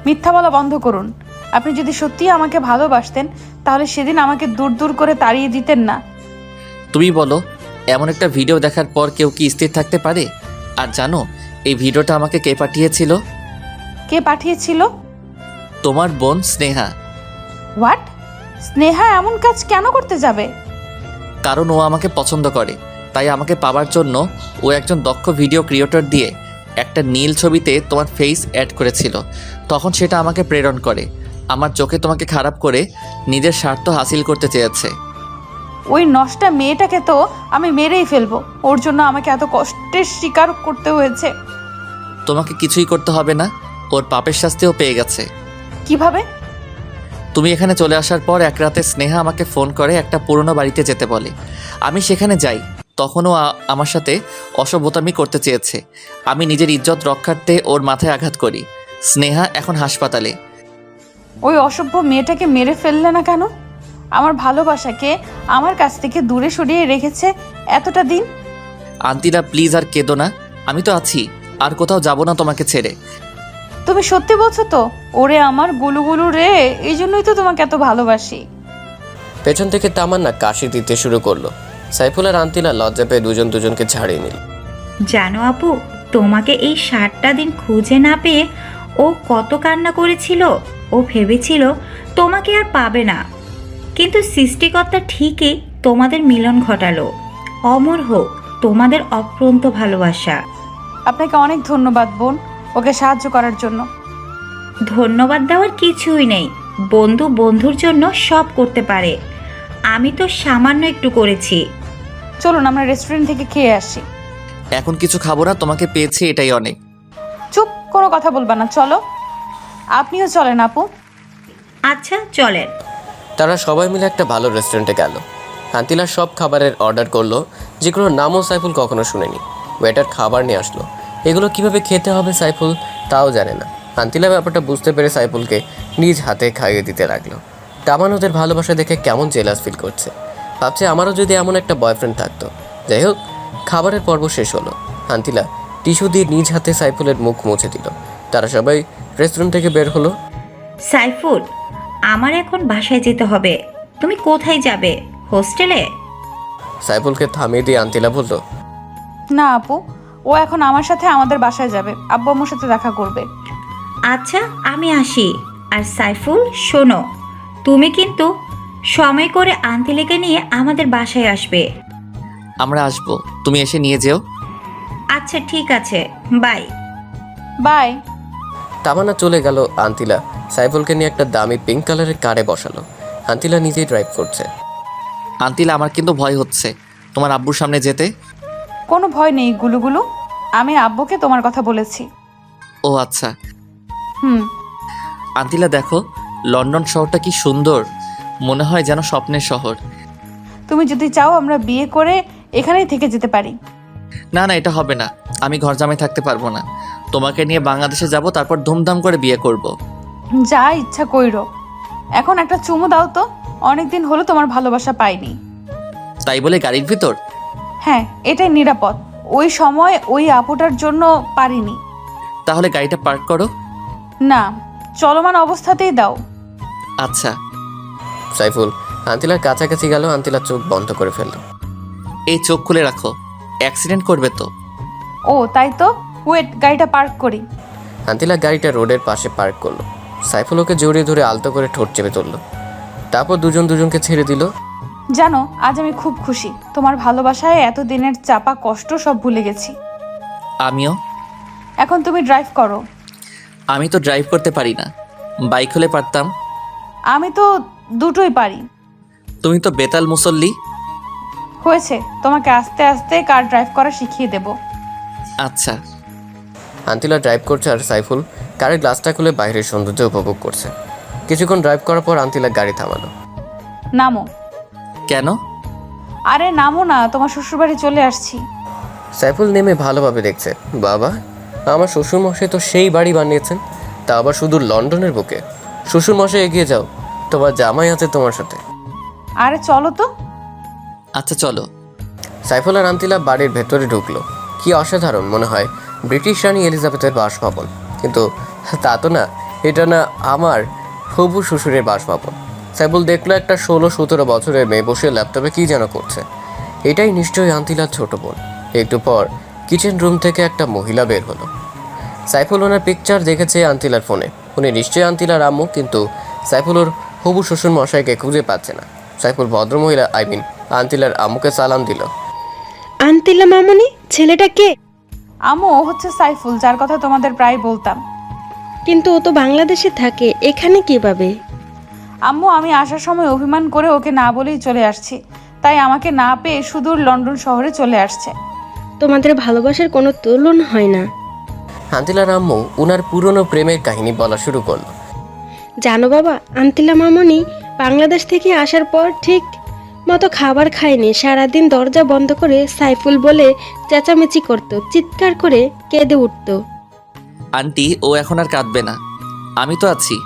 মিথ্যা বলা বন্ধ করুন। আপনি যদি সত্যিই আমাকে ভালোবাসতেন তাহলে সেদিন আমাকে দূর দূর করে তাড়িয়ে দিতেন না। তুমি বলো, এমন একটা ভিডিও দেখার পর কেউ কি স্থির থাকতে পারে? আর জানো এই ভিডিওটা আমাকে কে পাঠিয়েছিল? কে পাঠিয়েছিল? তোমার বোন স্নেহা। হোয়াট? স্নেহা এমন কাজ কেন করতে যাবে? কারণ ও আমাকে পছন্দ করে, তাই আমাকে পাওয়ার জন্য ও একজন দক্ষ ভিডিও ক্রিয়েটর দিয়ে একটা নীল ছবিতে তোমার ফেস অ্যাড করেছিল। তখন সেটা আমাকে প্রেরণ করে আমার চোখে তোমাকে খারাপ করে নিজের স্বার্থ হাসিল করতে চেয়েছে। ওই নষ্টা মেয়েটাকে তো আমি মেরেই ফেলবো। ওর জন্য আমাকে এত কষ্টের স্বীকার করতে হয়েছে। তোমাকে কিছুই করতে হবে না, ওর পাপের শাস্তিও পেয়ে গেছে। কিভাবে? তুমি এখানে চলে আসার পর এক রাতে স্নেহা আমাকে ফোন করে একটা পুরনো বাড়িতে যেতে বলে। আমি সেখানে যাই। তখনও আমার সাথে অসভ্যতামি করতে চেয়েছে। আমি নিজের ইজ্জত রক্ষার্থে ওর মাথায় আঘাত করি। স্নেহা এখন হাসপাতালে। ওই অসভ্য মেয়েটাকে মেরে ফেললে না কেন? আমার ভালোবাসাকে আমার কাছ থেকে দূরে সরিয়ে রেখেছে এতটা দিন। আন্তিলা প্লিজ আর কেঁদো না, আমি তো আছি, আর কোথাও যাব না তোমাকে ছেড়ে। তুমি সত্যি বলছো তো? ওরে আমার গুলুগুলু রে, এই জন্যই তো তোমাকে এত ভালোবাসি। পেছন থেকে তামান্না কাশি দিতে শুরু করলো। সাইফুল আর আন্তিলা লজ্জা পেয়ে দুজন দুজনকে ছাড়িয়ে নিল। জানো আপু, তোমাকে এই 7টা দিন খুঁজে না পেয়ে ও কত কান্না করেছিল। ও ভেবেছিল তোমাকে আর পাবে না, কিন্তু সৃষ্টিকর্তা ঠিকই তোমাদের মিলন ঘটালো। অমর হোক তোমাদের অপ্রান্ত ভালোবাসা। আপনাকে অনেক ধন্যবাদ বোন, ওকে সাহায্য করার জন্য। ধন্যবাদ দেওয়ার কিছুই নেই, বন্ধু বন্ধুর জন্য সব করতে পারে। আমি তো সামান্য একটু করেছি। চলুন আমরা রেস্টুরেন্ট থেকে খেয়ে আসি। এখন কিছু খাবো না, তোমাকে পেয়েছি এটাই অনেক। চুপ, কোনো কথা বলবা না, চলো। আপনিও চলেন আপু। আচ্ছা চলেন। তারা সবাই মিলে একটা ভালো রেস্টুরেন্টে গেল। আন্তিলা সব খাবারের অর্ডার করলো, যেগুলোর নামও সাইফুল কখনো শুনেনি। ওয়েটার খাবার নিয়ে আসলো। এগুলো কিভাবে খেতে হবে সাইফুল তাও জানে না। আন্তিলা ব্যাপারটা বুঝতে পেরে সাইফুলকে নিজ হাতে খাইয়ে দিতে লাগলো। তামান ওদের ভালোবাসা দেখে কেমন জেলাস ফিল করছে, ভাবছে আমারও যদি এমন একটা বয়ফ্রেন্ড থাকতো। যাই হোক, খাবারের পর্ব শেষ হলো। আন্তিলা টিস্যু দিয়ে নিজ হাতে সাইফুলের মুখ মুছে দিল। তারা সবাই রেস্টুরেন্ট থেকে বের হলো। সাইফুল, আমার এখন বাসায় যেতে হবে। তুমি কোথায় যাবে? হোস্টেলে? সাইফুলকে থামিয়ে দিয়ে আন্তিলা বলল, না আপু, ও এখন আমার সাথে আমাদের বাসায় যাবে, আব্বু আম্মুর সাথে দেখা করবে। আচ্ছা, আমি আসি। আর সাইফুল, শোনো, তুমি কিন্তু সময় করে আন্টিলেকে নিয়ে আমাদের বাসায় আসবে। আমরা আসবো, তুমি এসে নিয়ে যেও। আচ্ছা ঠিক আছে, বাই। বাই। তামান্না চলে গেল। আন্তিলা সাইফুলকে নিয়ে একটা দামি পিঙ্ক কালারের কারে বসালো। আন্তিলা নিজেই ড্রাইভ করছে। আন্তিলা, আমার কিন্তু ভয় হচ্ছে তোমার আব্বুর সামনে যেতে। কোনো ভয় নেই গুলুগুলু, আমি আব্বুকে তোমার কথা বলেছি। ও আচ্ছা। হুম। আন্তিলা দেখো, লন্ডন শহরটা কি সুন্দর, মনে হয় যেন স্বপ্নের শহর। তুমি যদি চাও আমরা বিয়ে করে এখানেই থেকে যেতে পারি। না না, এটা হবে না, আমি ঘর জামাই থাকতে পারবো না। তোমাকে নিয়ে বাংলাদেশে যাব, তারপর ধুমধাম করে বিয়ে করব। যা ইচ্ছা কইরো। এখন একটা চুমু দাও তো, অনেকদিন হলো তোমার ভালোবাসা পাইনি। তাই বলে গাড়ির ভিতর? হ্যাঁ, এটাই নিরাপদ। ওই সময় ওই আপুটার জন্য পারিনি। তাহলে গাড়িটা পার্ক করো। না, চলমান অবস্থাতেই দাও। আচ্ছা। সাইফুল আন্তিলার কাছাকাছি গেল। আন্তিলা চোখ বন্ধ করে ফেলল। এই চোখ খুলে রাখো, অ্যাক্সিডেন্ট করবে তো। ও তাই তো, ওয়েট, গাড়িটা পার্ক করি। আন্তিলা গাড়িটা রোডের পাশে পার্ক করলো। সাইফুল ওকে জড়িয়ে ধরে আলতো করে ঠোঁট চেপে তুললো। তারপর দুজন দুজনকে ছেড়ে দিল। জানো, আজ আমি খুব খুশি। তোমার ভালোবাসায় এতদিনের চাপা কষ্ট সব ভুলে গেছি। আমিও। এখন তুমি ড্রাইভ করো। আমি তো ড্রাইভ করতে পারি না, বাইক হলে পারতাম। আমি তো দুটোই পারি। তুমি তো বেতাল মুসল্লি। হয়েছে, তোমাকে আস্তে আস্তে কার ড্রাইভ করা শিখিয়ে দেব। আচ্ছা। আন্তিলা ড্রাইভ করছে আর সাইফুল কারের গ্লাসটা খুলে বাইরের সৌন্দর্য উপভোগ করছে। কিছুক্ষণ ড্রাইভ করার পর আন্তিলা গাড়ি থামালো। নামো। কেন? আরে নামো না, তোমার শ্বশুরবাড়ি চলে আসছি। সাইফুল নেমে ভালোভাবে দেখছে। বাবা, আমার শ্বশুরমশাই তো সেই বাড়ি বানিয়েছেন, তা আবার শুধু লন্ডনের বুকে। শ্বশুরমশাই এগিয়ে যাও, তোমার জামাই আছে তোমার সাথে। আরে চলো তো। আচ্ছা চলো। সাইফুল আর আন্তিলা বাড়ির ভেতরে ঢুকলো। কি অসাধারণ, মনে হয় ব্রিটিশ রানী এলিজাবেথের বাসভবন। কিন্তু তা তো না, এটা না আমার হবু শ্বশুরের বাসভবন। সাইফুল দেখলো একটা 16-17 বছরের মেয়ে বসে ল্যাপটপে কী যেন করছে। এটাই নিশ্চয়ই আন্তিলার ছোট বোন। একটু পর কিচেন রুম থেকে একটা মহিলা বের হলো। সাইফুল ওনার পিকচার দেখেছে আন্তিলার ফোনে। উনি নিশ্চয়ই আন্তিলার আম্মু, কিন্তু সাইফুল ওর হবু শ্বশুর মশাইকে খুঁজে পাচ্ছে না। সাইফুল ভদ্রমহিলা আন্তিলার আম্মুকে সালাম দিল। আন্তিলা মামনি, ছেলেটা কে? আম্মু, ও হচ্ছে সাইফুল, যার কথা তোমাদের প্রায় বলতাম। কিন্তু ও তো বাংলাদেশে থাকে, এখানে কিভাবে? আম্মু, আমি আসার সময় অভিমান করে ওকে না বলেই চলে আসছি, তাই আমাকে না পেয়ে সুদূর লন্ডন শহরে চলে আসছে। তোমাদের ভালোবাসার কোনো তুলনা হয় না। আন্তিলার আম্মু উনার পুরনো প্রেমের কাহিনী বলা শুরু করলো। জানো বাবা, আন্তিলা মামনি বাংলাদেশ থেকে আসার পর ঠিক মতো খাবার খায়নি। সারাদিন দরজা বন্ধ করে সাইফুল বলে চেঁচামেচি করত, চিৎকার করে কেঁদে উঠত। আন্টি, ও এখন আর কাঁদবে না, আমি তো আছি।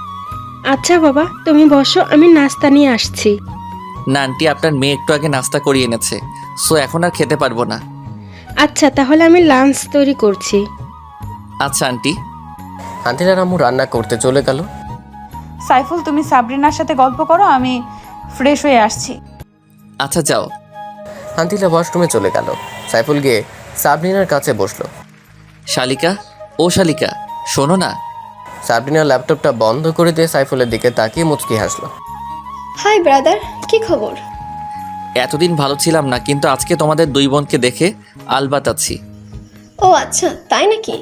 আচ্ছা বাবা, তুমি বসো, আমি নাস্তা নিয়ে আসছি। না আন্টি, আপনার মেয়ে একটু আগে নাস্তা করিয়ে এনেছে, সো এখন আর খেতে পারবো না। আচ্ছা, তাহলে আমি লাঞ্চ তৈরি করছি। আচ্ছা আন্টি। আন্তিলার আম্মু রান্না করতে চলে গেল। সাইফুল, তুমি সাবরিনার সাথে গল্প করো, আমি ফ্রেশ হয়ে আসছি। আচ্ছা যাও। আন্তিলা ওয়াশরুমে চলে গেল। সাইফুল গিয়ে সাবরিনার কাছে বসলো। শালিকা, ও শালিকা, শোনো না। সাবরিনার ল্যাপটপটা বন্ধ করে দিয়ে সাইফুলের দিকে তাকিয়ে মুচকি হাসলো। হাই ব্রাদার, কি খবর? এতদিন ভালো ছিলাম না, কিন্তু আজকে তোমাদের দুই বোনকে দেখে আলবাত আছি। ও আচ্ছা, তাই নাকি?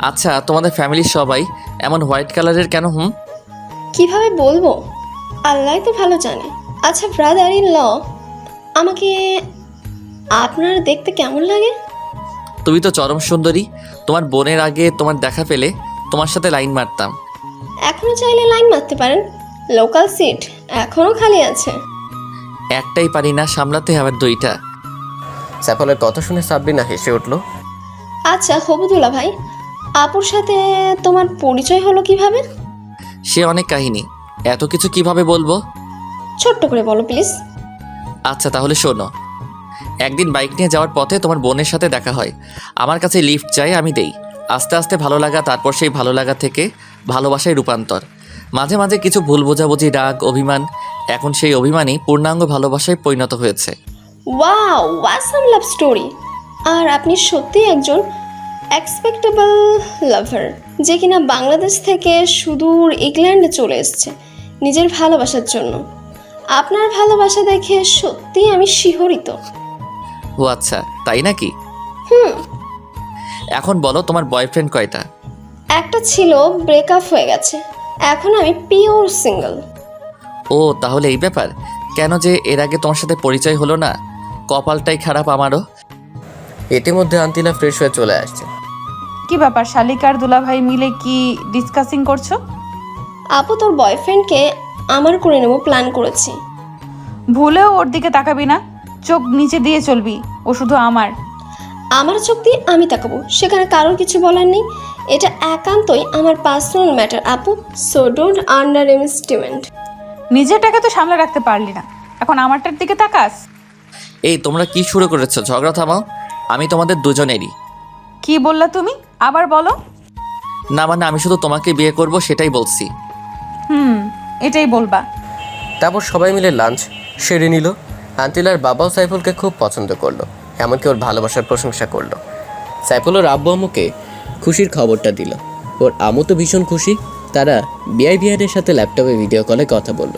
আচ্ছা, তোমাদের ফ্যামিলির সবাই এমন হোয়াইট কালারের কেন? কিভাবে বলবো, আল্লাহ তো ভালো জানে। আচ্ছা ব্রাদার ইন ল, আমাকে আপনার দেখতে কেমন লাগে? তুমি তো চরম সুন্দরী। তোমার বোনের আগে তোমার দেখা পেলে তোমার সাথে লাইন মারতাম। এখনো চাইলে লাইন মারতে পারেন, লোকাল সিট এখনো খালি আছে। একটাই পারি না সামলাতে, আবার দুইটা। সাইফুলের কথা শুনে সাবরিনা হেসে উঠল। আচ্ছা হবুদুল্লা ভাই, আপুর সাথে তোমার পরিচয় হলো কিভাবে? সে অনেক কাহিনী, এত কিছু কিভাবে বলবো? ছোট্ট করে বলো প্লিজ। আচ্ছা তাহলে শোনো। একদিন বাইক নিয়ে যাওয়ার পথে তোমার বোনের সাথে দেখা হয়। আমার কাছে লিফট চাই, আমি দেই। আস্তে আস্তে ভালো লাগা, তারপর সেই ভালো লাগা থেকে ভালোবাসায় রূপান্তর। মাঝে মাঝে কিছু ভুল বোঝাবুঝি, রাগ, অভিমান, এখন সেই অভিমানই পূর্ণাঙ্গ ভালোবাসায় পরিণত হয়েছে। Wow, awesome love story. আর আপনি সত্যিই একজন এক্সপেক্টেবল লাভার, যে কিনা বাংলাদেশ থেকে সুদূর ইংল্যান্ডে চলে এসেছে নিজের ভালোবাসার জন্য। আপনার ভালোবাসা দেখে সত্যিই আমি শিহরিত। ও আচ্ছা, তাই নাকি? হুম। এখন বলো, তোমার বয়ফ্রেন্ড কয়টা? একটা ছিল, ব্রেকআপ হয়ে গেছে, এখন আমি পিওর সিঙ্গেল। ও তাহলে এই ব্যাপার। কেন যে এর আগে তোমার সাথে পরিচয় হলো না, কপালটাই খারাপ আমারও। ইতিমধ্যে আন্তিলা ফ্রেশ হয়ে চলে আসছে। কি ব্যাপার, শালিকার দুলাভাই মিলে কি ডিসকাসিং করছো? আপু, তোর বয়ফ্রেন্ডকে আমার করে নেবো প্ল্যান করেছি। ভুলেও ওর দিকে তাকাবি না, চোখ নিচে দিয়ে চলবি, ও শুধু আমার। আমার চোখ দিয়ে আমি তাকাবো, সেখানে কারোর কিছু বলার নেই। এটা একান্তই আমার পার্সোনাল ম্যাটার আপু, সো ডোন্ট আন্ডার এস্টিমেট। নিজেরটাকে তো সামলে রাখতে পারলি না, এখন আমারটার দিকে তাকাস। এই তোমরা কি শুরু করেছো? ঝগড়া থামাও, আমি তোমাদের দুজনেরই। কি বললা তুমি? আবার বলো। না মানে আমি শুধু তোমাকে বিয়ে করব সেটাই বলছি। এটাই বলবা। তারপর সবাই মিলে লাঞ্চ সেরে নিল। আন্তিলার বাবাও সাইফুলকে খুব পছন্দ করলো, এমনকি ওর ভালোবাসার প্রশংসা করলো। সাইফুল ওর আব্বু আম্মুকে খুশির খবরটা দিল। ওর আম্মু তো ভীষণ খুশি। তারা বিআইবিআরের সাথে ল্যাপটপে ভিডিও কলে কথা বলল।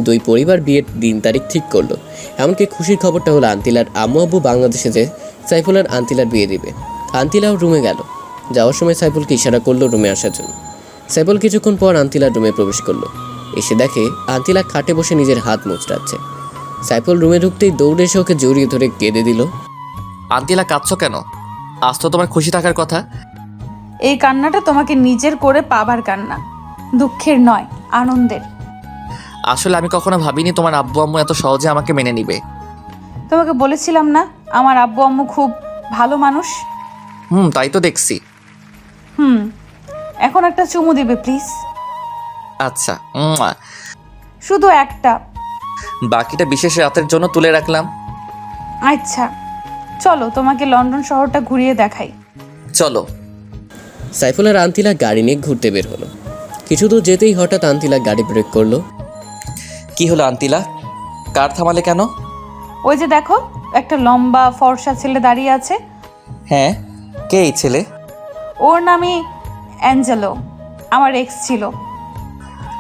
দুই পরিবার বিয়ের দিন তারিখ ঠিক করলো। এমনকি খুশির খবরটা হলো আন্তিলার আম্মু আব্বু বাংলাদেশে যে সাইফুল আর আন্তিলার বিয়ে দিবে। আন্তিলাও রুমে গেল। যাওয়ার সময় সাইফুলকে ইশারা করলো রুমে আসার জন্য। সাইফুল কিছুক্ষণ পর আন্তিলার রুমে প্রবেশ করলো। এসে দেখে আন্তিলা খাটে বসে নিজের হাত মুচড়াচ্ছে। সাইফুল রুমে ঢুকতেই দৌড়ে এসে ওকে জড়িয়ে ধরে কেঁদে দিল। আন্তিলা, কাঁদছো কেন? আজ তো তোমার খুশি থাকার কথা। এই কান্নাটা তোমাকে নিজের করে পাবার কান্না, দুঃখের নয়, আনন্দের। আসলে আমি কখনো ভাবিনি তোমার আব্বু আম্মু এত সহজে আমাকে মেনে নিবে। তোমাকে বলেছিলাম না আমার আব্বু আম্মু খুব ভালো মানুষ। তাই তো দেখছি। এখন একটা চুমু দিবে প্লিজ। আচ্ছা, শুধু একটা, বাকিটা বিশেষ রাতের জন্য তুলে রাখলাম। আচ্ছা চলো তোমাকে লন্ডন শহরটা ঘুরিয়ে দেখাই। চলো। সাইফুল আর আন্তিলা গাড়ি নিয়ে ঘুরতে বের হলো। কিছু দূর যেতেই হঠাৎ আন্তিলা গাড়ি ব্রেক করলো। কি হলো আন্তিলা, কার থামালে কেন? ওই যে দেখো, একটা লম্বা ফর্সা ছেলে দাঁড়িয়ে আছে। হ্যাঁ, কে এই ছেলে? ওর নামই অ্যাঞ্জেলো, আমার এক্স ছিল।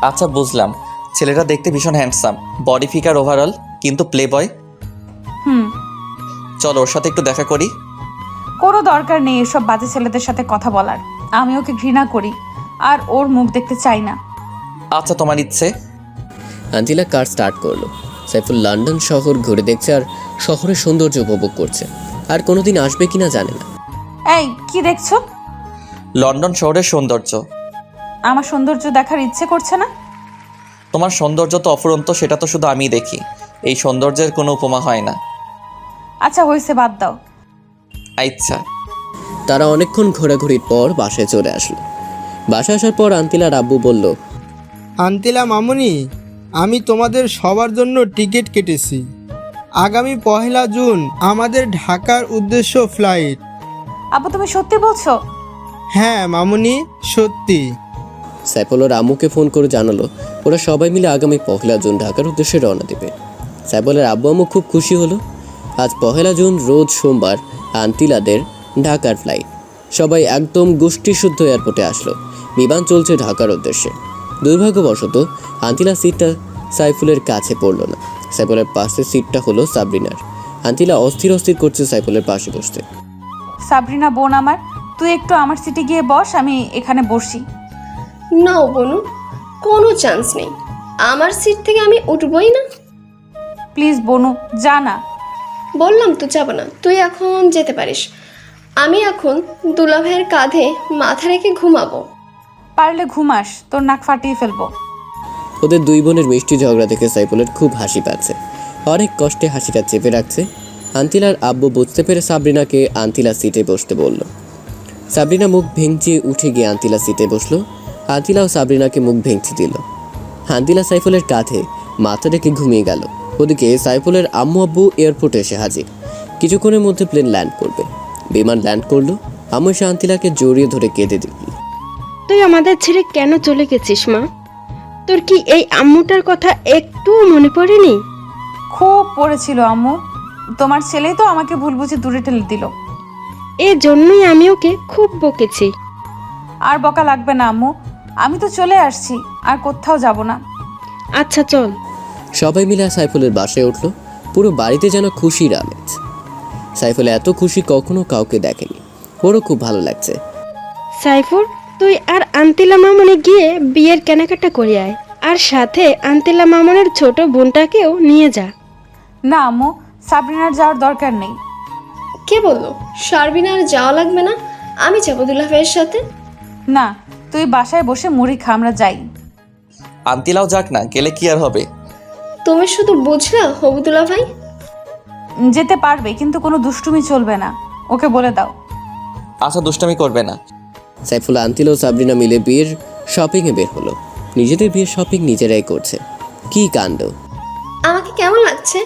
আচ্ছা বুঝলাম, ছেলেটা দেখতে ভীষণ হ্যান্ডসাম, বডি ফিগার ওভারঅল, কিন্তু প্লে বয়। চলো ওর সাথে একটু দেখা করি। কোনো দরকার নেই এসব বাজে ছেলেদের সাথে কথা বলার, আমি ওকে ঘৃণা করি আর ওর মুখ দেখতে চাই না। আচ্ছা তোমার ইচ্ছে। আন্তিলা কার স্টার্ট করলো। সাইফুল লন্ডন শহর ঘুরে দেখছে আর শহরের সৌন্দর্য উপভোগ করছে। আর কোনোদিন আসবে কিনা জানে না। এই কি দেখছো? লন্ডন শহরের সৌন্দর্য। আমার সৌন্দর্য দেখার ইচ্ছে করছে না? তোমার সৌন্দর্য তো অফুরন্ত, সেটা তো শুধু আমিই দেখি, এই সৌন্দর্যের কোনো উপমা হয় না। আচ্ছা হয়েছে, বাদ দাও। আচ্ছা। তারা অনেকক্ষণ ঘোরাঘুরির পর বাসায় চলে আসলো। বাসায় আসার পর আন্তিলার আব্বু বলল, আন্তিলা মামুনি, আমি তোমাদের সবার জন্য টিকিট কেটেছি। আগামী 1 জুন আমাদের ঢাকার উদ্দেশ্য ফ্লাইট। আব্বু তুমি সত্যি বলছো? হ্যাঁ মামুনি, সত্যি। সাইফুল ওর আম্মুকে ফোন করে জানালো ওরা সবাই মিলে আগামী 1 জুন ঢাকার উদ্দেশ্যে রওনা দেবে। সাইফুলের আব্বু আম্মু খুব খুশি হলো। আজ 1 জুন রোজ সোমবার আন্তিলাদের ঢাকার ফ্লাইট। সবাই একদম গোষ্ঠীশুদ্ধ এয়ারপোর্টে আসলো। বিমান চলছে ঢাকার উদ্দেশ্যে। দুর্ভাগ্যবশত আন্তিলা সিটটা সাইফুলের কাছে পড়ল না। সাইফুলের পাশের সিটটা হলো সাবরিনার। আন্তিলা অস্থির করছে সাইফুলের পাশে বসতে। সাবরিনা বোন আমার, তুই একটু আমার সিটে গিয়ে বস, আমি এখানে বসি। নাও বনু, কোনো চান্স নেই, আমার সিট থেকে আমি উঠবই না। প্লিজ বনু, যা না। বললাম তো যাব না, তুই এখন যেতে পারিস। আমি এখন দুলাভাইয়ের কাঁধে মাথা রেখে ঘুমাবো। পারলে ঘুমাস, তোর নাক ফাটিয়ে ফেলবো। ওদের দুই বোনের মিষ্টি ঝগড়া দেখে সাইফুলের খুব হাসি পাচ্ছে। অনেক কষ্টে হাসিটা চেপে রাখছে। আন্তিলার আব্বু বুঝতে পেরে সাবরিনাকে আন্তিলা সিটে বসতে বলল। সাবরিনা মুখ ভেঙচিয়ে উঠে গিয়ে আন্তিলা সিটে বসলো। আন্তিলাও সাবরিনাকে মুখ ভেঙচি দিল। আন্তিলা সাইফুলের কাঁধে মাথা রেখে ঘুমিয়ে গেল। ওদিকে সাইফুলের আম্মু আব্বু এয়ারপোর্টে এসে হাজির। কিছুক্ষণের মধ্যে প্লেন ল্যান্ড করবে। বিমান ল্যান্ড করলো। আম্মু এসে আন্তিলাকে জড়িয়ে ধরে কেঁদে দিল। তুই আমাদের ছেড়ে কেন চলে গেছিস মা? তোর কি এই আম্মুটার কথা একটুও মনে পড়েনি? খুব পড়েছিল আম্মু। তোমার ছেলেই তো আমাকে ভুল বুঝে দূরে ঠেলে দিল। এজন্যই আমি ওকে খুব বকেছি। আর বকা লাগবে না আম্মু, আমি তো চলে আসছি, আর কোথাও যাব না। আচ্ছা চল। সবাই মিলে সাইফুলের বাসায় উঠলো। পুরো বাড়িতে যেন খুশির আমেজ। সাইফুল এত খুশি কখনো কাউকে দেখেনি। ওরও খুব ভালো লাগছে। সাইফুল, তুই আর আন্তিলা মামনে গিয়ে বিয়ের কেনাকাটা করে আয়, আর সাথে আন্তিলা মামনের ছোট বোনটাকেও নিয়ে যা। না আম্মু, সাবরিনার যাওয়ার দরকার নেই। কে বললো শারবিনার যাওয়া লাগবে না? আমি যাবো দুলা ভাইয়ের সাথে। না, তুই বাসায় বসে মুড়ি খা, আমরা যাই। আন্তিলাও যাক না, গেলে কি আর হবে? তুমি শুধু বুঝলা হবুদুল্লা ভাই? যেতে পারবে, কিন্তু কোনো দুষ্টুমি চলবে না, ওকে বলে দাও। আচ্ছা, দুষ্টামি করবে না। সাইফুল, আন্তিল ও সাবরিনা মিলে বিয়ের শপিংয়ে বের হলো। নিজেদের বিয়ের শপিং নিজেরাই করছে। কি কাণ্ড! আমাকে কেমন লাগছে?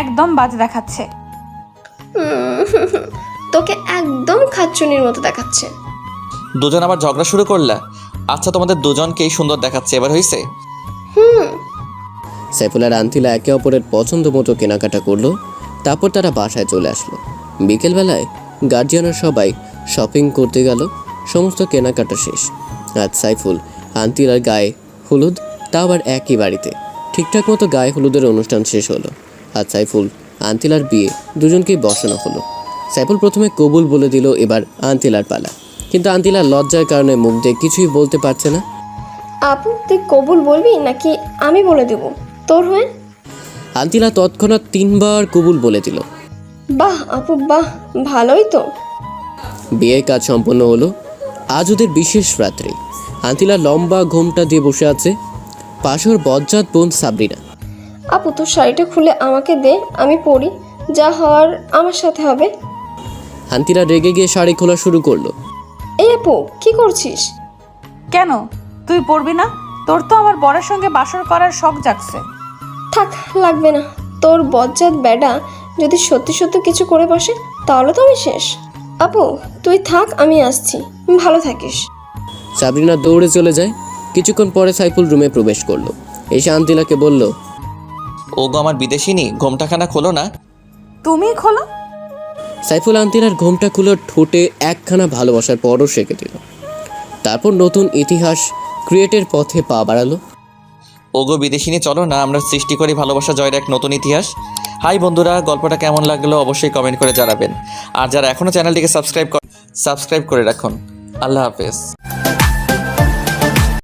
একদম বাজে দেখাচ্ছে। তোকে একদম খাচ্চুনির মতো দেখাচ্ছে। দুজন আবার ঝগড়া শুরু করলা? আচ্ছা, তোমাদের দুজনকেই সুন্দর দেখাচ্ছে, এবার হয়েছে? সাইফুল আর আন্তিলা একে অপরের পছন্দ মতো কেনাকাটা করলো। তারপর তারা বাসায় চলে আসলো। বিকেলবেলায় গার্জিয়ানরা সবাই শপিং করতে গেল। সমস্ত কেনাকাটা শেষ। আজ সাইফুল আন্তিলার গায়ে হলুদ, তা আবার একই বাড়িতে। ঠিকঠাক মতো গায়ে হলুদের অনুষ্ঠান শেষ হলো। আজ সাইফুল আন্তিলার বিয়ে দুজনকেই বসানো হলো। সাইফুল প্রথমে কবুল বলে দিল, এবার আন্তিলার পালা। কিন্তু আন্তিলার লজ্জার কারণে মুখ দিয়ে কিছুই বলতে পারছে না। আপু, তুই কবুল বলবি নাকি আমি বলে দেব তোর হয়ে? আন্তিলা তৎক্ষণাৎ 3 বার কবুল বলে দিল। বাহ আপু বাহ, ভালোই তো। বিয়ের কাজ সম্পন্ন হলো। আজ ওদের বিশেষ রাত্রি। আন্তিলা লম্বা ঘোমটা দিয়ে বসে আছে। পাশর বজ্জাত বোন সাবরিনা। আপু, তোর শাড়িটা খুলে আমাকে দে, আমি পরি। যা হওয়ার আমার সাথে হবে। আন্তিলা রেগে গিয়ে শাড়ি খোলা শুরু করলো। এই আপু, কি করছিস? কেন, তুই পড়বি না? তোর তো আমার বরের সঙ্গে বাসর করার শখ জাগছে। থাক, লাগবে না। তোর বজ্জাত বেডা যদি সত্যি সত্যি কিছু করে বসে তাহলে তো আমি শেষ। আপু, তুই থাক, আমি আসছি। ভালো থাকিস। সাবরিনা দৌড়ে চলে যায়। কিছুক্ষণ পরে সাইফুল রুমে প্রবেশ করলো। এসে আন্তিলাকে বলল, ওগো আমার বিদেশিনী, ঘোমটাখানা খোলো না। তুমি খোলো। সাইফুল আন্তিলার ঘোমটা খুলে ঠোঁটে একখানা ভালোবাসার পরও সেঁকে দিল। তারপর নতুন ইতিহাস ক্রিয়েটের পথে পা বাড়ালো। ওগো বিদেশিনী, চলো না আমরা সৃষ্টি করি ভালোবাসা জয়ের এক নতুন ইতিহাস। হাই বন্ধুরা, গল্পটা কেমন লাগলো অবশ্যই কমেন্ট করে জানাবেন। আর যারা এখনও চ্যানেলটিকে সাবস্ক্রাইব করে রাখুন। আল্লাহ হাফেজ।